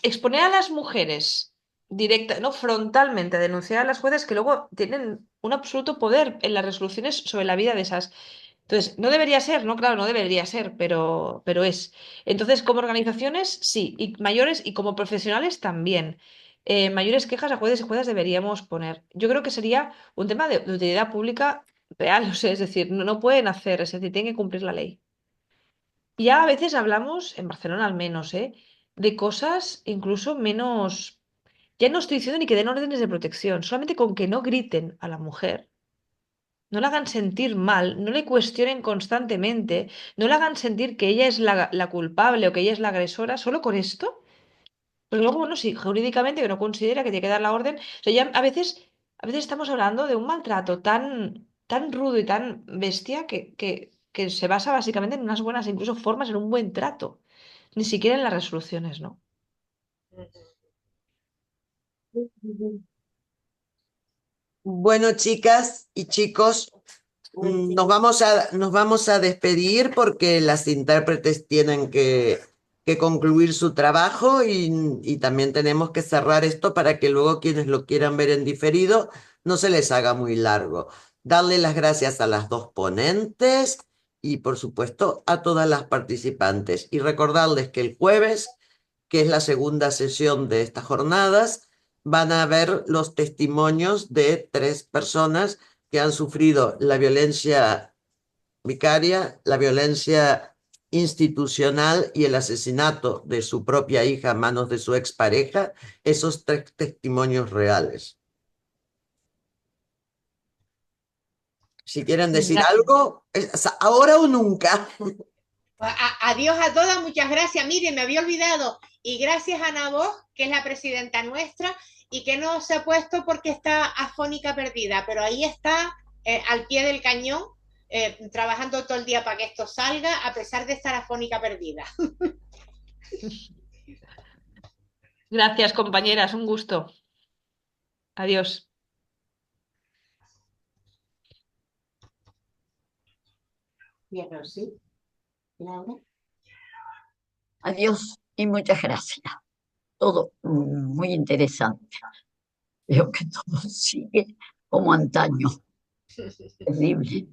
exponer a las mujeres directa, no frontalmente a denunciar a las juezas que luego tienen un absoluto poder en las resoluciones sobre la vida de esas. Entonces, no debería ser, no, claro, no debería ser, pero es. Entonces, como organizaciones, sí, y mayores y como profesionales también. Mayores quejas a jueces y juezas deberíamos poner. Yo creo que sería un tema de utilidad pública real, o sea, es decir, no pueden hacer, es decir, tienen que cumplir la ley. Ya a veces hablamos, en Barcelona al menos, de cosas incluso menos. Ya no estoy diciendo ni que den órdenes de protección, solamente con que no griten a la mujer, no la hagan sentir mal, no le cuestionen constantemente, no le hagan sentir que ella es la culpable o que ella es la agresora, solo con esto. Pero luego, bueno, si jurídicamente que no considera que tiene que dar la orden, o sea, ya a veces estamos hablando de un maltrato tan rudo y tan bestia que se basa básicamente en unas buenas, incluso formas, en un buen trato, ni siquiera en las resoluciones, ¿no? Bueno, chicas y chicos, nos vamos a despedir porque las intérpretes tienen que concluir su trabajo y también tenemos que cerrar esto para que luego quienes lo quieran ver en diferido no se les haga muy largo. Darle las gracias a las dos ponentes y por supuesto a todas las participantes y recordarles que el jueves, que es la segunda sesión de estas jornadas, van a ver los testimonios de 3 personas que han sufrido la violencia vicaria, la violencia institucional y el asesinato de su propia hija a manos de su expareja, esos 3 testimonios reales. Si quieren decir Gracias. algo, es ahora o nunca. Adiós a todas, muchas gracias. Mire, me había olvidado. Y gracias a Ana Bosch, que es la presidenta nuestra, y que no se ha puesto porque está afónica perdida, pero ahí está al pie del cañón, trabajando todo el día para que esto salga, a pesar de estar afónica perdida. Gracias, compañeras, un gusto. Adiós. Bien, ¿sí? Laura. Adiós y muchas gracias. Todo muy interesante. Veo que todo sigue como antaño. Terrible.